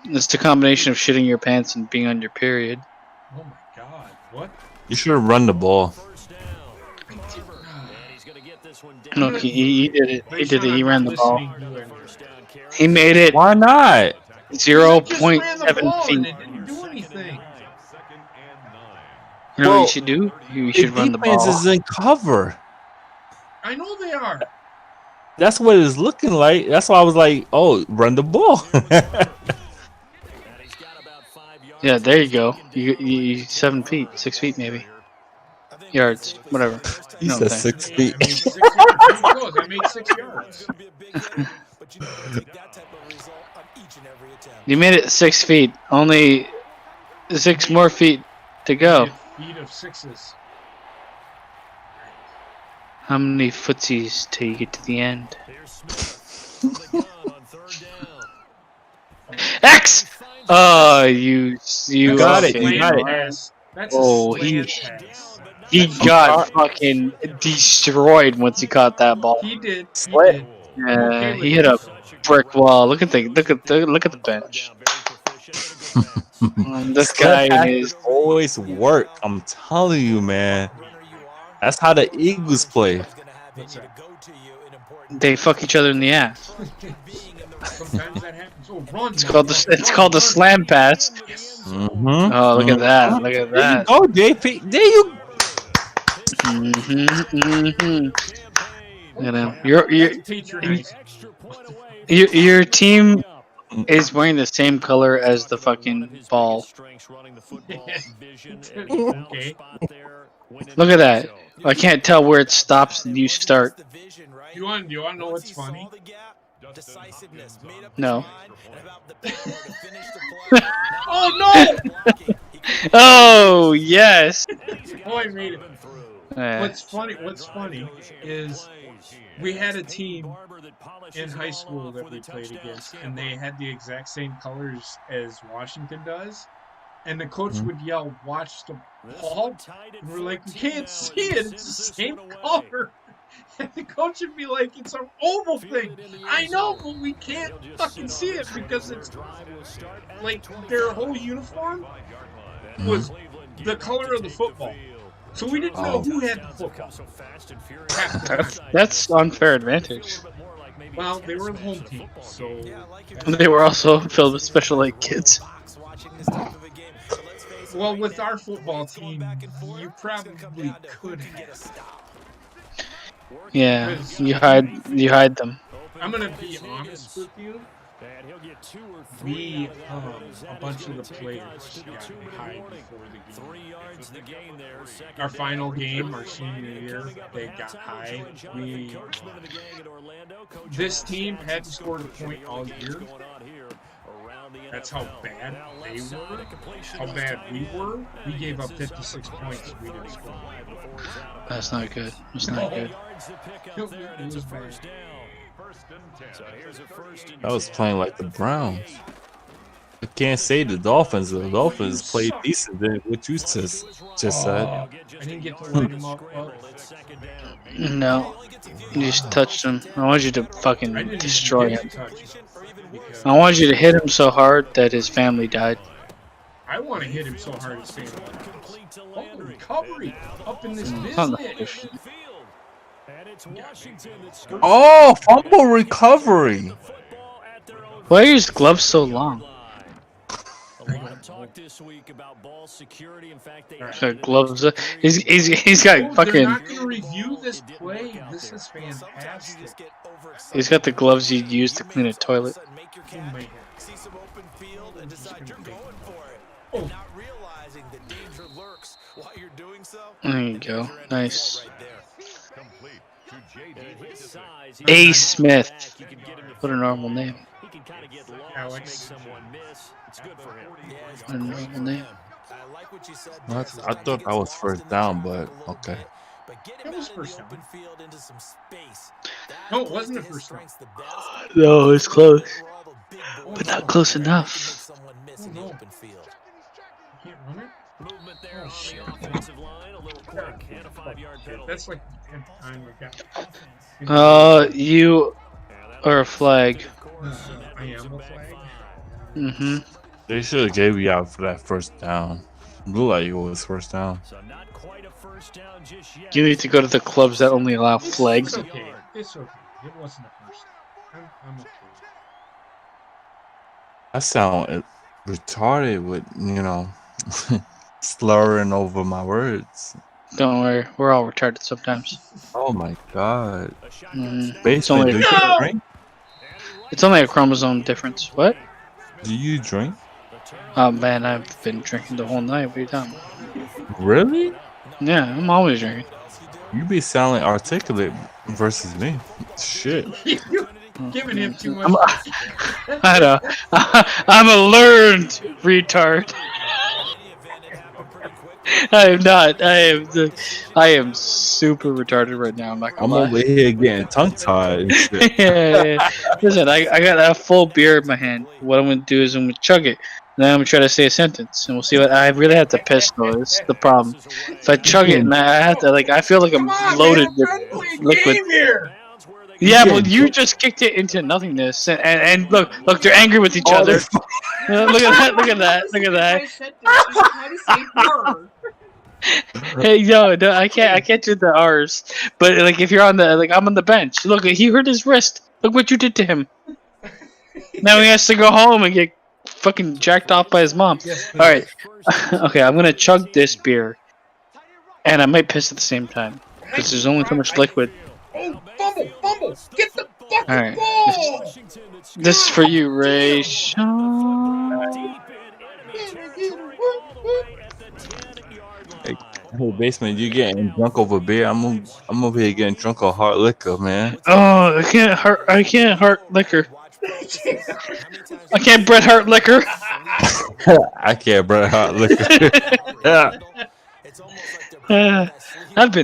It's the combination of shitting your pants and being on your period. Oh my god, what? You should have run the ball. Look, he did it. He did it. He ran the ball. Listening He made it Why not? 0.7 feet. and it didn't do anything. You know what Well, you should do? You The should run the defense ball. is in cover. I know they are. That's what it's looking like. That's why I was like, "Oh, run the ball." Yeah, there you go. You 7 feet, 6 feet maybe. Yards, whatever. He No, said thanks. 6 feet. I made 6 yards. Pretty close. I made 6 yards. You made it 6 feet. Only 6 more feet to go. Feet of sixes. How many footsies till you get to the end? X! Oh, you got it, okay. you got it. Pass. That's Oh, a he slant pass. got fucking destroyed once he caught that ball. He did. He Split. did. Yeah, he hit a brick wall. Look at the bench. This guy is always work. I'm telling you, man. That's how the Eagles play. they fuck each other in the ass. Sometimes that happens. Oh, run. It's called the slam pass. Mm-hmm. Oh, look at that! Look at There you that! go, JP. There you. Look at him. Your Patronizing. your team is wearing the same color as the fucking ball. Okay. Look at that! I can't tell where it stops and you start. You want to know what's funny? No. Oh no! Oh yes. Oh, I made it. Yeah. What's funny is we had a team in high school that we played against, and they had the exact same colors as Washington does. And the coach would yell, "Watch the ball!" And we're like, "We can't see it. It's the same color." And the coach would be like, "It's an oval thing." I know, but we can't fucking see it because it's like their whole uniform was the color of the football. So we didn't know who had the football. That's unfair advantage. Well, they were the home team, so They were also filled with special ed kids. well, with our football team, you probably could have. Yeah, you hide them. I'm gonna be honest with you. We, a bunch of the players got high before the game. Our final game, our senior year, they got high. This team hadn't scored a point all year. That's how bad they were. How bad we were. We gave up 56 points. We didn't score. That's not good. That's not good. It was bad. I was playing like the Browns. I can't say the Dolphins. The Dolphins played decent than what you just said. I didn't get to light him up. No, you just touched him. I want you to fucking I didn't destroy even him. get to touch him because I want you to hit him so hard that his family died. I want to hit him so hard his family dies. Oh, recovery up in this On the business. Oh, fumble recovery. Why are his gloves so long? talk this week about ball security. In fact, they He's got gloves. He's got They're fucking. not going to review this play. This is fantastic. He's got the gloves you'd use to clean a toilet. Oh my God. See some open field and decide you're going for it. Oh. And not realizing the danger lurks while you're doing so. There you go. Nice. Right there. A. Smith. What a normal name. He can kind of get lost, Alex. make someone miss. It's good for him. What a normal name. I like what you said. I thought that was first down, but okay. That was first down. No, it wasn't a first down. No, it's close. But not close enough. Oh, no. You can't run it? Movement there on the offensive line. A little quick and a 5-yard penalty. That's like the 10th time we got. You are a flag. I am a flag. Mm-hmm. They should have gave you out for that first down. Looked like it was first down. So not quite a first down just yet. You need to go to the clubs that only allow flags. It's okay. It's okay. It wasn't a first down. I'm okay. I sound retarded with, slurring over my words. Don't worry, we're all retarded sometimes. Oh my God. It's Basement, only do you drink? It's only a chromosome difference. What? Do you drink? Oh man, I've been drinking the whole night. What are you talking about? Really? Yeah, I'm always drinking. You be sounding articulate versus me. Shit. Giving him too much. I'm a learned retard. I am not. I am super retarded right now. I'm not gonna I'm lie. over here getting tongue tied and shit. Yeah. Listen, I got a full beer in my hand. What I'm gonna do is I'm gonna chug it. And then I'm gonna try to say a sentence, and we'll see what I really have to piss though. This is the problem. If I chug it and I have to, I feel like I'm loaded with liquid. Yeah, but you just kicked it into nothingness, and look, they're angry with each other. Look at that. I said this. I'm trying to say her. Hey, no, I can't do the R's. But if you're on I'm on the bench. Look, he hurt his wrist. Look what you did to him. Now he has to go home and get fucking jacked off by his mom. All right, okay, I'm gonna chug this beer, and I might piss at the same time because there's only so much liquid. Oh, fumble! Get the fucking All right, ball! this is for you, Ray. Sean. Hey, basement, you getting drunk over beer? I'm over here getting drunk on hard liquor, man. Oh, I can't heart liquor. I can't Bret Hart liquor. I can't Bret Hart liquor. Yeah. I've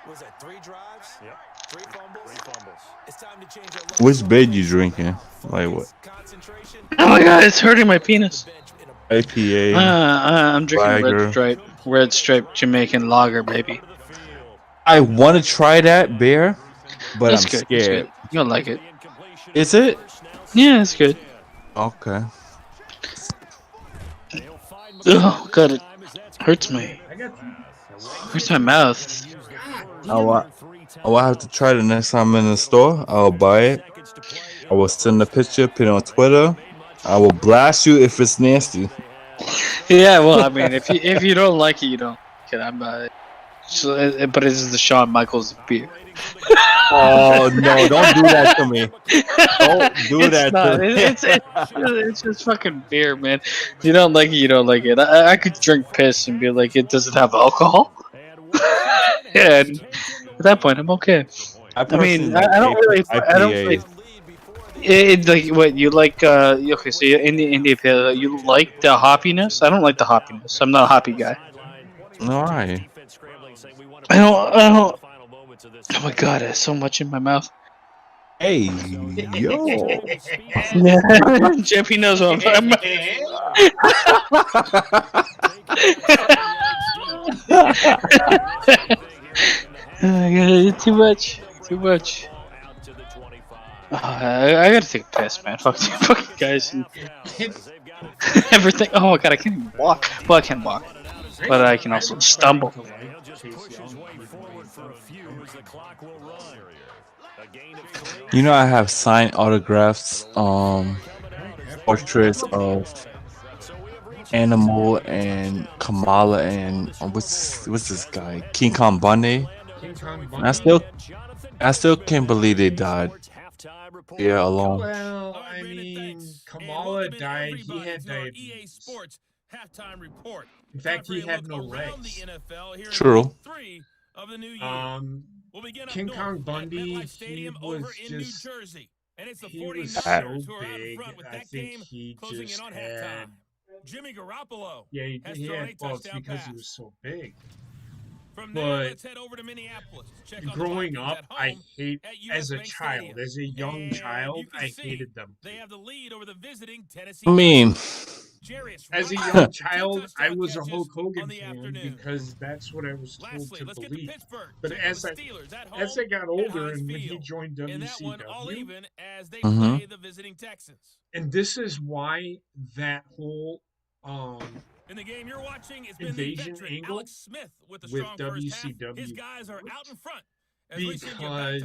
Was that 3 drives? Yep. 3 fumbles. It's time to change your Which bed you drinking? Like what? oh my god, it's hurting my penis. APA. I'm drinking Lager. Red Stripe Jamaican Lager, baby. I want to try that beer, but It's I'm good. scared. It's good. You'll like it. Is it? Yeah, it's good. Okay. Oh god, it hurts me. Hurts my mouth. I will have to try it next time I'm in the store. I'll buy it. I will send a picture, put it on Twitter. I will blast you if it's nasty. Yeah, well, I mean, if you don't like it, you don't like it. I'm but it is the Shawn Michaels beer. Oh no! Don't do that to me. Don't do that to me. It's just fucking beer, man. If you don't like it, you don't like it. I could drink piss and be like, it doesn't have alcohol. And at that point, I'm okay. I don't really. It's like what you like. Okay, so you're in the India Pale. You like the hoppiness? I don't like the hoppiness. I'm not a hoppy guy. All right. I don't. Oh my god, there's so much in my mouth. Hey, yo. Yeah, JP knows what I'm too much. Oh, I gotta take a piss, man. Fuck you, fucking guys. And everything. Oh my god, I can't even walk. Well, I can walk, but I can also stumble. You know, I have signed autographs, portraits of Animal and Kamala and what's this guy? King Kong Bundy. King Kong And Bundy. I still can't believe they died. Yeah, alone. Well, I mean, Kamala died. He had diabetes. Halftime report. In fact, he had no legs. True. King Kong Bundy, he was just, he was so big. I think he just had, Jimmy Garoppolo. yeah, he had, well, it's because he was so big. But let's head over to Minneapolis. growing up, I hate, as a child, as a young child, I hated them. They have the lead over the visiting Tennessee. I mean, as a young child, I was a Hulk Hogan fan because that's what I was told to believe. But as I got older and when he joined WCW, and this is why that whole in the game you're watching, it's been invasion the angle Alex Smith with WCW. His guys are out in front. Because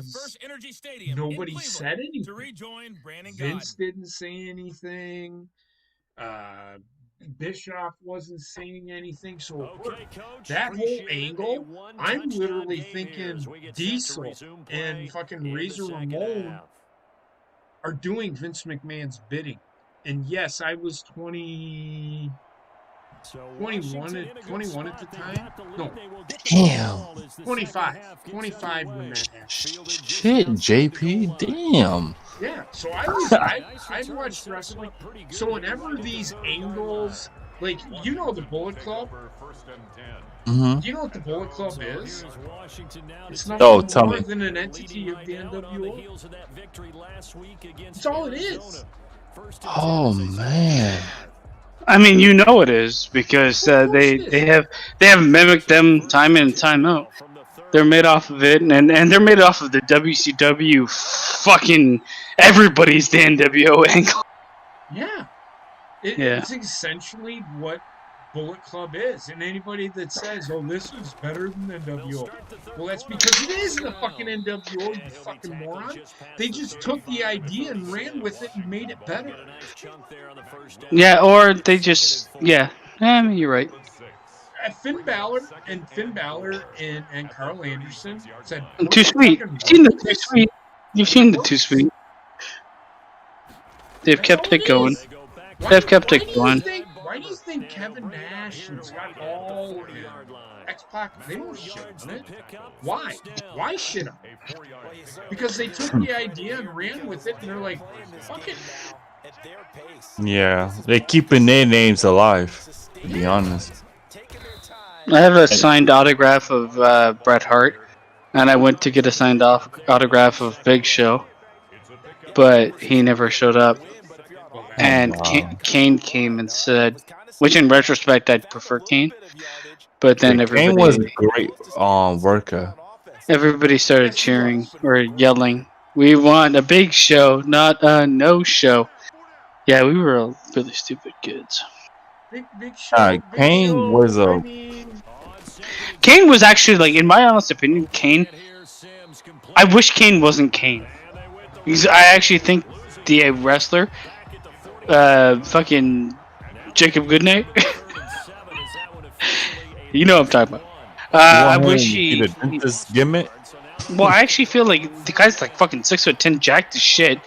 nobody said anything. Vince didn't say anything. Bischoff wasn't saying anything. So that whole angle, I'm literally thinking Diesel and fucking Razor Ramon are doing Vince McMahon's bidding. And yes, I was 21 at the time. No. damn. 25 when that happened. Shit, JP, damn. Yeah, so I watched wrestling. So whenever these angles, like, you know the Bullet Club? Mm-hmm. You know what the Bullet Club is? It's nothing Tell more me. than an entity of the NWO. That's all it is. Oh man. I mean, you know it is because they have mimicked them time in and time out. They're made off of it, and they're made off of the WCW fucking everybody's the NWO angle. Yeah. It's essentially what Bullet Club is. And anybody that says, oh, this is better than NWO, well, that's because it is the fucking NWO, you fucking moron. They just took the idea and ran with it and made it better. Yeah, or they just, I mean, you're right. Finn Balor and Carl Anderson said, Too sweet. You've seen the Too Sweet. You've seen the Too Sweet. They've kept it going. They've kept it going. Why do you think Kevin Nash and Scott Hall and X-Pac, they don't shit on it? Why? Why shit on it? Because they took the idea and ran with it, and they're like, fuck it. Yeah, they're keeping their names alive, to be honest. I have a signed autograph of Bret Hart, and I went to get a signed autograph of Big Show, but he never showed up. And Kane came and said, which in retrospect I'd prefer Kane, but then Kane was a great worker. Everybody started cheering or yelling, "We want a Big Show, not a no show." Yeah, we were all really stupid kids. Big Show. Kane was a. Kane was actually, like, in my honest opinion, Kane. I wish Kane wasn't Kane, because I actually think the wrestler, fucking Jacob Goodnight. You know what I'm talking about. I wish he did a dentist gimmick. Well, I actually feel like the guy's like fucking 6'10", jacked as shit.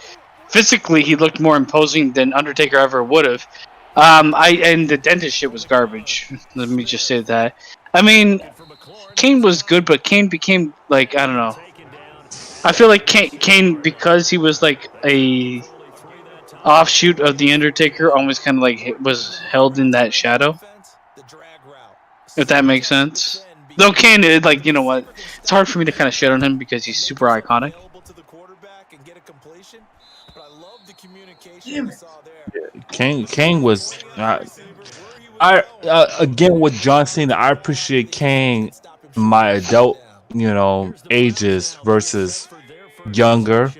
Physically, he looked more imposing than Undertaker ever would have. And the dentist shit was garbage. Let me just say that. I mean, Kane was good, but Kane became, like, I don't know. I feel like Kane, because he was like a offshoot of the Undertaker, almost kind of like was held in that shadow. If that makes sense. Though Kane is, like, you know what? It's hard for me to kind of shit on him because he's super iconic. Kane was. Again with John Cena, I appreciate Kane in my adult, ages versus younger.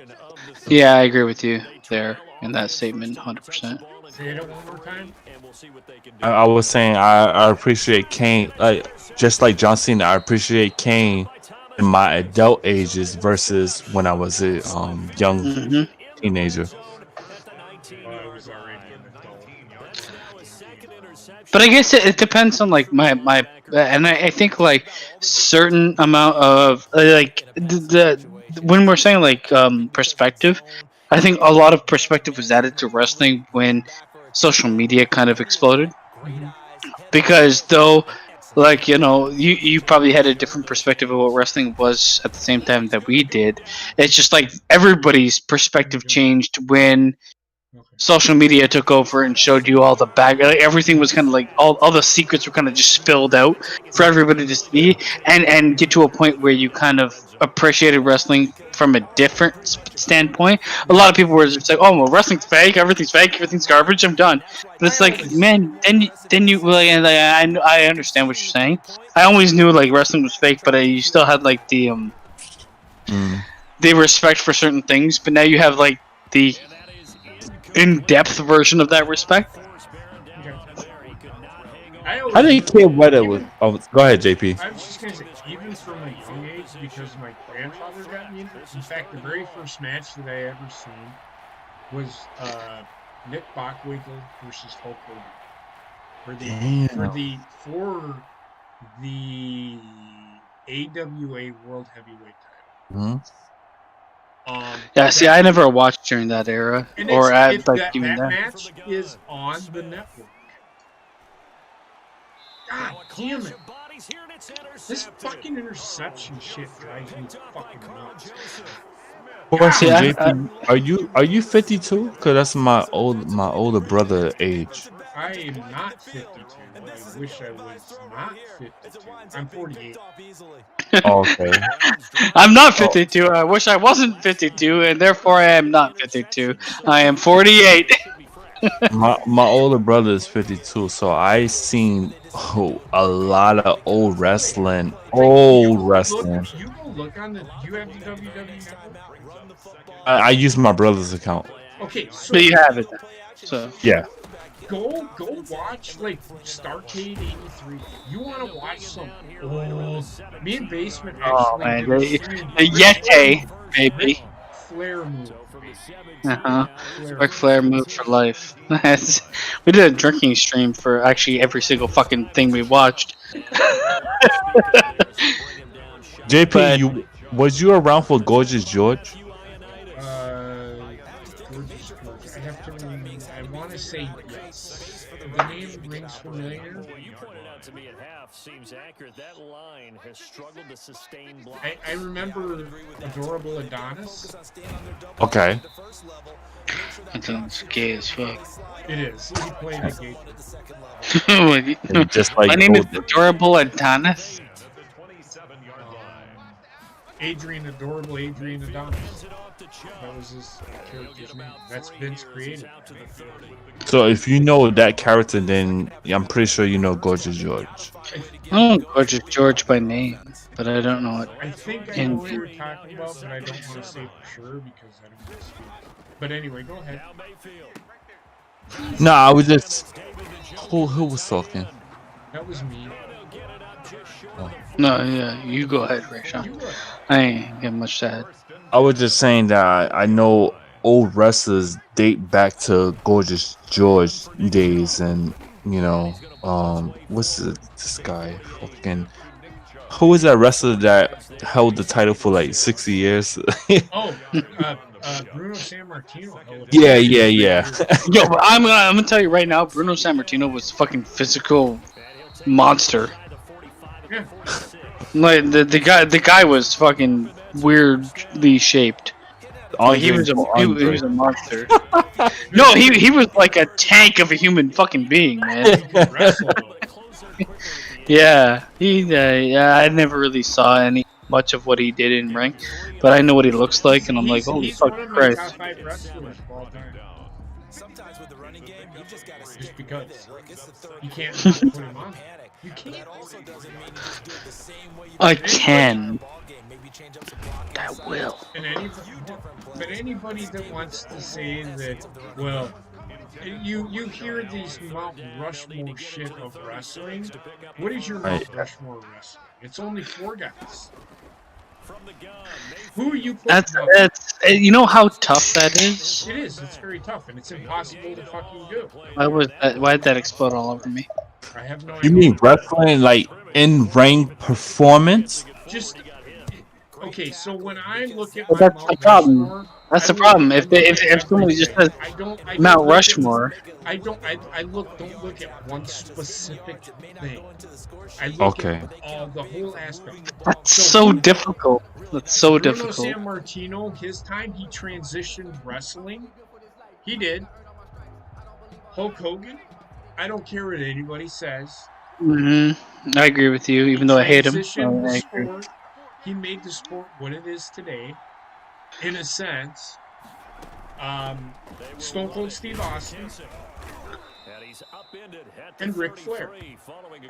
Yeah, I agree with you there in that statement, 100%. Say it one more time. I was saying I appreciate Kane, just like John Cena. I appreciate Kane in my adult ages versus when I was a young teenager. But I guess it depends on like my and I think like certain amount of like the when we're saying like perspective, I think a lot of perspective was added to wrestling when social media kind of exploded. Because though, like you probably had a different perspective of what wrestling was at the same time that we did. It's just like everybody's perspective changed when social media took over and showed you all the back. Like, everything was kind of like all the secrets were kind of just spilled out for everybody to see, and get to a point where you kind of appreciated wrestling from a different standpoint. A lot of people were just like, "Oh, well, wrestling's fake. Everything's fake. Everything's garbage. I'm done." But it's like, man, then you like, I understand what you're saying. I always knew like wrestling was fake, but you still had like the respect for certain things. But now you have like the in-depth version of that respect. I didn't care what it was. Oh, go ahead, JP. I was just gonna say, even from a young age, because my grandfather got me into it. In fact, the very first match that I ever seen was Nick Bockwinkel versus Hulk Hogan for the AWA World Heavyweight title. Yeah, see, I never watched during that era, or at like even that then. match is on the network. God damn it! This fucking interception shit drives me fucking nuts. Question, JP, are you 52? Cause that's my older brother age. I am not 52. I wish I was not 52. I'm 48. Oh, okay. I'm not 52. I wish I wasn't 52, and therefore I am not 52. I am 48. my older brother is 52, so I seen a lot of old wrestling. You go look on the. Do you have the WWE network? I use my brother's account. Okay, so but you have it. So yeah. Go watch like Starcade '83. You want to watch some old? Me and Basement actually did a stream. The Yeti, baby. Flair move. Ric Flair move for life. We did a drinking stream for actually every single fucking thing we watched. JP, was you around for Gorgeous George? Gorgeous George. I want to say yes. The name rings familiar. You pointed out to me at half seems accurate. That line has struggled to sustain blocks. I remember Adorable Adonis. Okay. That sounds gay as fuck. It is. He played a gay. Just like my name is Adorable Adonis. Adorable Adrian Adonis. That was his character's name. That's Vince created. So if you know that character, then I'm pretty sure you know Gorgeous George. I know Gorgeous George by name, but I don't know it. I think I know what you're talking about, but I don't want to say for sure because I don't want to speak. But anyway, go ahead. No, I was just who was talking? That was me. Oh. No, yeah, you go ahead, Rayshawn. I ain't got much to add. I was just saying that I know old wrestlers date back to Gorgeous George days, and what's this guy? Fucking, who was that wrestler that held the title for like 60 years? Bruno Sammartino. Yeah. Yo, I'm gonna tell you right now, Bruno Sammartino was a fucking physical monster. Yeah. Like the guy was fucking weirdly shaped. Like, he was a monster. No, he was like a tank of a human fucking being, man. Yeah, I never really saw much of what he did in ring, but I know what he looks like, and I'm like, holy fucking Christ. Just because you can't put him on. You can't. I can. I will. But anybody that wants to say that, well, you hear these Mount Rushmore shit of wrestling. What is your Mount Rushmore wrestling? It's only 4 guys. Who are you putting up? You know how tough that is? It is. It's very tough, and it's impossible to fucking do. Why did that explode all over me? I have no You idea. mean wrestling like in ring performance? Just okay. So when I look at But my that's the Mount problem. Rushmore, That's I the look problem. I If they, look if at if somebody just everything. says I Mount don't look at Rushmore, don't look at one specific thing. I look at Okay. all the whole aspect. that's So so difficult. That's so Bruno difficult. Sammartino, his time he transitioned wrestling. He did. Hulk Hogan, I don't care what anybody says. I agree with you, He even though I hate him. transitioned the I agree. sport. He made the sport what it is today, in a sense. Stone Cold Steve Austin and Ric Flair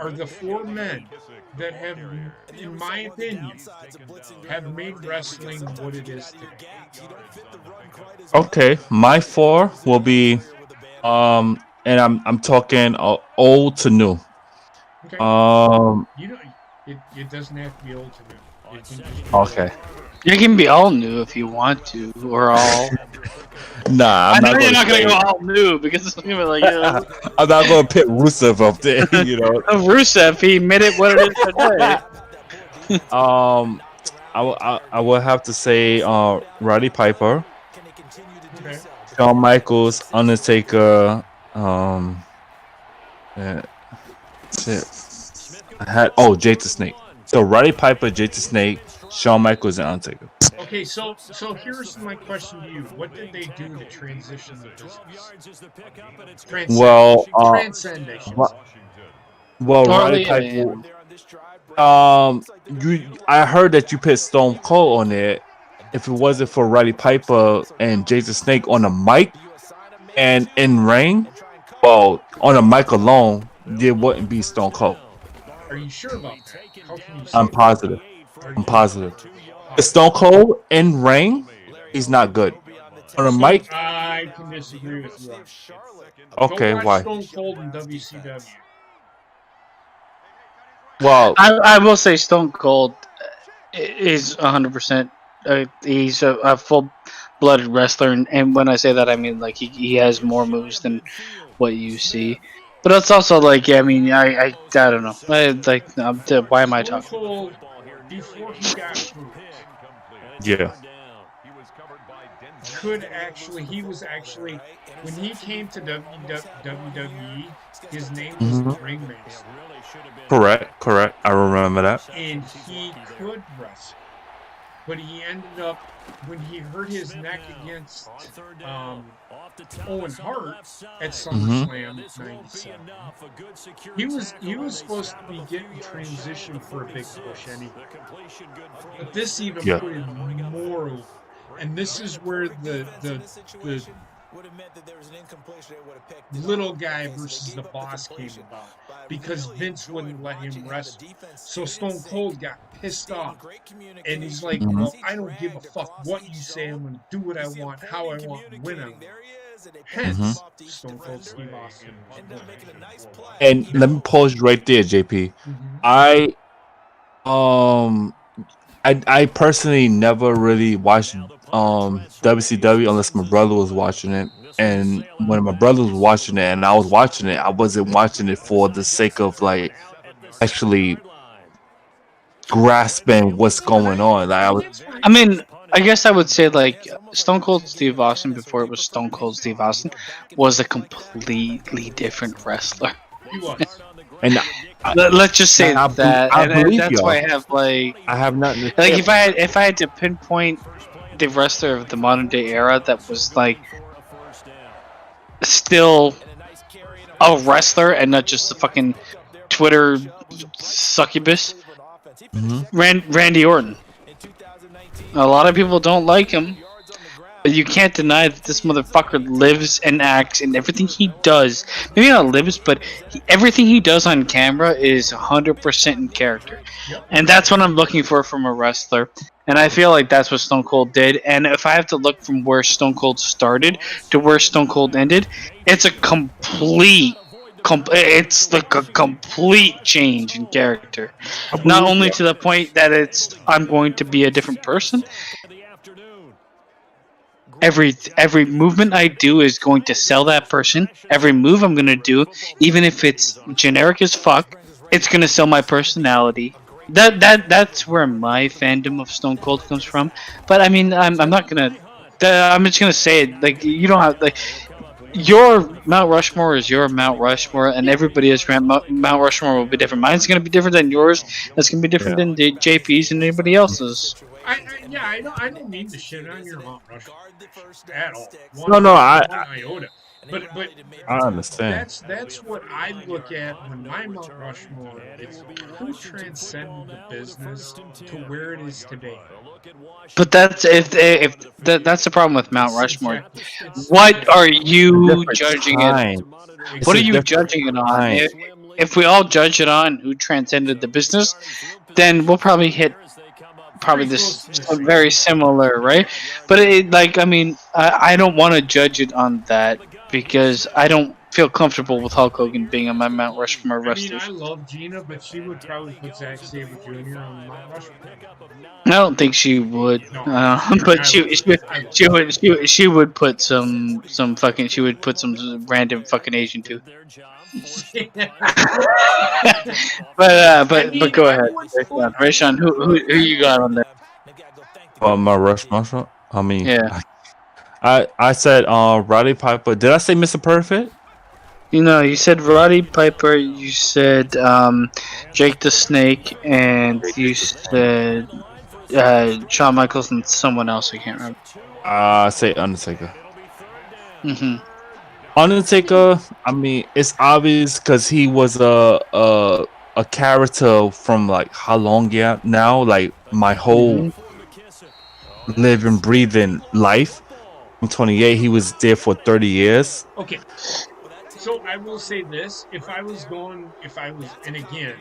are the four men that have, in my opinion, have made wrestling what it is today. Okay. My four will be and I'm talking old to new. Okay, Um you know, it doesn't have to be old to new. It can just be okay. You can be all new if you want to, or all. Nah, I I'm know not you're gonna not gonna say go all new because it's gonna be like, I'm not gonna put Rusev up there, you know. Rusev. He made it what it is today. I will have to say Roddy Piper, okay. Shawn Michaels, Undertaker, yeah, that's it. I had Jake the Snake. So Roddy Piper, Jake the Snake, Shawn Michaels, and Undertaker. Okay, so here's my question to you: what did they do to transition the business? Well, Transcend, I should say. Roddy Yeah, yeah. Piper. I heard that you put Stone Cold on it. If it wasn't for Roddy Piper and Jake the Snake on the mic and in ring, well, on a mic alone, there wouldn't be Stone Cold. Are you sure about that? How can you say I'm positive. that? I'm positive. Stone Cold in ring, he's not good. On a mic, I can disagree with you. okay, Go watch why? Stone Cold in WCW. Well, I will say Stone Cold is 100%. He's a full-blooded wrestler, and when I say that, I mean like he has more moves than what you see. But it's also like, yeah, I mean, I don't know. Why am I Stone talking? Cold, before he got hurt, yeah. he was actually, when he came to WWE, his name was the Mhm. Ringmaster. Correct. I remember that. And he could wrestle. But he ended up, when he hurt his neck against Owen Hart at SummerSlam '97, he was supposed to be getting transition for a big push anyway. But this even Yeah. put him more over. And this is where the little guy versus the boss came about, because Vince wouldn't let him wrestle. So Stone Cold got pissed off, and he's like, Mhm. well, I don't give a fuck what you say. I'm going to do what I want, how I want, and when I want. Hence, Stone Cold Steve Austin was born. And let me pause you right there, JP. Mhm. I personally never really watched WCW unless my brother was watching it. And when my brother was watching it and I was watching it, I wasn't watching it for the sake of like actually grasping what's going on. Like I was, That's fine. I mean, I guess I would say like Stone Cold Steve Austin before it was Stone Cold Steve Austin was a completely different wrestler. He was. and Let's just say I that, and believe that's y'all. why I have like I have nothing to like say. if I had to pinpoint the wrestler of the modern day era that was like still a wrestler and not just a fucking Twitter succubus, Mhm. Randy Orton. A lot of people don't like him, but you can't deny that this motherfucker lives and acts, and everything he does, maybe not lives, but everything he does on camera is 100% in character. Yep. And that's what I'm looking for from a wrestler. And I feel like that's what Stone Cold did. And if I have to look from where Stone Cold started to where Stone Cold ended, it's a it's like a complete change in character. Not only to the point that it's I'm going to be a different person, every movement I do is going to sell that person. Every move I'm gonna do, even if it's generic as fuck, it's gonna sell my personality. That's where my fandom of Stone Cold comes from. But I mean, I'm not gonna. I'm just gonna say it. Like you don't have like your Mount Rushmore is your Mount Rushmore, and everybody else's Mount Rushmore will be different. Mine's gonna be different than yours. That's gonna be different than JP's and anybody else's. I don't mean to shit on your Mount Rushmore at all. No, One iota. But I understand. that's what I look at when my Mount Rushmore. It's who transcended the business to where it is today. But that's that's the problem with Mount Rushmore. What are you judging it? What are you judging it on? If we all judge it on who transcended the business, then we'll probably hit this very similar, right? But I mean, I don't want to judge it on that because I don't feel comfortable with Hulk Hogan being on my Mount Rushmore wrestlers. I mean, I love Gina, but she would probably put Zack Sabre Jr. on Mount Rushmore. I don't think she would, but she would put some fucking random fucking Asian too. but go ahead, Rayshawn. Who you got on there? My Rushmore. I mean, yeah. I said Roddy Piper. Did I say Mr. Perfect? You said Roddy Piper. You said Jake the Snake, and you said Shawn Michaels and someone else. I can't remember. I say Undertaker. Mm-hmm. Undertaker. I mean, it's obvious because he was a character from like how long now? Like my whole living, breathing life. I'm 28. He was there for 30 years. Okay. So I will say this: and again,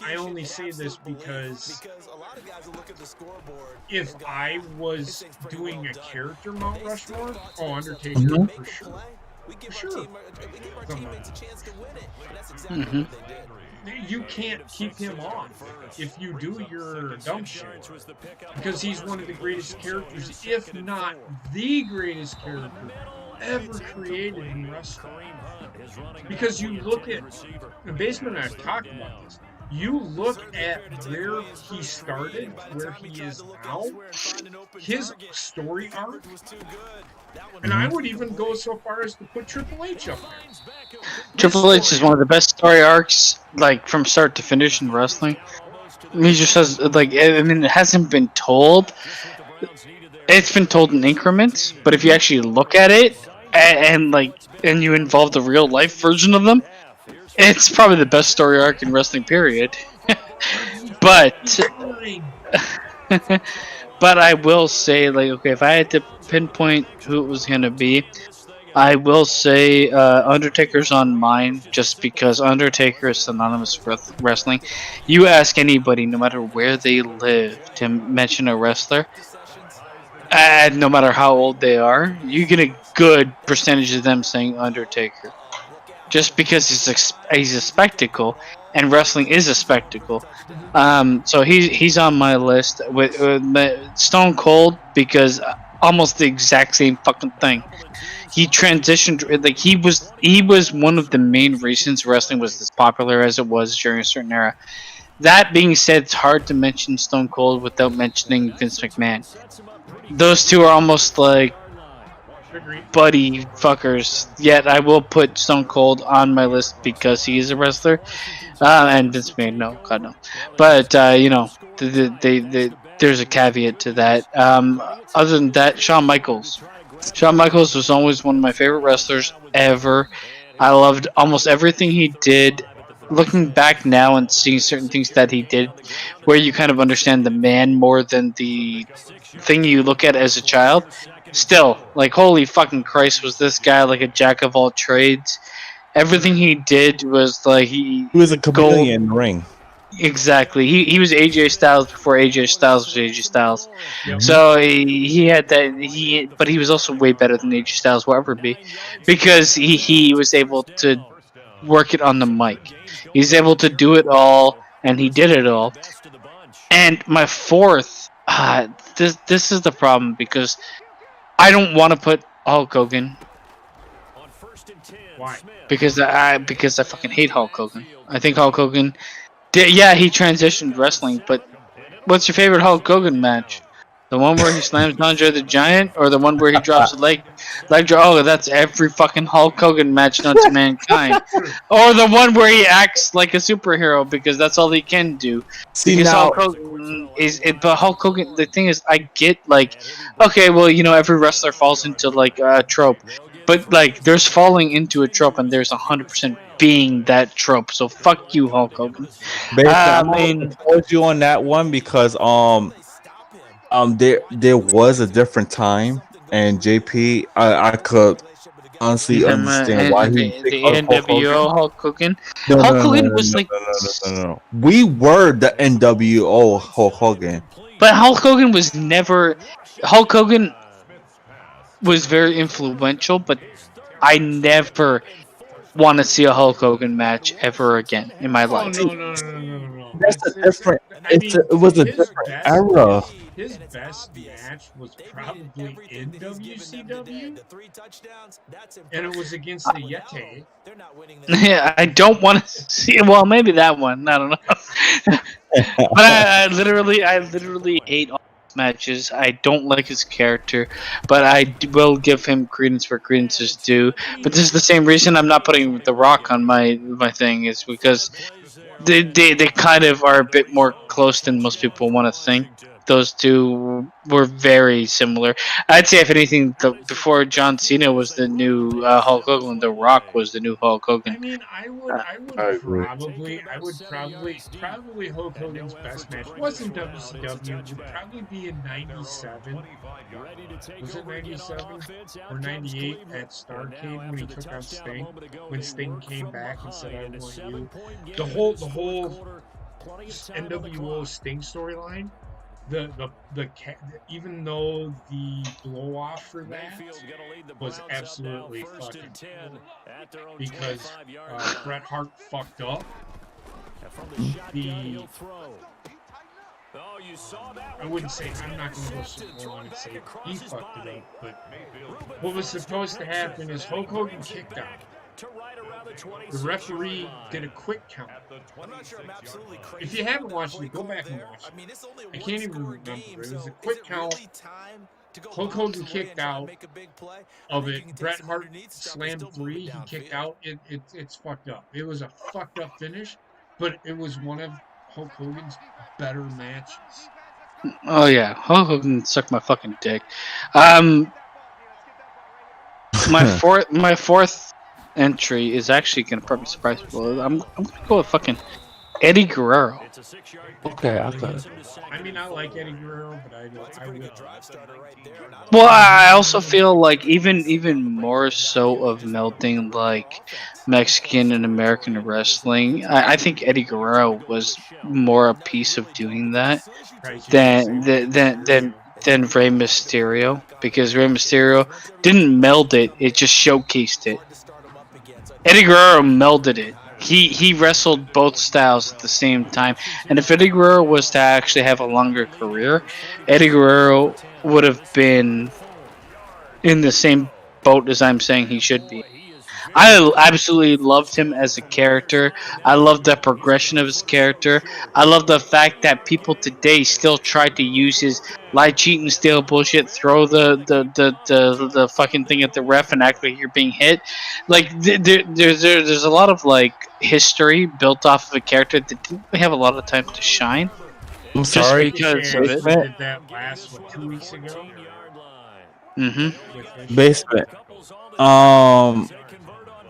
I only say this because if I was doing a character Mount Rushmore, Undertaker for sure. Mm-hmm. You can't keep him on. If you do, you're a dumb shit. Because he's one of the greatest characters, if not the greatest character ever created in wrestling. Because you look at the Basement and I've talked about this. You look at where he started, where he is now, his story arc, and I would even go so far as to put Triple H up there. Triple H is one of the best story arcs, like from start to finish in wrestling. He just has it hasn't been told. It's been told in increments, but if you actually look at it and you involve the real life version of them, it's probably the best story arc in wrestling, period. But I will say, if I had to pinpoint who it was gonna be, I will say Undertaker's on mine, just because Undertaker is synonymous with wrestling. You ask anybody, no matter where they live, to mention a wrestler, and no matter how old they are, you get a good percentage of them saying Undertaker. Just because he's a spectacle, and wrestling is a spectacle. So he's on my list with Stone Cold, because almost the exact same fucking thing. He transitioned, he was one of the main reasons wrestling was as popular as it was during a certain era. That being said, it's hard to mention Stone Cold without mentioning Vince McMahon. Those two are almost like buddy fuckers. Yet I will put Stone Cold on my list because he is a wrestler. And Vince McMahon, no, God no. But there's a caveat to that. Other than that, Shawn Michaels. Shawn Michaels was always one of my favorite wrestlers ever. I loved almost everything he did. Looking back now and seeing certain things that he did, where you kind of understand the man more than the thing you look at as a child. Still, holy fucking Christ, was this guy like a jack of all trades? Everything he did was he was a chameleon in the ring. Exactly. He was AJ Styles before AJ Styles was AJ Styles. Yep. So he had that. But he was also way better than AJ Styles will ever be, because he was able to work it on the mic. He's able to do it all, and he did it all. And my fourth, This is the problem because I don't want to put Hulk Hogan Why? because I fucking hate Hulk Hogan. I think Hulk Hogan, yeah, he transitioned wrestling, but what's your favorite Hulk Hogan match? The one where he slams Andre the Giant, or the one where he drops a leg drop? Oh, that's every fucking Hulk Hogan match known to mankind. Or the one where he acts like a superhero because that's all he can do. See Because now, Hulk Hogan but Hulk Hogan. The thing is, I get like, okay, well, every wrestler falls into like a trope, but like, there's falling into a trope, and there's 100% being that trope. So fuck you, Hulk Hogan. basically, I I'm gonna mean, support you on that one because there was a different time, and JP, I could honestly understand why he would pick the up Hulk Hogan. NWO Hulk Hogan. No, no, Hulk no, no, Hogan no, was no, like, no, no, no, no, no. We were the NWO Hulk Hogan. but Hulk Hogan was never. Hulk Hogan was very influential, but I never want to see a Hulk Hogan match ever again in my Oh life. no. That's a different. It was a different era. His best match was probably in WCW, and it was against the Yeti. Yeah, I don't want to see. Well, maybe that one. I don't know. But I literally hate all his matches. I don't like his character, but I will give him credence where credence is due. But this is the same reason I'm not putting The Rock on my thing, is because they kind of are a bit more close than most people want to think. Those two were very similar. I'd say, if anything, before John Cena was the new Hulk Hogan, The Rock was the new Hulk Hogan. I mean, I would probably Hulk Hogan's best match wasn't WCW. Would probably be in '97. Was it '97 or '98 at Starrcade when he took out Sting? When Sting came back and said, "I want you." The whole NWO Sting storyline. Even though the blow off for that was absolutely fucking cool, because Bret Hart fucked up. I wouldn't say, I'm not going to go so long and say he fucked it up, but what was supposed to happen is Hulk Hogan kicked out. The referee did a quick count. If you haven't watched it, go back and watch it. I can't even remember. It was a quick count. Hulk Hogan kicked out of it. Bret Hart slammed 3. He kicked out. It's fucked up. It was a fucked up finish, but it was one of Hulk Hogan's better matches. Oh yeah, Hulk Hogan sucked my fucking dick. My fourth entry is actually gonna probably surprise people. I'm gonna go with fucking Eddie Guerrero. Okay, I got it. I mean, I like Eddie Guerrero, but I will. Well, I also feel like even more so of melding like Mexican and American wrestling. I think Eddie Guerrero was more a piece of doing that than Rey Mysterio, because Rey Mysterio didn't meld it; it just showcased it. Eddie Guerrero melded it. He wrestled both styles at the same time, and if Eddie Guerrero was to actually have a longer career, Eddie Guerrero would have been in the same boat as I'm saying he should be. I absolutely loved him as a character. I loved the progression of his character. I love the fact that people today still try to use his lie, cheat, and steal bullshit. Throw the fucking thing at the ref and act like you're being hit. Like there's a lot of like history built off of a character that didn't really have a lot of time to shine. I'm sorry. Because of it. Did that last 2 weeks ago? Basement.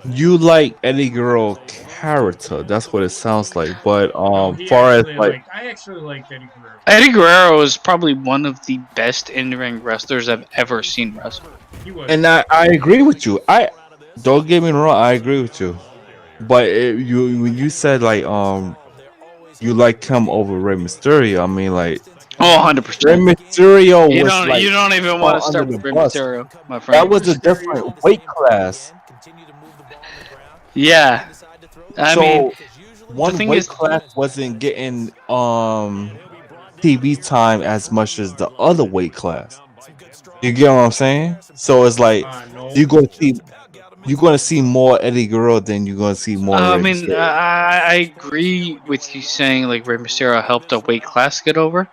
You like Eddie Guerrero character? That's what it sounds like. But far as like, I actually liked Eddie Guerrero. Eddie Guerrero is probably one of the best in-ring wrestlers I've ever seen wrestle. And I agree with you. I don't get me wrong. I agree with you. But when you said like you like him over Rey Mysterio, I mean like. Oh, 100%. Rey Mysterio was you don't even want to start with Rey Mysterio, my friend. That was a different weight class. Yeah. I mean, one weight class wasn't getting TV time as much as the other weight class. You get what I'm saying? So it's like No. you're gonna see more Eddie Guerrero than you're gonna see more I Rey mean, Mysterio. I agree with you saying like Rey Mysterio helped a weight class get over.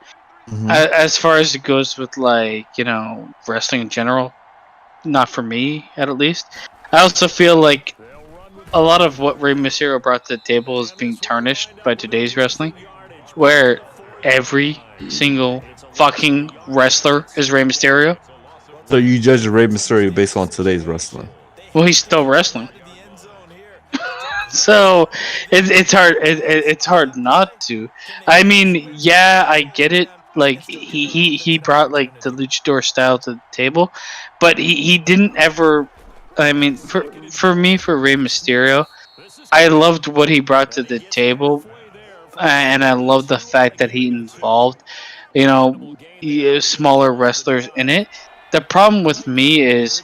Mhm. As far as it goes with like wrestling in general, not for me at least. I also feel like a lot of what Rey Mysterio brought to the table is being tarnished by today's wrestling, where every single fucking wrestler is Rey Mysterio. So you judge Rey Mysterio based on today's wrestling. Well, he's still wrestling. So it's hard. It's hard not to. I mean, yeah, I get it. Like he brought like the luchador style to the table, but he didn't ever. I mean, for me, for Rey Mysterio, I loved what he brought to the table, and I love the fact that he involved, smaller wrestlers in it. The problem with me is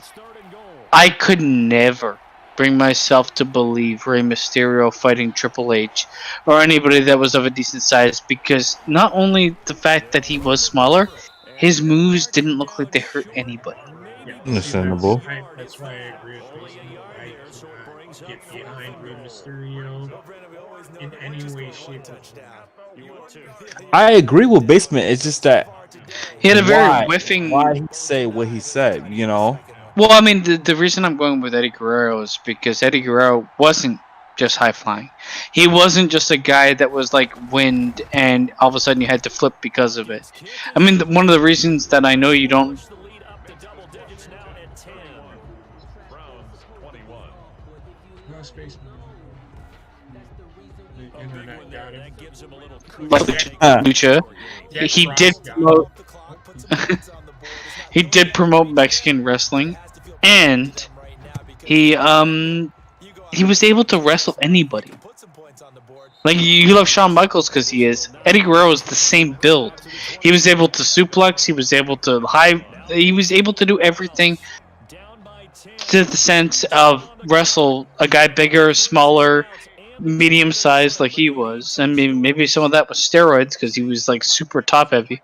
I could never bring myself to believe Rey Mysterio fighting Triple H or anybody that was of a decent size, because not only the fact that he was smaller, his moves didn't look like they hurt anybody. Yeah, Understandable. that's why I agree with Basement. I cannot get behind Rey Mysterio in any way, shape, or form. I agree with Basement. It's just that He had a very whiffing. Why he say what he said? Well, I mean, the reason I'm going with Eddie Guerrero is because Eddie Guerrero wasn't just high flying. He wasn't just a guy that was like wind and all of a sudden you had to flip because of it. I mean, one of the reasons that I know you don't. The internet got him. Lucha. He did promote. He did promote Mexican wrestling, and he was able to wrestle anybody. Like you love Shawn Michaels because he is. Eddie Guerrero is the same build. He was able to suplex. He was able to He was able to do everything to the sense of wrestle a guy bigger, smaller, medium sized like he was. I mean, maybe some of that was steroids because he was like super top heavy.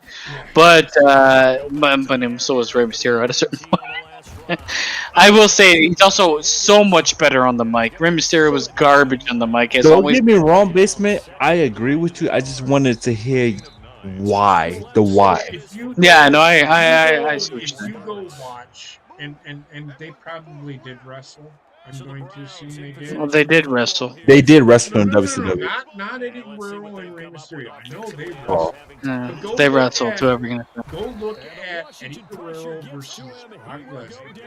But so was Rey Mysterio at a certain point. I will say he's also so much better on the mic. Rey Mysterio was garbage on the mic. Don't get me wrong, Basement. I agree with you. I just wanted to hear why. The why. Yeah, no, I see what you're If saying. you go watch, and they probably did wrestle. I'm going to assume they did. Well, they did wrestle. They did wrestle in WCW. Not Eddie Guerrero and Rey Mysterio. I know they Oh. wrestled. They wrestled. Whoever gonna say. Go look at Eddie Guerrero versus Brock Lesnar,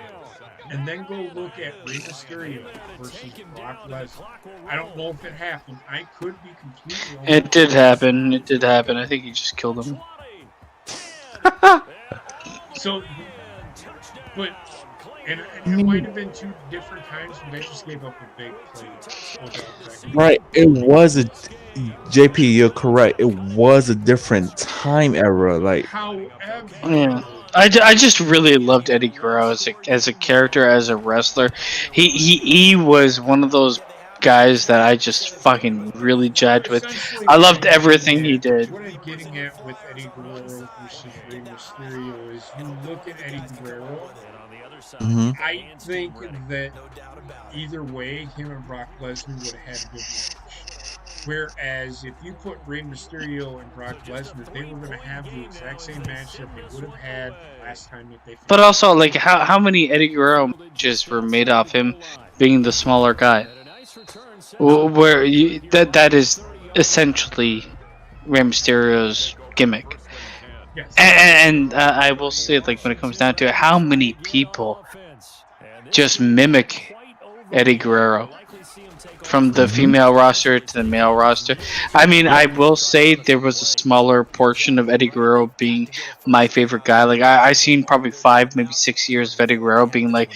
and then go look at Rey Mysterio versus Brock Lesnar. I don't know if it happened. I could be completely wrong. It did happen. It did happen. I think he just killed him. So, but and it might have been two different times when they just gave up a big play. Right. It was a JP. You're correct. It was a different time era. Like, however, Yeah. I just really loved Eddie Guerrero as a character, as a wrestler. He was one of those guys that I just fucking really jived with. I loved everything he did. What I'm getting at with Eddie Guerrero versus Rey Mysterio is you look at Eddie Guerrero. Mhm. I think that either way, him and Brock Lesnar would have had a good match. Whereas if you put Rey Mysterio and Brock Lesnar, they were going to have the exact same match that they would have had last time that they fought. But also, like, how many Eddie Guerrero matches were made off him being the smaller guy? Where that is essentially Rey Mysterio's gimmick. Yes. And I will say, like, when it comes down to it, how many people just mimic Eddie Guerrero from the female roster to the male roster? I mean, I will say there was a smaller portion of Eddie Guerrero being my favorite guy. Like, I seen probably 5, maybe 6 years of Eddie Guerrero being like,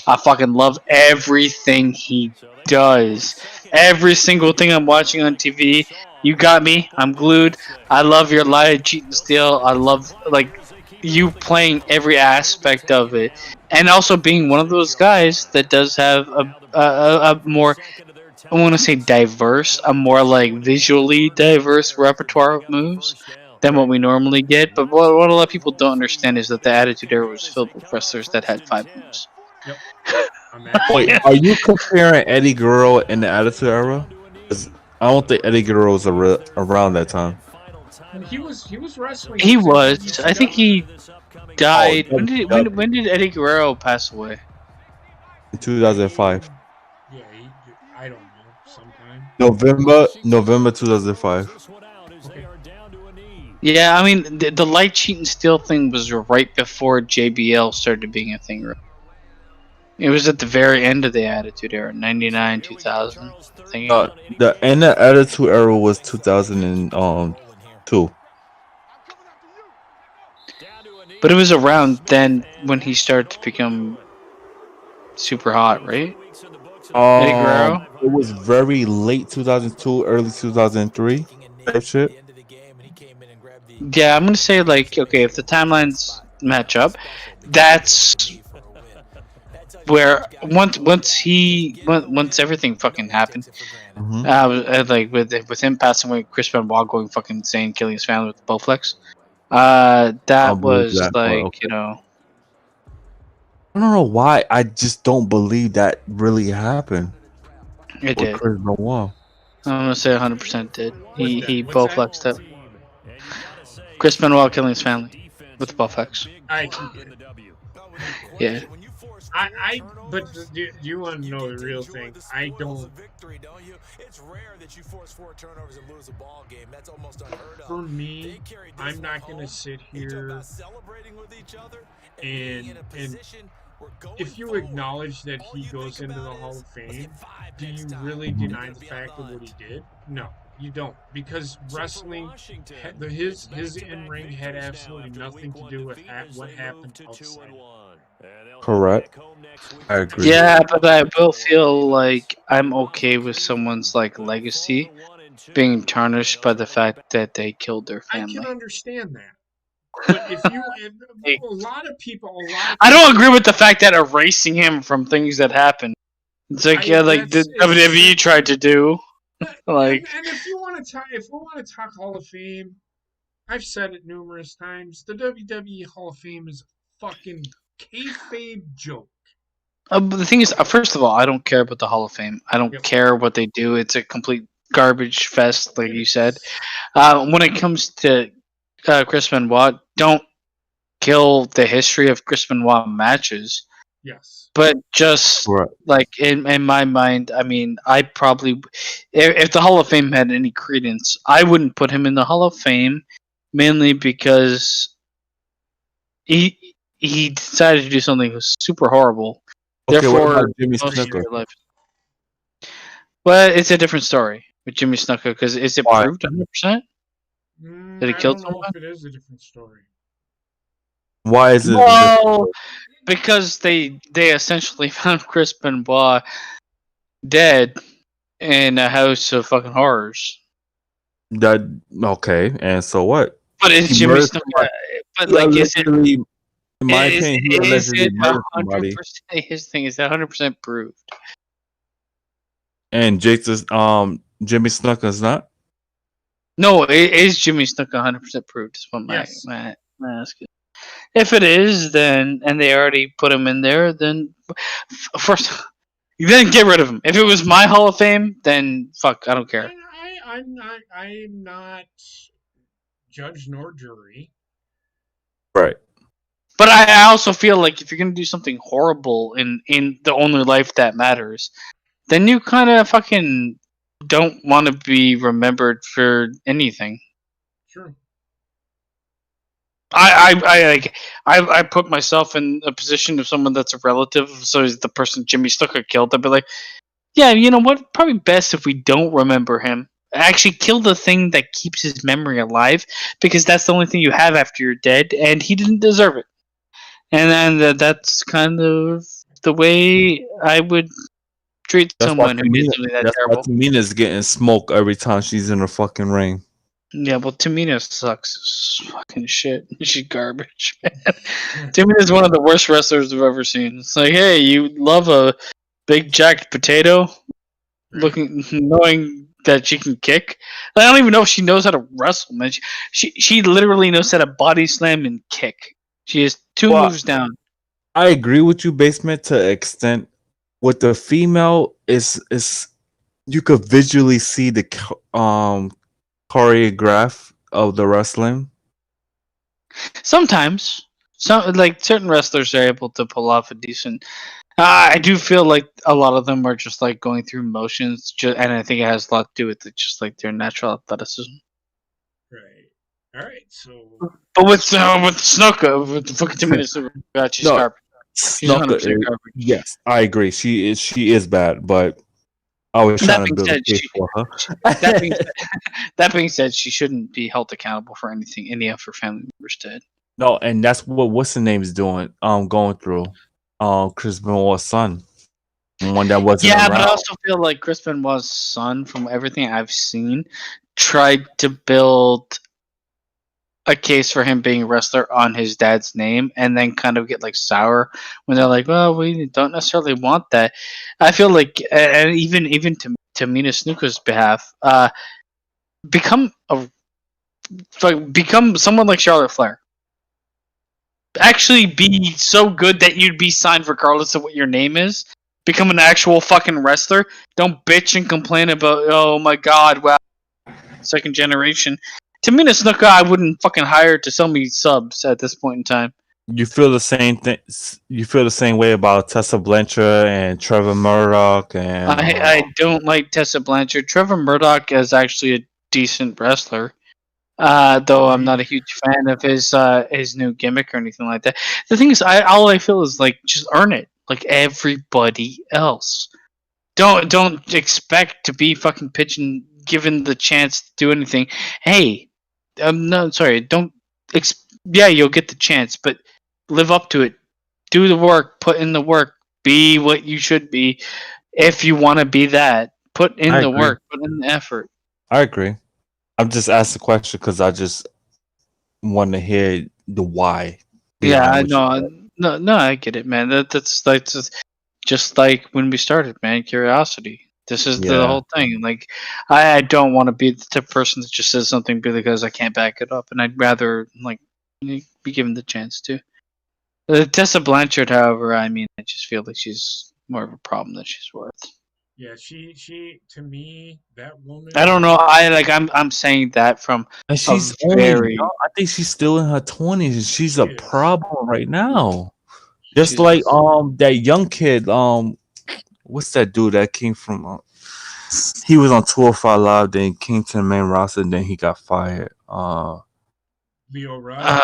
I fucking love everything he does. Every single thing I'm watching on TV, you got me. I'm glued. I love your lie, cheat, and steal. I love, like, you playing every aspect of it. And also being one of those guys that does have a more, I want to say diverse, a more, like, visually diverse repertoire of moves than what we normally get. But what a lot of people don't understand is that the Attitude Era was filled with wrestlers that had 5 moves. Yep. Wait, are you comparing Eddie Guerrero in the Attitude Era? 'Cause I don't think Eddie Guerrero was around that time. He was wrestling. He in was. I think he died. Oh, When did Eddie Guerrero pass away? In 2005. Yeah, I don't know. Sometime. November 2005. Okay. Yeah, I mean the light sheet and steel thing was right before JBL started being a thing. Right? It was at the very end of the Attitude Era, 99, 2000. The end of Attitude Era was 2002. But it was around then when he started to become super hot, right? Eddie Guerrero? It was very late 2002, early 2003 type shit. Yeah, I'm gonna say like, okay, if the timelines match up, that's where once everything fucking happened, like with him passing away, Chris Benoit going fucking insane, killing his family with the Bowflex. That was like, okay. you know, I don't know why. I just don't believe that really happened. It did. Chris Benoit. I'm gonna say 100% did. He Bowflexed it. Chris Benoit killing his family with the Bowflex. Yeah. But do you want to know the real thing? I don't. For me, I'm not going to sit here and if you acknowledge that he goes into the Hall of Fame, do you really deny the fact of what he did? No, you don't, because wrestling, his in ring had absolutely nothing to do with what happened outside. Correct. I agree. Yeah, but I will feel like I'm okay with someone's like legacy being tarnished by the fact that they killed their family. I can understand that. But if a lot of people, I don't agree with the fact that erasing him from things that happened. It's like the WWE tried to do. Like, and if you want to talk, if we want to talk Hall of Fame, I've said it numerous times. The WWE Hall of Fame is a fucking kayfabe joke. But the thing is, first of all, I don't care about the Hall of Fame. I don't care what they do. It's a complete garbage fest, like you said. When it comes to Chris Benoit, don't kill the history of Chris Benoit matches. Yes. But just like in my mind, I mean, I probably, if the Hall of Fame had any credence, I wouldn't put him in the Hall of Fame, mainly because he decided to do something that was super horrible. Okay, Therefore, what about Jimmy most of Snuka? your life. Well, it's a different story with Jimmy Snuka because is it proved 100% that he killed someone? I don't know if it is a different story. Why is it? Well, because they essentially found Chris Benoit dead in a house of fucking horrors. That okay, and so what? But it's Jimmy Snuka. But like, is it? In my opinion, he allegedly murdered somebody. His thing is that 100% proved. And Jimmy Snuka's not. No, it is Jimmy Snuka 100% proved. Is what my ask is. If it is, then and they already put him in there, then first, then get rid of him. If it was my Hall of Fame, then fuck, I don't care. I'm not judge nor jury. Right. But I also feel like if you're gonna do something horrible in the only life that matters, then you kind of fucking don't want to be remembered for anything. Sure. I put myself in a position of someone that's a relative, so is the person Jimmy Snuka killed. I'd be like, yeah, you know what? Probably best if we don't remember him. Actually, kill the thing that keeps his memory alive, because that's the only thing you have after you're dead, and he didn't deserve it. And then that's kind of the way I would treat someone who did something that terrible. That's why Tamina's getting smoked every time she's in the fucking ring. Yeah, well, Tamina sucks. Fucking shit. She's garbage, man. Tamina's one of the worst wrestlers I've ever seen. It's like, hey, you love a big jacked potato, knowing that she can kick. I don't even know if she knows how to wrestle, man. She literally knows how to body slam and kick. She is two moves down. I agree with you, Basement, to an extent. With the female, is you could visually see the choreograph of the wrestling. Sometimes, like certain wrestlers are able to pull off a decent. I do feel like a lot of them are just like going through motions, and I think it has a lot to do with it, just like their natural athleticism. Right. All right. So, but with Snuka, with the fucking Tamina Snuka, she's garbage. She's 100% garbage. Yes, I agree. She is bad, but I was trying to build a case for her. That being said, she shouldn't be held accountable for anything any of her family members did. No, and that's what's the name is doing. Going through. Chris Benoit's son, one that wasn't. Yeah, around. but I also feel like Chris Benoit's son, from everything I've seen, tried to build a case for him being a wrestler on his dad's name, and then kind of get like sour when they're like, "Well, we don't necessarily want that." I feel like, and even to Mina Snuka's behalf, become someone like Charlotte Flair. Actually, be so good that you'd be signed regardless of what your name is. Become an actual fucking wrestler. Don't bitch and complain about, oh my god, wow, second generation. Tamina Snuka, I wouldn't fucking hire to sell me subs at this point in time. You feel the same thing. You feel the same way about Tessa Blanchard and Trevor Murdoch, and I don't like Tessa Blanchard. Trevor Murdoch is actually a decent wrestler, though I'm not a huge fan of his new gimmick or anything like that. The thing is, all I feel is like just earn it, like everybody else. Don't expect to be fucking pitching, given the chance to do anything. Hey, no, sorry, don't. Yeah, you'll get the chance, but live up to it. Do the work. Put in the work. Be what you should be. If you want to be that, put in the work. Put in the effort. I agree. I'm just asking the question because I just want to hear the why. Yeah, I know. No, I get it, man. That's just like when we started, man. Curiosity. This is the whole thing. Like, I don't want to be the type of person that just says something because I can't back it up, and I'd rather like be given the chance to. Tessa Blanchard, however, I mean, I just feel like she's more of a problem than she's worth. Yeah, she to me, that woman. I don't know. I'm saying that from. And she's only. I think she's still in her 20s. She's a problem right now. Just like that young kid. What's that dude that came from? He was on 205 Live, then came to the main roster, and then he got fired. Leo Rush.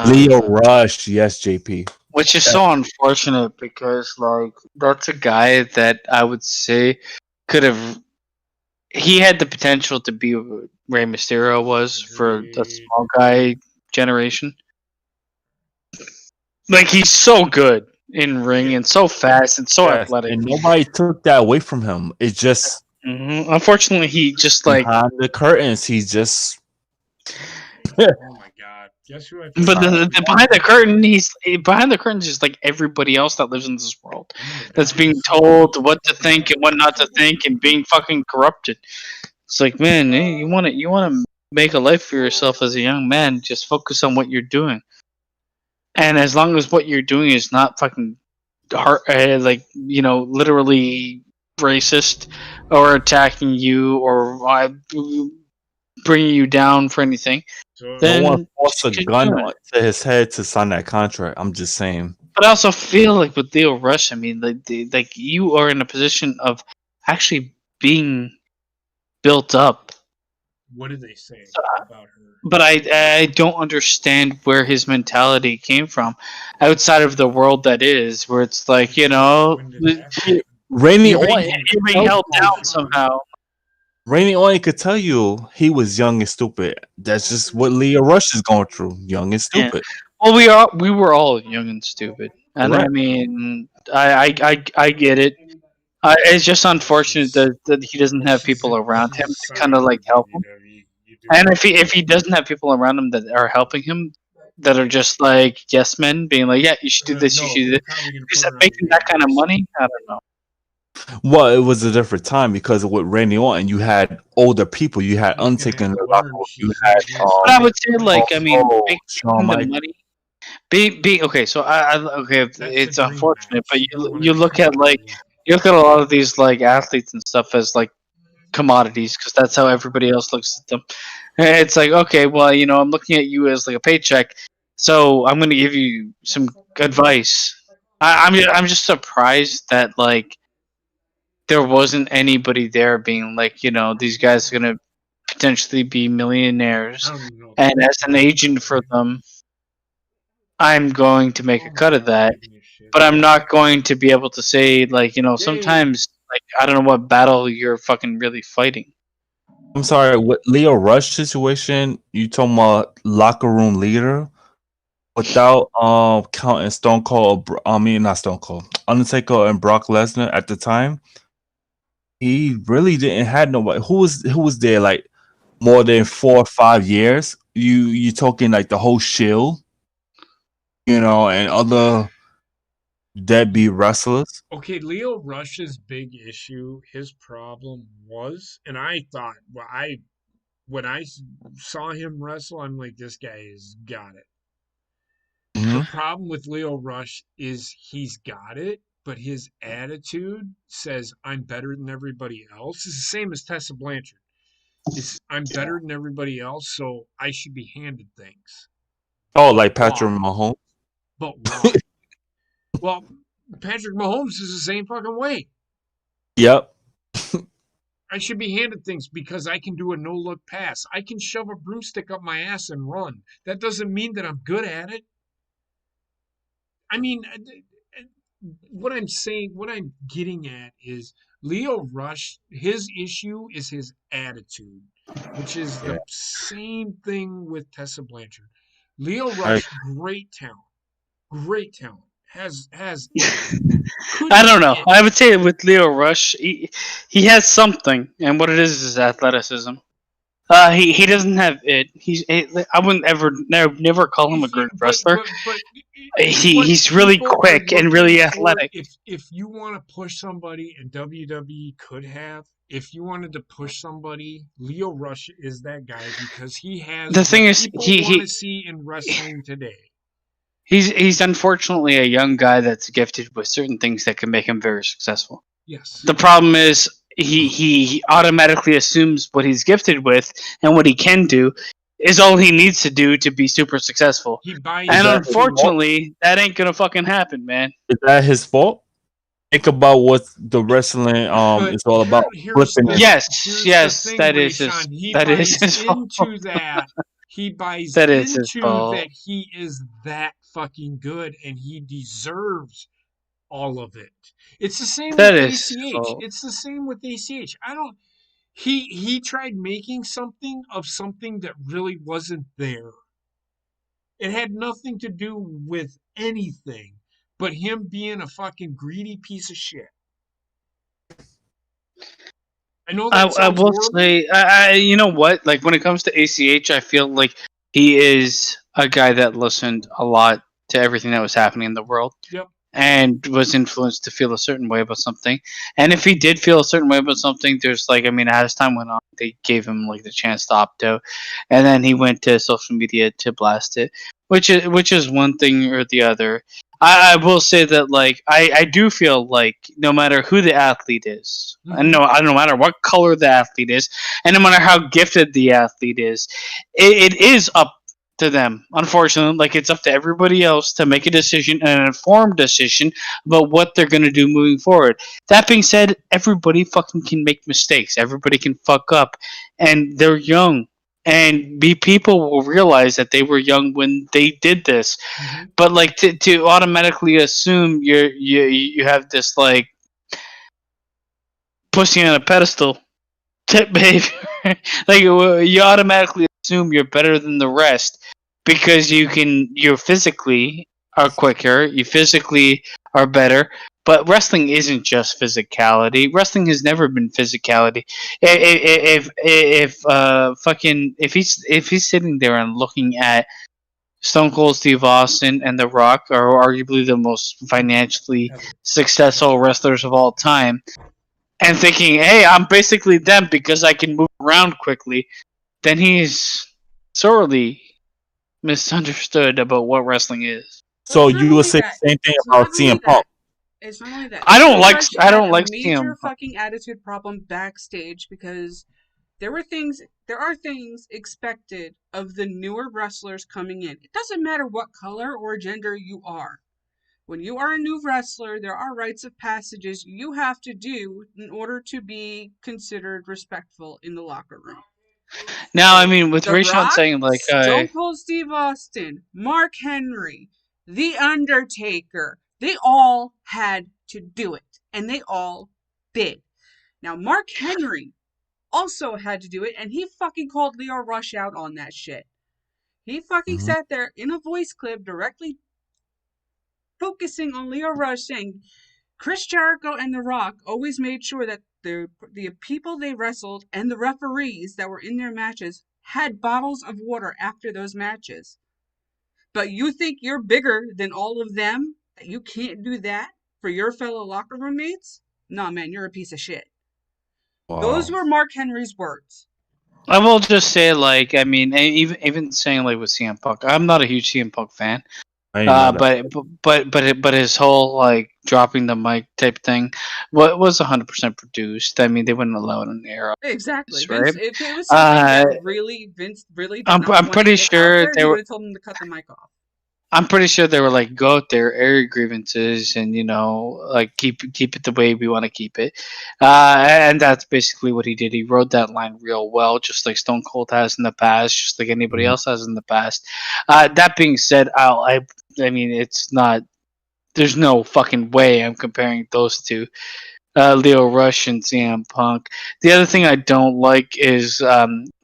Leo Rush, yes, JP. Which is so unfortunate because, like, that's a guy that I would say could have. He had the potential to be what Rey Mysterio was for the small guy generation. Like, he's so good in ring and so fast and so athletic. And nobody took that away from him. It's just. Mm-hmm. Unfortunately, he just like. Behind the curtains, he's just. Oh my god. Guess who? But behind the curtain, behind the curtains is like everybody else that lives in this world, that's being told what to think and what not to think, and being fucking corrupted. It's like, man, you want to make a life for yourself as a young man. Just focus on what you're doing, and as long as what you're doing is not fucking like, you know, literally racist or attacking you or bringing you down for anything. No one forced a gun to his head to sign that contract. I'm just saying. But I also feel like with Leo Rush, I mean, like you are in a position of actually being built up. What did they say about her? But I don't understand where his mentality came from, outside of the world that is, where it's like, you know, Rainy you're being held down somehow. Rainy Owen could tell you he was young and stupid. That's just what Leo Rush is going through. Young and stupid. Yeah. Well, we were all young and stupid, and I mean, I get it. It's just unfortunate that he doesn't have people around him to kind of like help him. And if he doesn't have people around him that are helping him, that are just like yes men, being like, yeah, you should do this, you should do this, because making that kind of money, I don't know. Well, it was a different time because with Randy Orton, you had older people. You had He's gonna Undertaker in have the to locker learn. room. You She's had not gonna But I would say, stand like, I mean, Shawn making the Michaels. money. Be okay. So okay. That's a It's dream unfortunate, match. but You don't want you to look do at like it. you look at a lot of these like athletes and stuff as like commodities because that's how everybody else looks at them. And it's like, okay, well, I'm looking at you as like a paycheck, so I'm going to give you some advice. I'm just surprised that like there wasn't anybody there being like, these guys are going to potentially be millionaires, I don't even know. and as an agent for them, I'm going to make a cut of that. But I'm not going to be able to say like, sometimes like I don't know what battle you're fucking really fighting. I'm sorry, with Leo Rush situation, you talking about locker room leader without counting Stone Cold. I mean, not Stone Cold, Undertaker and Brock Lesnar at the time. He really didn't have nobody. Who was there like more than 4 or 5 years? You talking like the whole Shield, and other deadbeat wrestlers. Okay, Leo Rush's big issue, his problem was, and I thought, when I saw him wrestle, I'm like, this guy has got it. The problem with Leo Rush is he's got it, but his attitude says, I'm better than everybody else. It's the same as Tessa Blanchard. I'm better than everybody else, so I should be handed things. Oh, like Patrick Mahomes. But why? Well, Patrick Mahomes is the same fucking way. Yep. I should be handed things because I can do a no-look pass. I can shove a broomstick up my ass and run. That doesn't mean that I'm good at it. I mean, what I'm getting at is Leo Rush, his issue is his attitude, which is the same thing with Tessa Blanchard. Leo Rush, great talent. Great talent. Has I don't know. I would say with Leo Rush, he has something, and what it is athleticism. He doesn't have it. I wouldn't never call him a great wrestler. He's really quick and really athletic. If you want to push somebody, and WWE could have, if you wanted to push somebody, Leo Rush is that guy because he has the thing is people he want to see in wrestling today. He's unfortunately a young guy that's gifted with certain things that can make him very successful. Yes. The problem is he automatically assumes what he's gifted with and what he can do is all he needs to do to be super successful. And unfortunately, that ain't gonna fucking happen, man. Is that his fault? Think about what the wrestling is all about. Yes, that is his fault. He buys that into that he is that fucking good and he deserves all of it. It's the same with ACH. It's the same with ACH. He tried making something of something that really wasn't there. It had nothing to do with anything but him being a fucking greedy piece of shit. I know that I will say, you know what? Like when it comes to ACH, I feel like he is a guy that listened a lot to everything that was happening in the world. Yep. And was influenced to feel a certain way about something. And if he did feel a certain way about something, there's like, I mean, as time went on, they gave him like the chance to opt out, and then he went to social media to blast it, which is one thing or the other. I will say that like I do feel like no matter who the athlete is, and no matter what color the athlete is, and no matter how gifted the athlete is, it is up to them. Unfortunately, like it's up to everybody else to make a decision, an informed decision about what they're going to do moving forward. That being said, everybody fucking can make mistakes. Everybody can fuck up, and they're young. And people will realize that they were young when they did this. But like to automatically assume you have this like pussy on a pedestal type behavior, like you automatically assume you're better than the rest because you physically are quicker, you physically are better. But wrestling isn't just physicality. Wrestling has never been physicality. If he's sitting there and looking at Stone Cold Steve Austin and The Rock are arguably the most financially successful wrestlers of all time, and thinking, hey, I'm basically them because I can move around quickly, then he's sorely misunderstood about what wrestling is. So you would say the same thing about CM Punk. It's not only that. I don't Lio like Rush I had don't a like major CM Punk. fucking attitude problem backstage because there are things expected of the newer wrestlers coming in. It doesn't matter what color or gender you are. When you are a new wrestler, there are rites of passages you have to do in order to be considered respectful in the locker room. Now, I mean, with The Rayshon Rock, saying like, Stone Cold Steve Austin, Mark Henry, The Undertaker, they all had to do it, and they all did. Now, Mark Henry also had to do it, and he fucking called Lio Rush out on that shit. He fucking sat there in a voice clip directly focusing on Lio Rush saying Chris Jericho and The Rock always made sure that the people they wrestled and the referees that were in their matches had bottles of water after those matches. But you think you're bigger than all of them? That you can't do that for your fellow locker room mates? Nah, man, you're a piece of shit. Wow. Those were Mark Henry's words. I will just say, like, I mean, even saying like with CM Punk, I'm not a huge CM Punk fan. But his whole like dropping the mic type thing, was 100% produced. I mean, they wouldn't allow it on air. Exactly. Right? Vince, if it was something that Vince really did not I'm want pretty to get sure out there, they he were. would have told him to cut the mic off. I'm pretty sure they were like, go out there, air your grievances, and like keep it the way we want to keep it. And that's basically what he did. He wrote that line real well, just like Stone Cold has in the past, just like anybody else has in the past. That being said, I mean, it's not. There's no fucking way I'm comparing those two, Lio Rush and CM Punk. The other thing I don't like is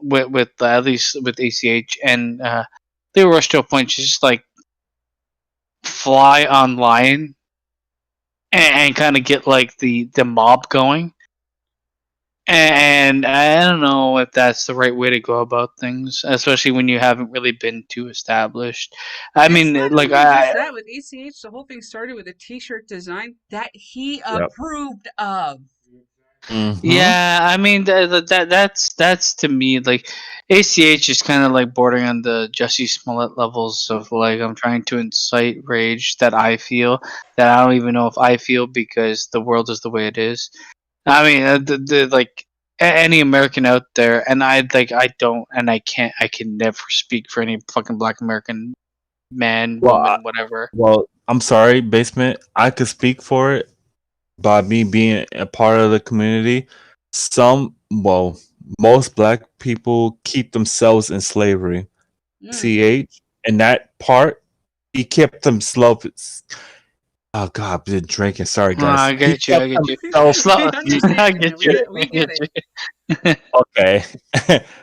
with at least with ACH and Lio Rush to a point, she's just like fly online and kind of get like the mob going, and I don't know if that's the right way to go about things, especially when you haven't really been too established. I mean, like just that with ACH, the whole thing started with a T-shirt design that he approved of. Yeah, I mean that's to me like ACH is kind of like bordering on the Jesse Smollett levels of like I'm trying to incite rage that I feel that I don't even know if I feel because the world is the way it is. I mean, like any American out there, and I don't, and I can never speak for any fucking Black American man, woman, whatever. Well, I'm sorry, Basement. I could speak for it by me being a part of the community. Most Black people keep themselves in slavery. CH, and that part, he kept himself. Oh God, I've been drinking. Sorry, guys. I get you. I get you. I get you. We get it. Okay,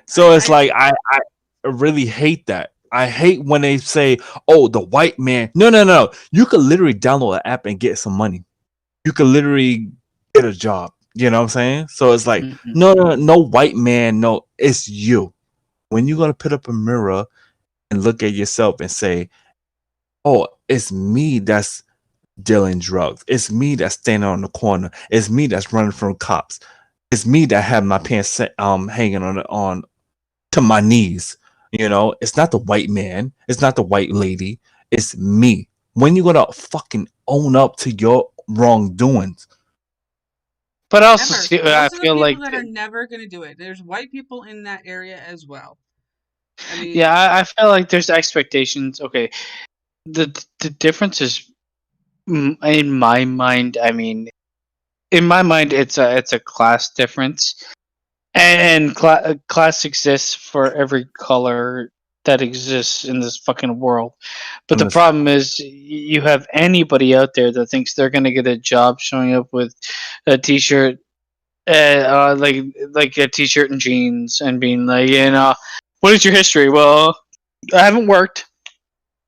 so it's like I really hate that. I hate when they say, "Oh, the white man." No. You could literally download an app and get some money. You could literally get a job. You know what I'm saying? So it's like, no white man. No, it's you. When you're gonna put up a mirror and look at yourself and say, "Oh, it's me that's dealing drugs. It's me that's standing on the corner. It's me that's running from cops. It's me that have my pants hanging on to my knees." You know, it's not the white man. It's not the white lady. It's me. When you gonna fucking own up to your wrongdoings? But also, I feel like that are never gonna do it. There's white people in that area as well. I mean, yeah, I feel like there's expectations. Okay, the difference is in my mind. I mean, in my mind, it's a class difference, and class exists for every color that exists in this fucking world. But the problem is, you have anybody out there that thinks they're gonna get a job showing up with a t-shirt, like a t-shirt and jeans, and being like, what is your history? Well, I haven't worked.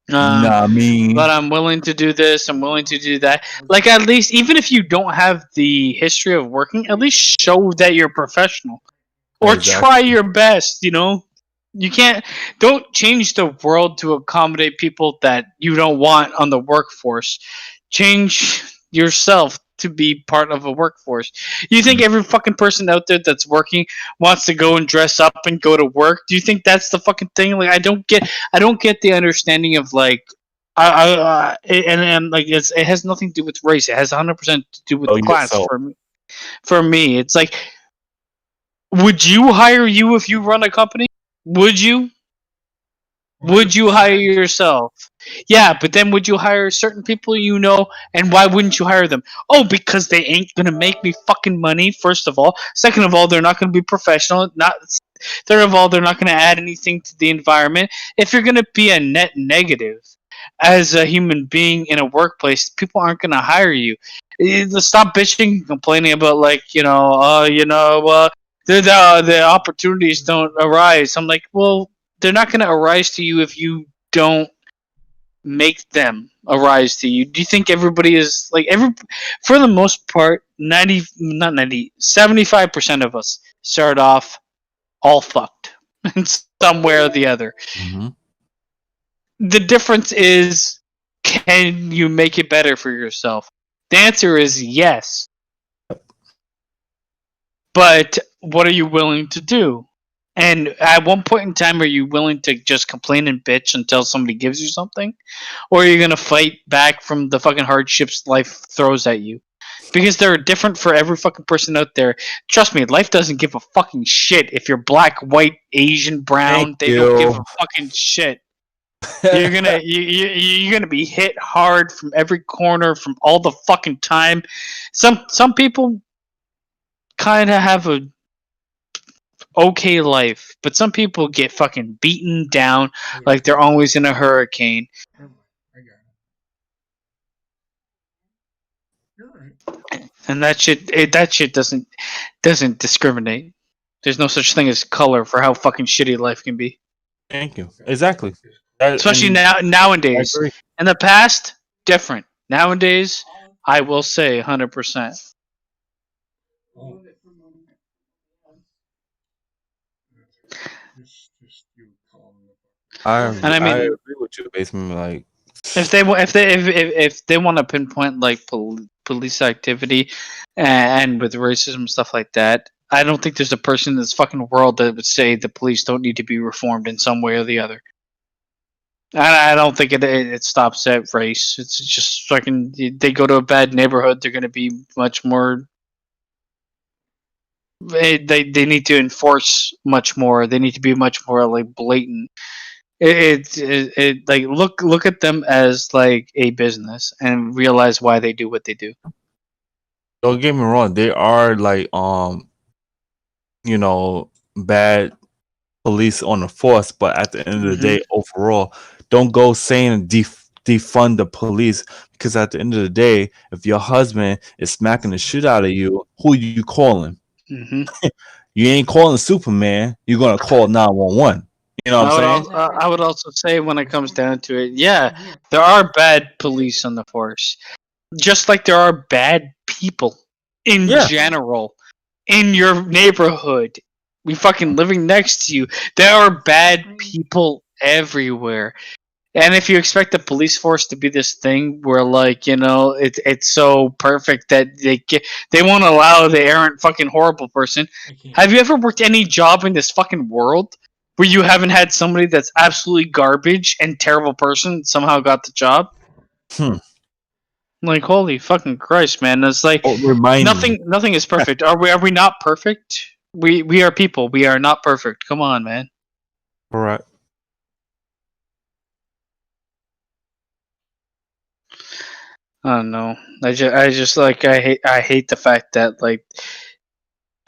But I'm willing to do this. I'm willing to do that. Like, at least, even if you don't have the history of working, at least show that you're professional, or try your best. You can't. Don't change the world to accommodate people that you don't want on the workforce. Change yourself to be part of a workforce. You think every fucking person out there that's working wants to go and dress up and go to work? Do you think that's the fucking thing? Like, I don't get the understanding of like, and like it has nothing to do with race. It has 100% to do with Oh, class yourself. for me. For me, it's like, would you hire you if you run a company? Would you? Would you hire 100%. yourself? Yeah, but then would you hire certain people you know, and why wouldn't you hire them? Oh, because they ain't gonna make me fucking money, first of all. Second of all, they're not gonna be professional. Not third of all, they're not gonna add anything to the environment. If you're gonna be a net negative as a human being in a workplace, people aren't gonna hire you. Stop bitching and complaining about like, the opportunities don't arise. I'm like, well, they're not going to arise to you if you don't make them arise to you. Do you think everybody is like for the most part, 75% of us start off all fucked in some way or the other. Mm-hmm. The difference is, can you make it better for yourself? The answer is yes. But what are you willing to do? And at one point in time, are you willing to just complain and bitch until somebody gives you something? Or are you going to fight back from the fucking hardships life throws at you? Because they're different for every fucking person out there. Trust me, life doesn't give a fucking shit if you're black, white, Asian, brown. They don't give a fucking shit. You're gonna be hit hard from every corner, from all the fucking time. Some people kind of have a okay life, but some people get fucking beaten down like they're always in a hurricane. I got it. You're right. And that shit doesn't discriminate. There's no such thing as color for how fucking shitty life can be. Thank you. Exactly. Especially nowadays. In the past, different. Nowadays, I will say 100%. I And I mean, agree with you, basement. Like, if they want to pinpoint like police activity and with racism stuff like that, I don't think there's a person in this fucking world that would say the police don't need to be reformed in some way or the other. I don't think it stops at race. It's just fucking. They go to a bad neighborhood, they're going to be much more. They need to enforce much more. They need to be much more like blatant. It like look at them as like a business and realize why they do what they do. don't get me wrong, they are like bad police on the force, but at the end of the day, overall, don't go saying defund the police, because at the end of the day, if your husband is smacking the shit out of you, who you calling? Mm-hmm. You ain't calling Superman. You're gonna call 911. You know what I'm saying? I would also say when it comes down to it, yeah, there are bad police on the force, just like there are bad people in general in your neighborhood. We fucking living next to you. There are bad people everywhere. And if you expect the police force to be this thing where, like, it's so perfect that they won't allow the errant fucking horrible person. Have you ever worked any job in this fucking world where you haven't had somebody that's absolutely garbage and terrible person somehow got the job? Like, holy fucking Christ, man! It's like nothing is perfect. Are we not perfect? We are people. We are not perfect. Come on, man. All right. I don't know. I just like I hate the fact that like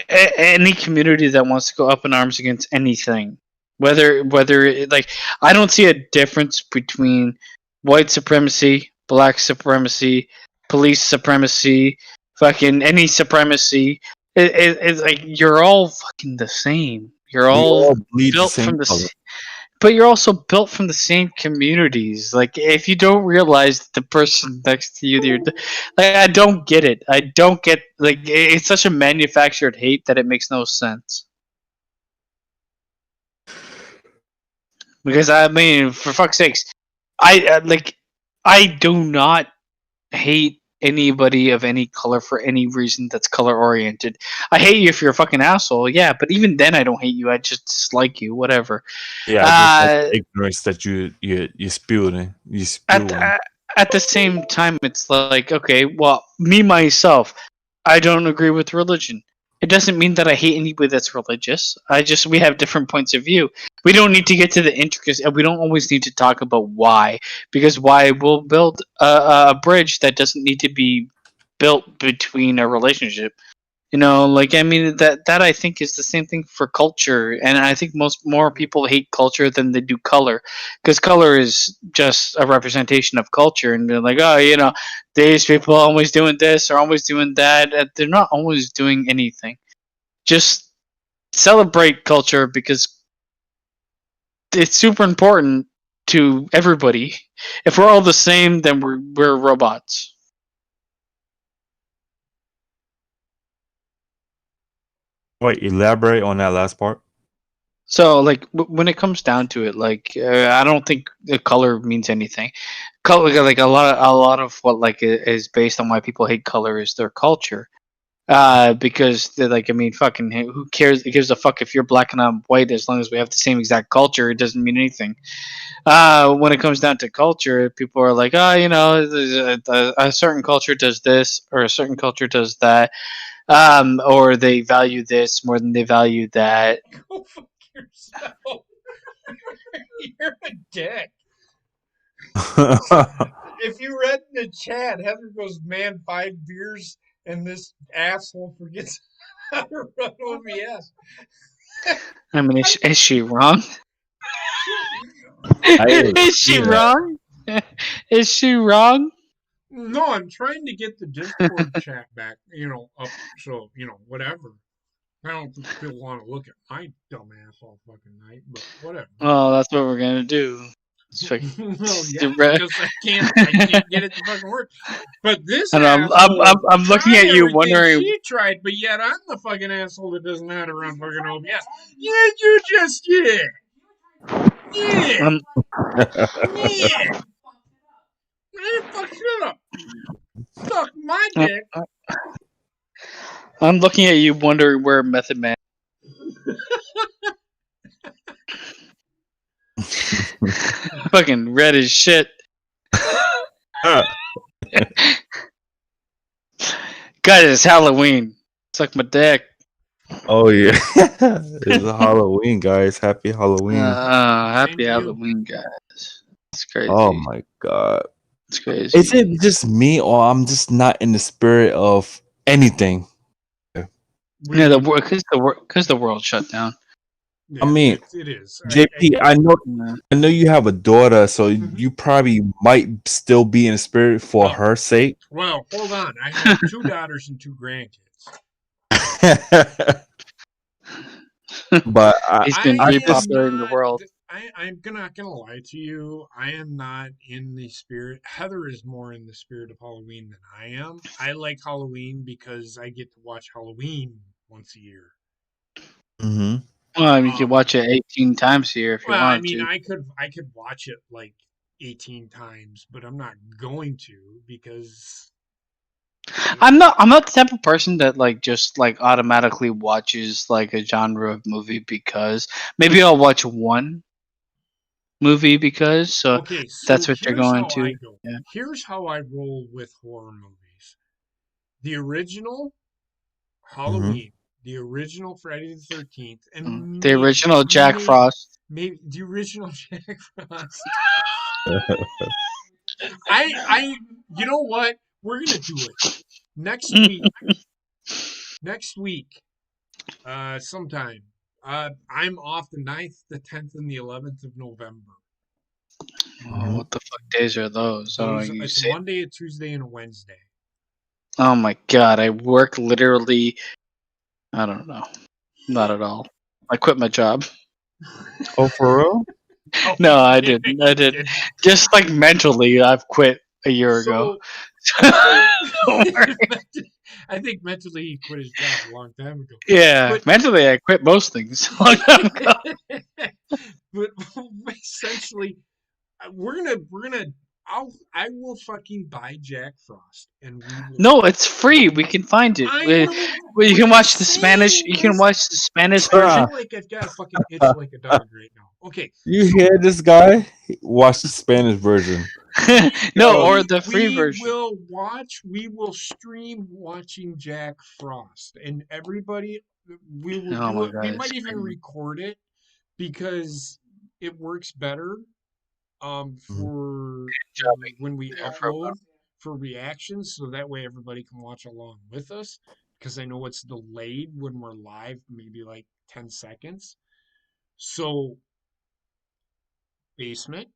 any community that wants to go up in arms against anything, whether like, I don't see a difference between white supremacy, black supremacy, police supremacy, fucking any supremacy. It's like you're all fucking the same. You're all built from the same. But you're also built from the same communities. Like, if you don't realize that the person next to you, like, I don't get it. I don't get, like, it's such a manufactured hate that it makes no sense. Because I mean, for fuck's sakes, I do not hate anybody of any color for any reason that's color oriented. I hate you if you're a fucking asshole, yeah, but even then I don't hate you. I just dislike you, whatever. Yeah, just like ignorance that you spewing. You spewing. At the same time, it's like, okay, well, me myself, I don't agree with religion. It doesn't mean that I hate anybody that's religious. We have different points of view. We don't need to get to the intricacies. We don't always need to talk about why, because why will build a bridge that doesn't need to be built between a relationship. You know, like, I mean, that I think is the same thing for culture, and I think more people hate culture than they do color, because color is just a representation of culture, and they're like, oh, you know, these people are always doing this or always doing that. They're not always doing anything. Just celebrate culture because it's super important to everybody. If we're all the same, then we're robots. Wait, elaborate on that last part. So, like, when it comes down to it, like, I don't think the color means anything. Color, like, a lot of what like is based on why people hate color is their culture. Because they're like, I mean, fucking, who cares? It gives a fuck if you're black and I'm white, as long as we have the same exact culture. It doesn't mean anything. When it comes down to culture, people are like, oh, you know, a certain culture does this or a certain culture does that, or they value this more than they value that. Go fuck yourself. You're a dick. If you read in the chat, Heather goes, man, 5 beers and this asshole forgets how to run OBS. I mean, is she wrong? Is she wrong? Is she wrong? No, I'm trying to get the Discord chat back, up. So, whatever. I don't think people want to look at my dumb ass all fucking night, but whatever. Oh, that's what we're gonna do. Well, yeah, because I can't get it to fucking work. But this I'm looking at you wondering. She tried, but yet I'm the fucking asshole that doesn't know how to run fucking OBS. Yeah, you just did. Yeah. Yeah. Fuck shit up. Suck my dick. I'm looking at you wondering where Method Man. Fucking red as shit. God, it's Halloween. Suck my dick. Oh yeah, it's a Halloween, guys. Happy Halloween. Happy Halloween, guys. It's crazy. Oh my god. It's crazy. Is it just me or I'm just not in the spirit of anything? Yeah, because the world shut down. Yeah, I mean, it is. JP, I know you have a daughter, so you probably might still be in the spirit for her sake. Well, hold on. I have 2 daughters and 2 grandkids. But he's been very popular in the world. I'm not gonna lie to you. I am not in the spirit. Heather is more in the spirit of Halloween than I am. I like Halloween because I get to watch Halloween once a year. Mm-hmm. Well, you can watch it 18 times here if you want to. I could watch it like 18 times, but I'm not going to because I'm not the type of person that just automatically watches like a genre of movie because maybe I'll watch one movie because okay, so that's what you're going to. Yeah. Here's how I roll with horror movies. The original Halloween, the original Friday the 13th, and the original Jack Frost. Maybe the original Jack Frost. I you know what? We're gonna do it next week. Next week, sometime. I'm off the 9th, the 10th, and the 11th of November. Oh, what the fuck days are those? It's Monday, a Tuesday, and a Wednesday. Oh my god, I work literally. I don't know. Not at all. I quit my job. Oh, for real? No, I didn't. I did. Just mentally, I've quit a year ago. I think mentally he quit his job a long time ago. Yeah, mentally I quit most things a long time ago. but essentially, I will fucking buy Jack Frost, and we will. No, it's free. We can find it. I know. You what can I'm watch the Spanish. saying You can is, watch the Spanish I version. feel like I've got a fucking itch like a dog right now. Okay, You hear this guy? Watch the Spanish version. No, Yo, or the free we version. we will stream watching Jack Frost, and everybody, we will Oh do my it. We God, might it's even crazy. record it because it works better for when we upload for reactions, so that way everybody can watch along with us, because I know it's delayed when we're live, maybe like 10 seconds. So, Basement,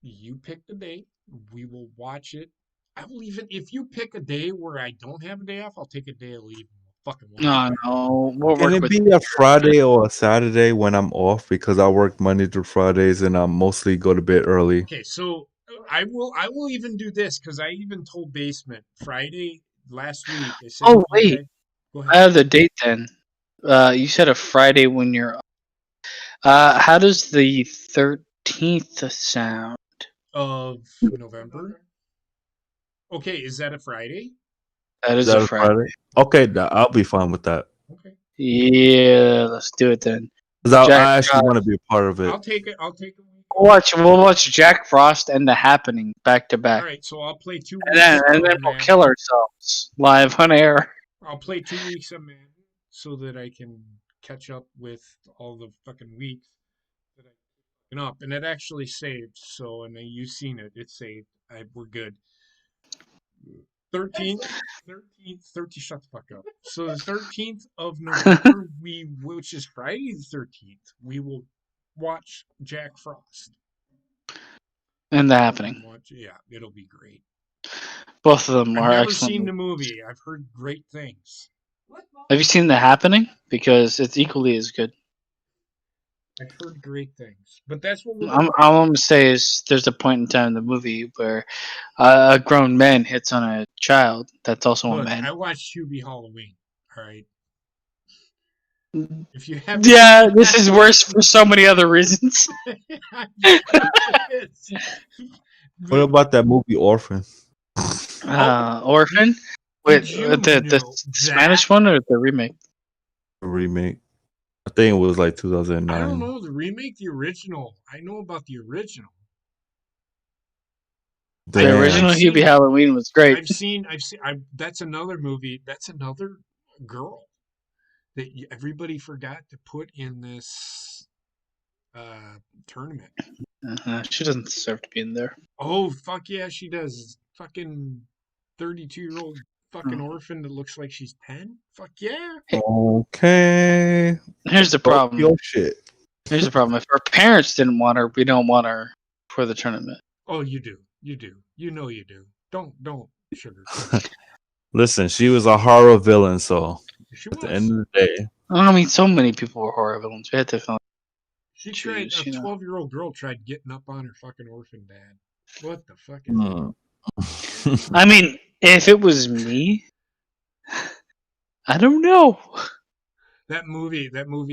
you pick the date, we will watch it. I will even, if you pick a day where I don't have a day off, I'll take a day of leave and we'll fucking watch No, it. no, we'll Can work it with. be a Friday or a Saturday when I'm off? Because I work Monday through Fridays and I mostly go to bed early. Okay, so I will even do this, because I even told Basement Friday last week. I said, Oh if you wait, guys go I ahead. have the date then. You said a Friday when you're. How does the 13th sound? Of November. Okay, is that a Friday? That Is is a that a Friday. Friday? Okay, I'll be fine with that. Okay, Yeah, let's do it then. Because Jack, I actually want to be a part of it. I'll take it. I'll take a week we'll off. watch Jack Frost and The Happening back to All back, right, so I'll play 2 and weeks then of we'll Madden. kill ourselves live on air. I'll play 2 weeks of Madden so that I can catch up with all the fucking weeks that I been up, and it actually saved. So, and you've seen it. It's saved. We're good. 13th, 13th, 13th. Shut the fuck up. So the 13th of November, which is Friday the 13th, we will watch Jack Frost. And The Happening. Yeah, it'll be great. Both of them I've are never excellent. seen the movie. I've heard great things. Have you seen The Happening? Because it's equally as good. I've heard great things, but that's what we're All I'm gonna say is there's a point in time in the movie where a grown man hits on a child that's also a Look, man. I watched Hubie Halloween. All right. If you haven't Yeah, seen this is worse for so many other reasons. What about that movie Orphan? Orphan? Wait, Did you the know Spanish that? one or the remake? A remake. I think it was like I don't 2009. know the remake, the original. I know about the original. The Damn. original Hubie Halloween was great. I've seen. That's another movie. That's another girl that everybody forgot to put in this tournament. She doesn't deserve to be in there. Oh fuck yeah, she does. Fucking 32-year-old fucking orphan that looks like she's 10. Fuck yeah. Okay. Here's the problem. Your shit. Here's the problem. If her parents didn't want her, we don't want her for the tournament. Oh, you do. You do. You know you do. Don't sugar. Listen, she was a horror villain, so She at the was. end of the day, I mean, so many people were horror villains. We had to film. She tried. Jeez, A you know. 12-year-old girl tried getting up on her fucking orphan dad. What the fuck is that? I mean, if it was me, I don't know. That movie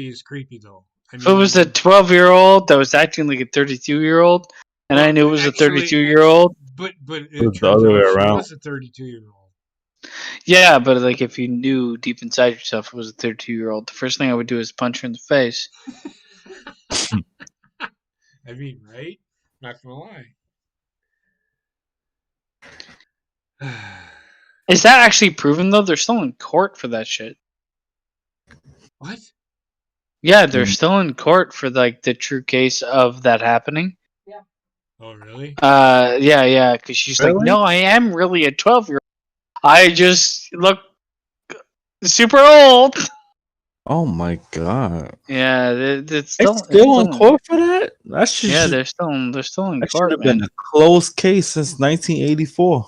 is creepy though. I mean, If it was a 12-year-old that was acting like a 32-year-old, and I knew it was a 32-year-old. But it the turns other way out she around. was a 32-year-old. Yeah, but like if you knew deep inside yourself it was a 32-year-old, the first thing I would do is punch her in the face. I mean, right? Not gonna lie. Is that actually proven though? They're still in court for that shit. What? Yeah, they're still in court for like the true case of that happening. Oh really? Yeah, because she's like, no, I am really a 12-year-old. I just look super old. Oh my god! Yeah, it's still in court for that. That should yeah, they're still in that should court, have man. been a closed case since 1984.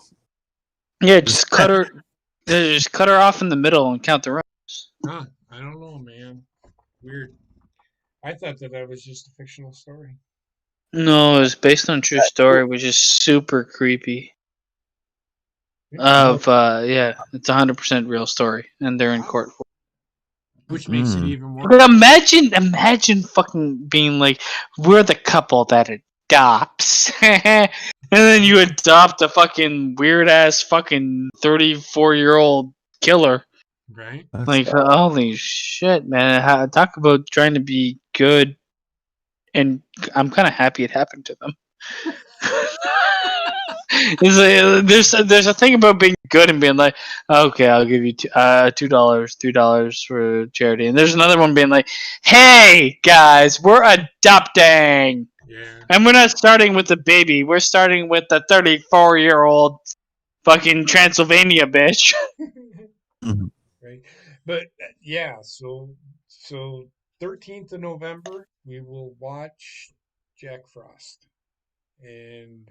Yeah, just cut her. Just cut her off in the middle and count the rounds. Huh, I don't know, man. Weird. I thought that was just a fictional story. No, it was based on true story, which is super creepy. Yeah, it's 100% real story, and they're in court for which makes it even more. But imagine fucking being like, we're the couple that adopts, and then you adopt a fucking weird ass fucking 34-year-old killer. Right. Like, holy shit, man! Talk about trying to be good, and I'm kind of happy it happened to them. There's a thing about being good and being like, okay, I'll give you $2, $3 for charity, and there's another one being like, hey guys, we're adopting, and we're not starting with the baby, we're starting with the 34-year-old fucking Transylvania bitch. Right, but yeah, so 13th of November we will watch Jack Frost, and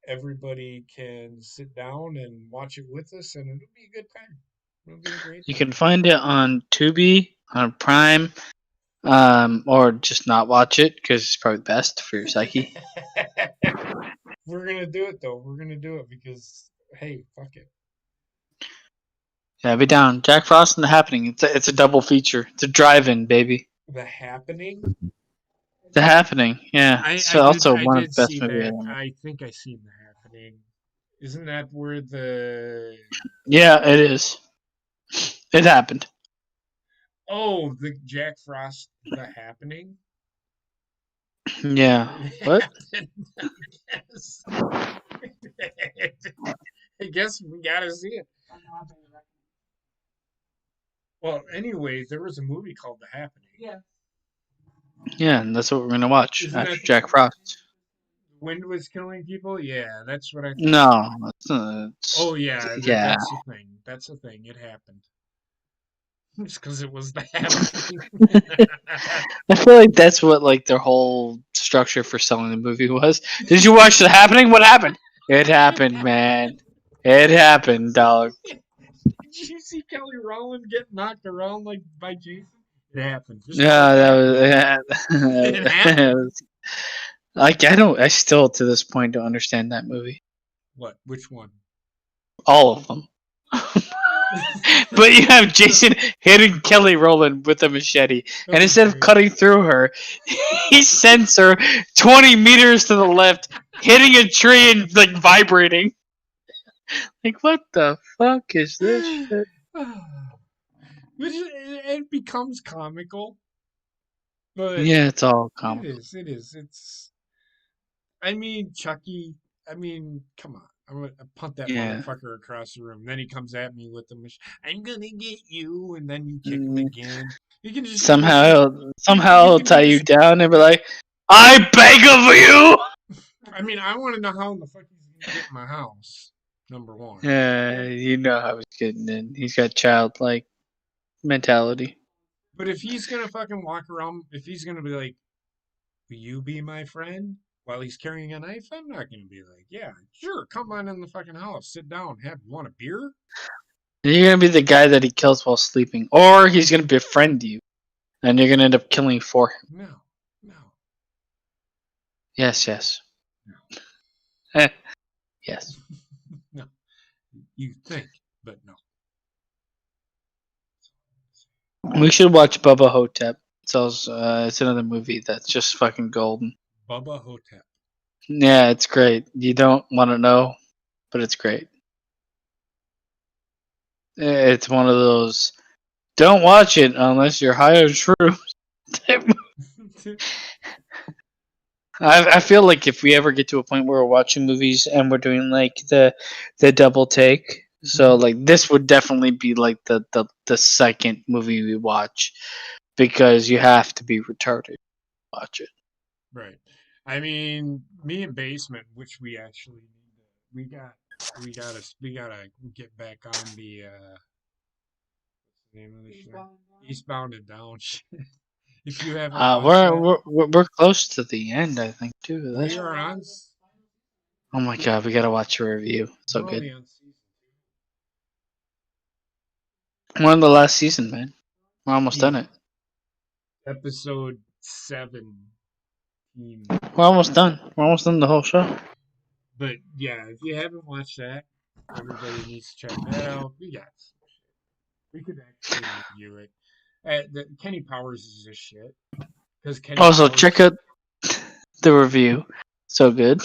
everybody can sit down and watch it with us, and it'll be a good time. It'll be a great time. You can find it on Tubi, on Prime, or just not watch it because it's probably best for your psyche. We're gonna do it though. We're gonna do it because hey, fuck it. Yeah, be down. Jack Frost and The Happening. It's a double feature. It's a drive-in, baby. The Happening. The Happening. Yeah, it's also one of the best see movies. that. I think I seen The Happening. Isn't that where the? Yeah, it is. It happened. Oh, the Jack Frost, The Happening. Yeah. What? I guess we gotta see it. Well, anyway, there was a movie called The Happening. Yeah. Yeah, and that's what we're gonna watch Isn't after that Jack Frost. Wind was killing people? Yeah, that's what I thought. No. Oh yeah, yeah. that's the thing. That's the thing. It happened. Just because it was The Happening. I feel like that's what like their whole structure for selling the movie was. Did you watch The Happening? What happened? It happened, man. It happened, dog. Did you see Kelly Rowland get knocked around like by Jason? It happened. Just Yeah, that was. It happened. Like I still to this point don't understand that movie. What? Which one? All of them. But you have Jason hitting Kelly Rowland with a machete, and instead of cutting through her, he sends her 20 meters to the left, hitting a tree and like vibrating. Like, what the fuck is this shit? It becomes comical. But Yeah, it's all comical. It is. It's. I mean, Chucky. I mean, come on. I'm gonna punt that motherfucker across the room. Then he comes at me with the machine. I'm gonna get you, and then you kick him again. You can just somehow he'll tie you down and be like, "I beg of you." I mean, I want to know how in the fuck he's gonna get in my house. Number one. Yeah, you know how he's getting in. He's got childlike mentality. But if he's gonna fucking walk around, if he's gonna be like, "Will you be my friend?" while he's carrying a knife, I'm not gonna be like, "Yeah, sure, come on in the fucking house, sit down, want a beer?" You're gonna be the guy that he kills while sleeping, or he's gonna befriend you, and you're gonna end up killing for him. No. Yes. No. Yes. No. You think, but no. We should watch Bubba Hotep. It's another movie that's just fucking golden. Bubba Hotep. Yeah, it's great. You don't want to know, but it's great. It's one of those. Don't watch it unless you're high on shrooms. I feel like if we ever get to a point where we're watching movies and we're doing like the double take, so like this would definitely be like the second movie we watch, because you have to be retarded to watch it. Right. I mean, me and Basement, which we actually need to, we gotta get back on the what's the name of the show? Eastbound and Down. If you haven't watched we're close to the end, I think, too. we are on. Oh my god, we gotta watch a review. So We're good. only on season We're on the last season, man. We're almost done it. Episode 7. We're almost done. We're almost done the whole show. But yeah, if you haven't watched that, everybody needs to check that out. We could actually review it. Kenny Powers is this shit. Because Kenny Also, Powers, check out the review. So good.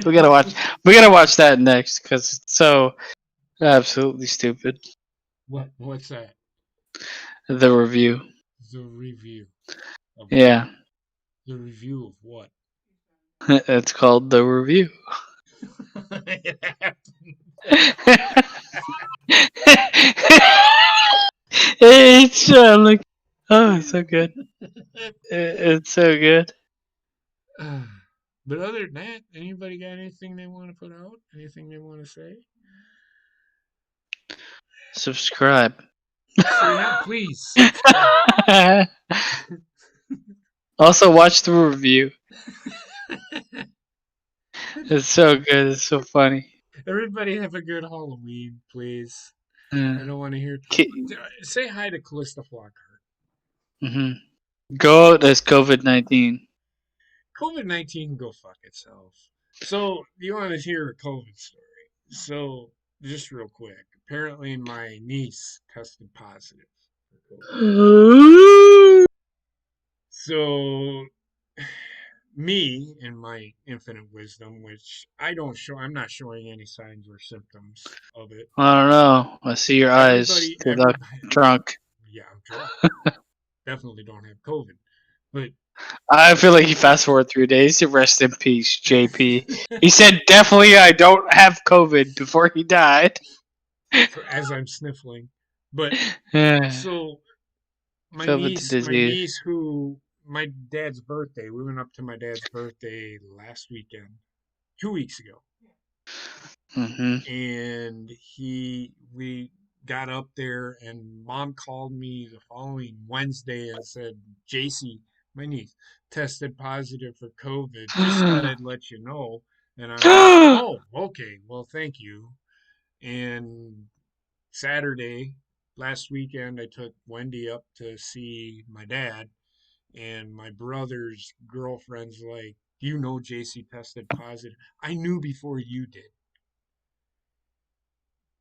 we gotta watch. We gotta watch that next because it's so absolutely stupid. what's that? The review. The review. Yeah. The review of what? It's called The Review. It's like, oh, it's so good. It's so good. But other than that, anybody got anything they want to put out? Anything they want to say? Subscribe. So yeah, please subscribe. Also, watch the review. It's so good. It's so funny. Everybody have a good Halloween, please. Yeah. I don't want to hear. Say hi to Callista Flockhart. Mm-hmm. Go out as COVID-19. COVID-19 can go fuck itself. So, you want to hear a COVID story? So, just real quick. Apparently, my niece tested positive for COVID. So, me, in my infinite wisdom, which I'm not showing any signs or symptoms of it. I don't know. I see your eyes. They're not drunk. Yeah, I'm drunk. Definitely don't have COVID. But I feel like he fast forward 3 days. Rest in peace, JP. He said definitely I don't have COVID before he died. As I'm sniffling. But so my niece who my dad's birthday, we went up to my dad's birthday last weekend, 2 weeks ago. Mm-hmm. And we got up there and mom called me the following Wednesday and said, JC, my niece, tested positive for COVID. Just thought I'd let you know. And I was like, oh, okay, well, thank you. And Saturday, last weekend, I took Wendy up to see my dad, and my brother's girlfriend's like, you know, JC tested positive. I knew before you did.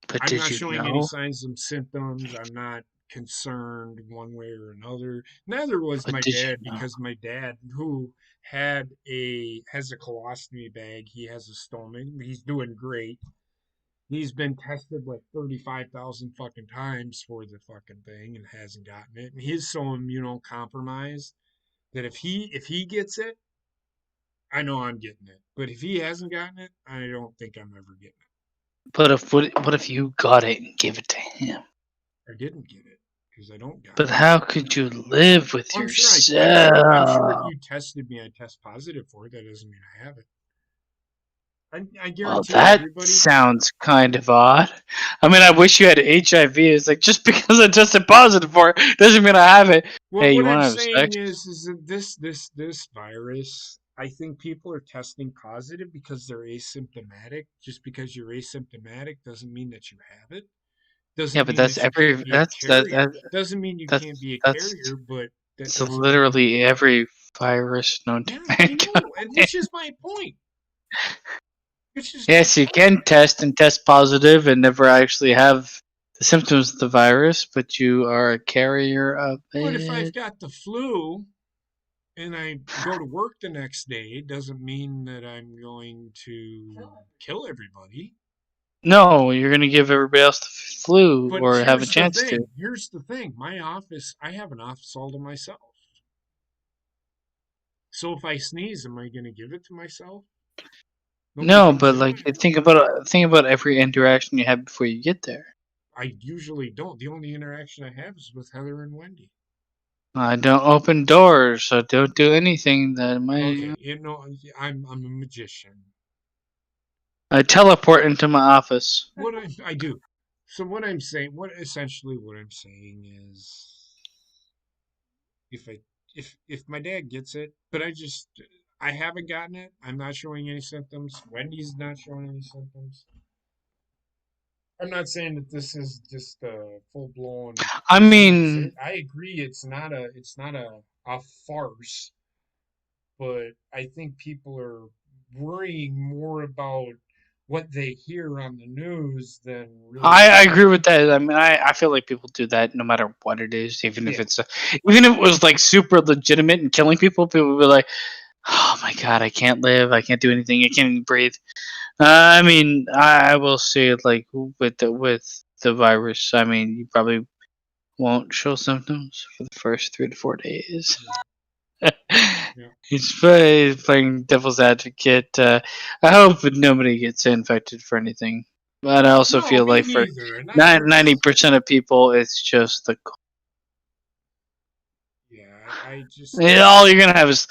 But I'm did not you showing know? any signs of symptoms. I'm not concerned one way or another. Neither was my dad, because my dad, who has a colostomy bag, he has a stomach. He's doing great. He's been tested like 35,000 fucking times for the fucking thing and hasn't gotten it. And he's so immunocompromised that if he gets it, I know I'm getting it. But if he hasn't gotten it, I don't think I'm ever getting it. But what if you got it and give it to him? I didn't get it because I don't got it. But how could you live with yourself? I'm sure if you tested me, I test positive for it. That doesn't mean I have it. I guarantee well, that sounds kind of odd. I mean, I wish you had HIV. It's like, just because I tested positive for it doesn't mean I have it. Well, hey, you what want to I'm have saying sex? is that this virus, I think people are testing positive because they're asymptomatic. Just because you're asymptomatic doesn't mean that you have it. Doesn't mean that's that you every can't be a carrier. that Doesn't mean you can't be a carrier, but that's literally every virus known to mankind. I know, and which is my point. Yes, you can test positive and never actually have the symptoms of the virus, but you are a carrier of it. But if I've got the flu and I go to work the next day, doesn't mean that I'm going to kill everybody. No, you're going to give everybody else the flu But or have a chance to. Here's the thing. My office, I have an office all to myself. So if I sneeze, am I going to give it to myself? No, but like think about every interaction you have before you get there. I usually don't. The only interaction I have is with Heather and Wendy. I don't open doors, so don't do anything that might. Okay, I'm a magician. I teleport into my office. What I do. So what I'm saying is, if my dad gets it, but I haven't gotten it. I'm not showing any symptoms. Wendy's not showing any symptoms. I'm not saying that this is just a full blown. I mean, I agree. It's not a farce, but I think people are worrying more about what they hear on the news than really. I agree with that. I mean, I feel like people do that no matter what it is, even if it's even if it was like super legitimate and killing people. People would be like, "Oh my god, I can't live. I can't do anything. I can't even breathe." I mean, I will say like with the virus. I mean, you probably won't show symptoms for the first 3 to 4 days. He's playing devil's advocate. I hope nobody gets infected for anything, but I also feel like for 90% of people, it's just the. I just. All you're gonna have is,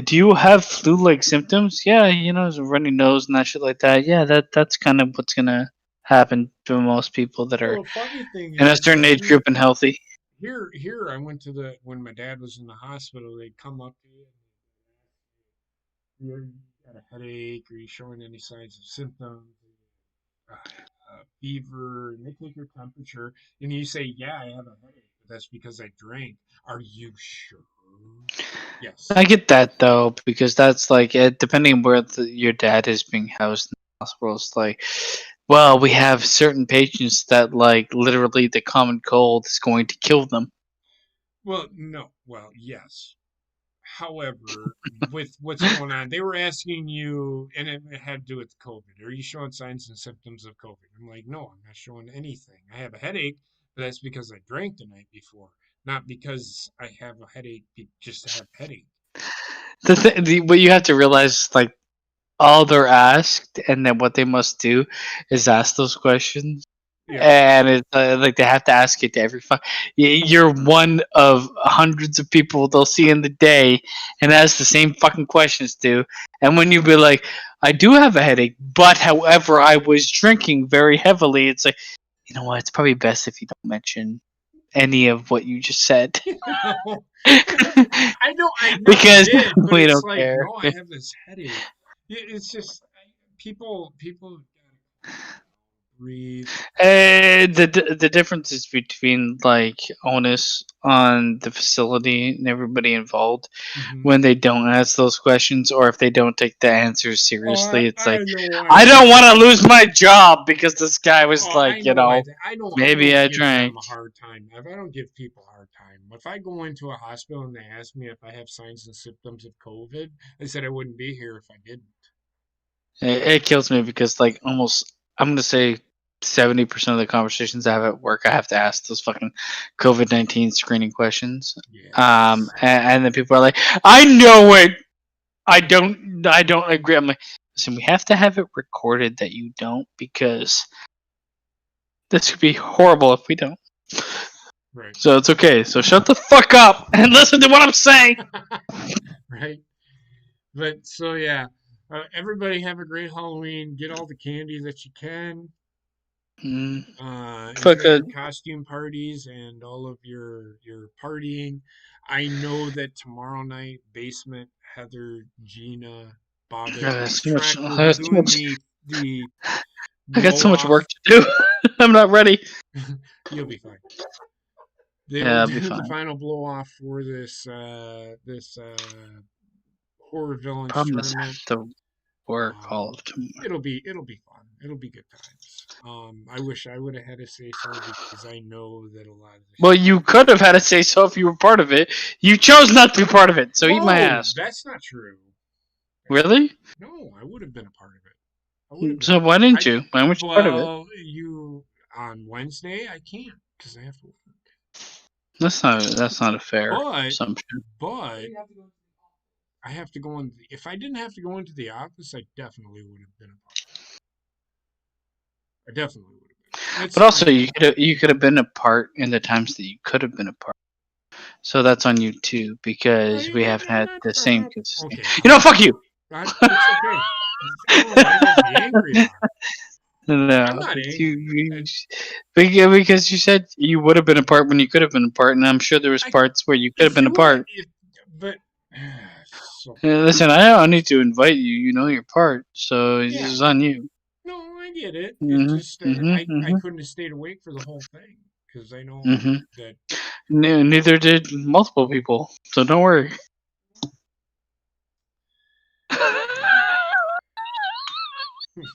do you have flu-like symptoms? Yeah, a runny nose and that shit like that. Yeah, that's kind of what's gonna happen to most people that are Well, funny thing in a is, certain age group and healthy. Here, I went to when my dad was in the hospital. They'd come up to you. You got a headache? Are you showing any signs of symptoms? Fever, and they take your temperature, and you say, "Yeah, I have a headache, but that's because I drank." Are you sure? Yes. I get that though, because that's like depending on where your dad is being housed in the hospital. It's like, well, we have certain patients that like literally the common cold is going to kill them. Well, no. Well, yes. However, with what's going on, they were asking you, and it had to do with COVID. Are you showing signs and symptoms of COVID? I'm like, no, I'm not showing anything. I have a headache, but that's because I drank the night before, not because I have a headache just to have a headache. What you have to realize, like, all they're asked, and then what they must do is ask those questions. Yeah. And it's like they have to ask it to every. You're one of hundreds of people they'll see in the day, and ask the same fucking questions to. And when you be like, "I do have a headache, but however, I was drinking very heavily," it's like, you know what? It's probably best if you don't mention any of what you just said. I know because did, but we it's don't like, care. no, I have this headache. It's just people breathe. The differences between like onus on the facility and everybody involved when they don't ask those questions, or if they don't take the answers seriously. It's like, I don't want to lose my job because this guy was like, maybe I drank. Them a hard time. If I don't give people a hard time, if I go into a hospital and they ask me if I have signs and symptoms of COVID, I said I wouldn't be here if I didn't. It kills me because like almost, I'm gonna say 70% of the conversations I have at work, I have to ask those fucking COVID-19 screening questions. And then people are like, I know it. I don't agree. I'm like, listen, we have to have it recorded that you don't, because this could be horrible if we don't. Right. So it's okay. So shut the fuck up and listen to what I'm saying. Right. But so yeah, everybody have a great Halloween. Get all the candy that you can. Enjoy your costume parties and all of your partying. I know that tomorrow night, Basement, Heather, Gina, Bobbitt, I got so much work to do. I'm not ready. You'll be fine. They will do the final blow off for this horror villains tournament. To work all of tomorrow. It'll be fun. It'll be good times. I wish I would have had to say so, because I know that a lot of Well, you could have had to say so if you were part of it. You chose not to be part of it, so eat my ass. That's not true. Really? No, I would have been a part of it. So why didn't you? Why weren't you part of it? Well, you on Wednesday I can't because I have to work. That's not a fair assumption. But I have to go in. If I didn't have to go into the office, I definitely would have been a part of it. I definitely would have been. But also, you could have been a part in the times that you could have been a part. So that's on you too, because we haven't had the same consistency. Okay. Fuck you. It's okay. I be angry about it. No, I'm not angry. Because you said you would have been a part when you could have been a part, and I'm sure there was parts where you could have been a part. Listen, I don't need to invite you. You know your part, so this is on you. No, I get it. It just I couldn't have stayed awake for the whole thing because I know that. Neither did multiple people, so don't worry.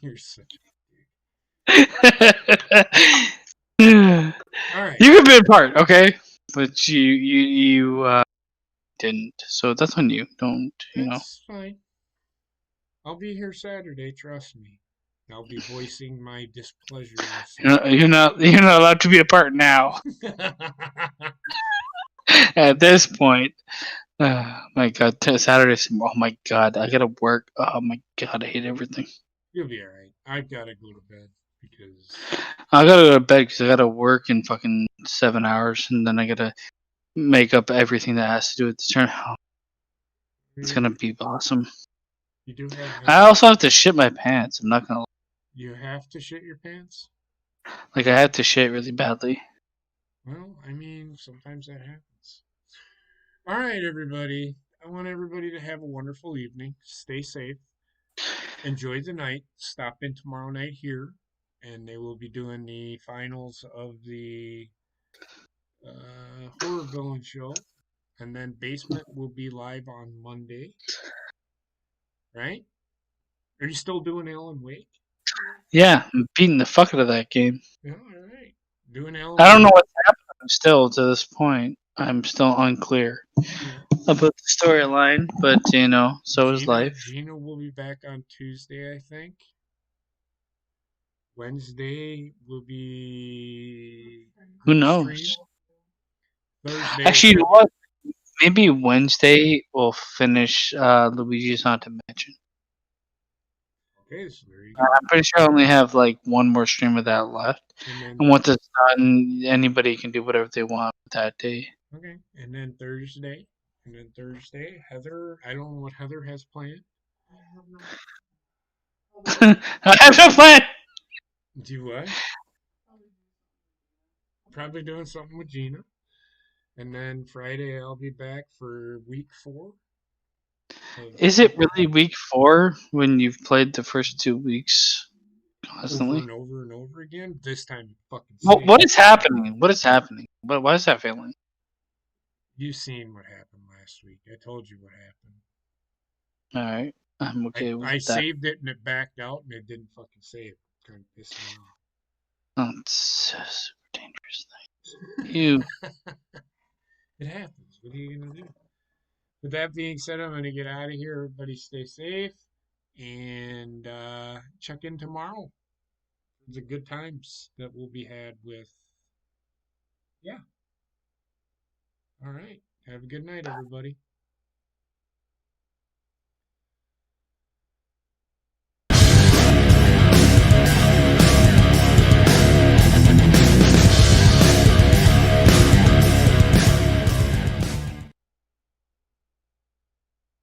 You're such You all right. could be a part, okay? But you didn't. So that's on you. Don't, you know. That's fine. I'll be here Saturday, trust me. I'll be voicing my displeasure with You're not allowed to be a part now. At this point. My God, Saturday. Oh my God, I gotta work. Oh my God, I hate everything. You'll be alright. I've got to go to bed because I gotta go to bed because I gotta work in fucking 7 hours, and then I gotta make up everything that has to do with the turn. Oh, it's gonna be awesome. you do have. I also have to shit my pants. I'm not gonna. You have to shit your pants? Like, I have to shit really badly. Well, I mean, sometimes that happens. All right, everybody. I want everybody to have a wonderful evening. Stay safe. Enjoy the night. Stop in tomorrow night here, and they will be doing the finals of the horror villain show. And then Basement will be live on Monday. Right? Are you still doing Alan Wake? Yeah, I'm beating the fuck out of that game. Yeah, all right. Doing Alan I don't know Wake. what's happening still to this point. I'm still unclear about the storyline, but so is life. Gina will be back on Tuesday, I think. Wednesday will be Who stream. knows? Thursday. Actually, you know what? Maybe Wednesday we'll finish Luigi's Haunted Mansion. Okay, so there you go. I'm pretty sure I only have like one more stream of that left. And once it's done, anybody can do whatever they want that day. Okay, and then Thursday, Heather. I don't know what Heather has planned. I have no plan. Do what? Probably doing something with Gina. And then Friday I'll be back for week 4. Is it really week 4 when you've played the first 2 weeks constantly? Over and over and over again? This time you fucking What is happening? What is happening? Why is that failing? You've seen what happened last week. I told you what happened. Alright. I'm okay with I that. saved it and it backed out and it didn't fucking save. Kind of pissed me off. Oh, it's a super dangerous thing. You. It happens. What are you gonna do? With that being said, I'm gonna get out of here. Everybody stay safe and check in tomorrow. The good times that will be had with. Yeah. All right. Have a good night, everybody.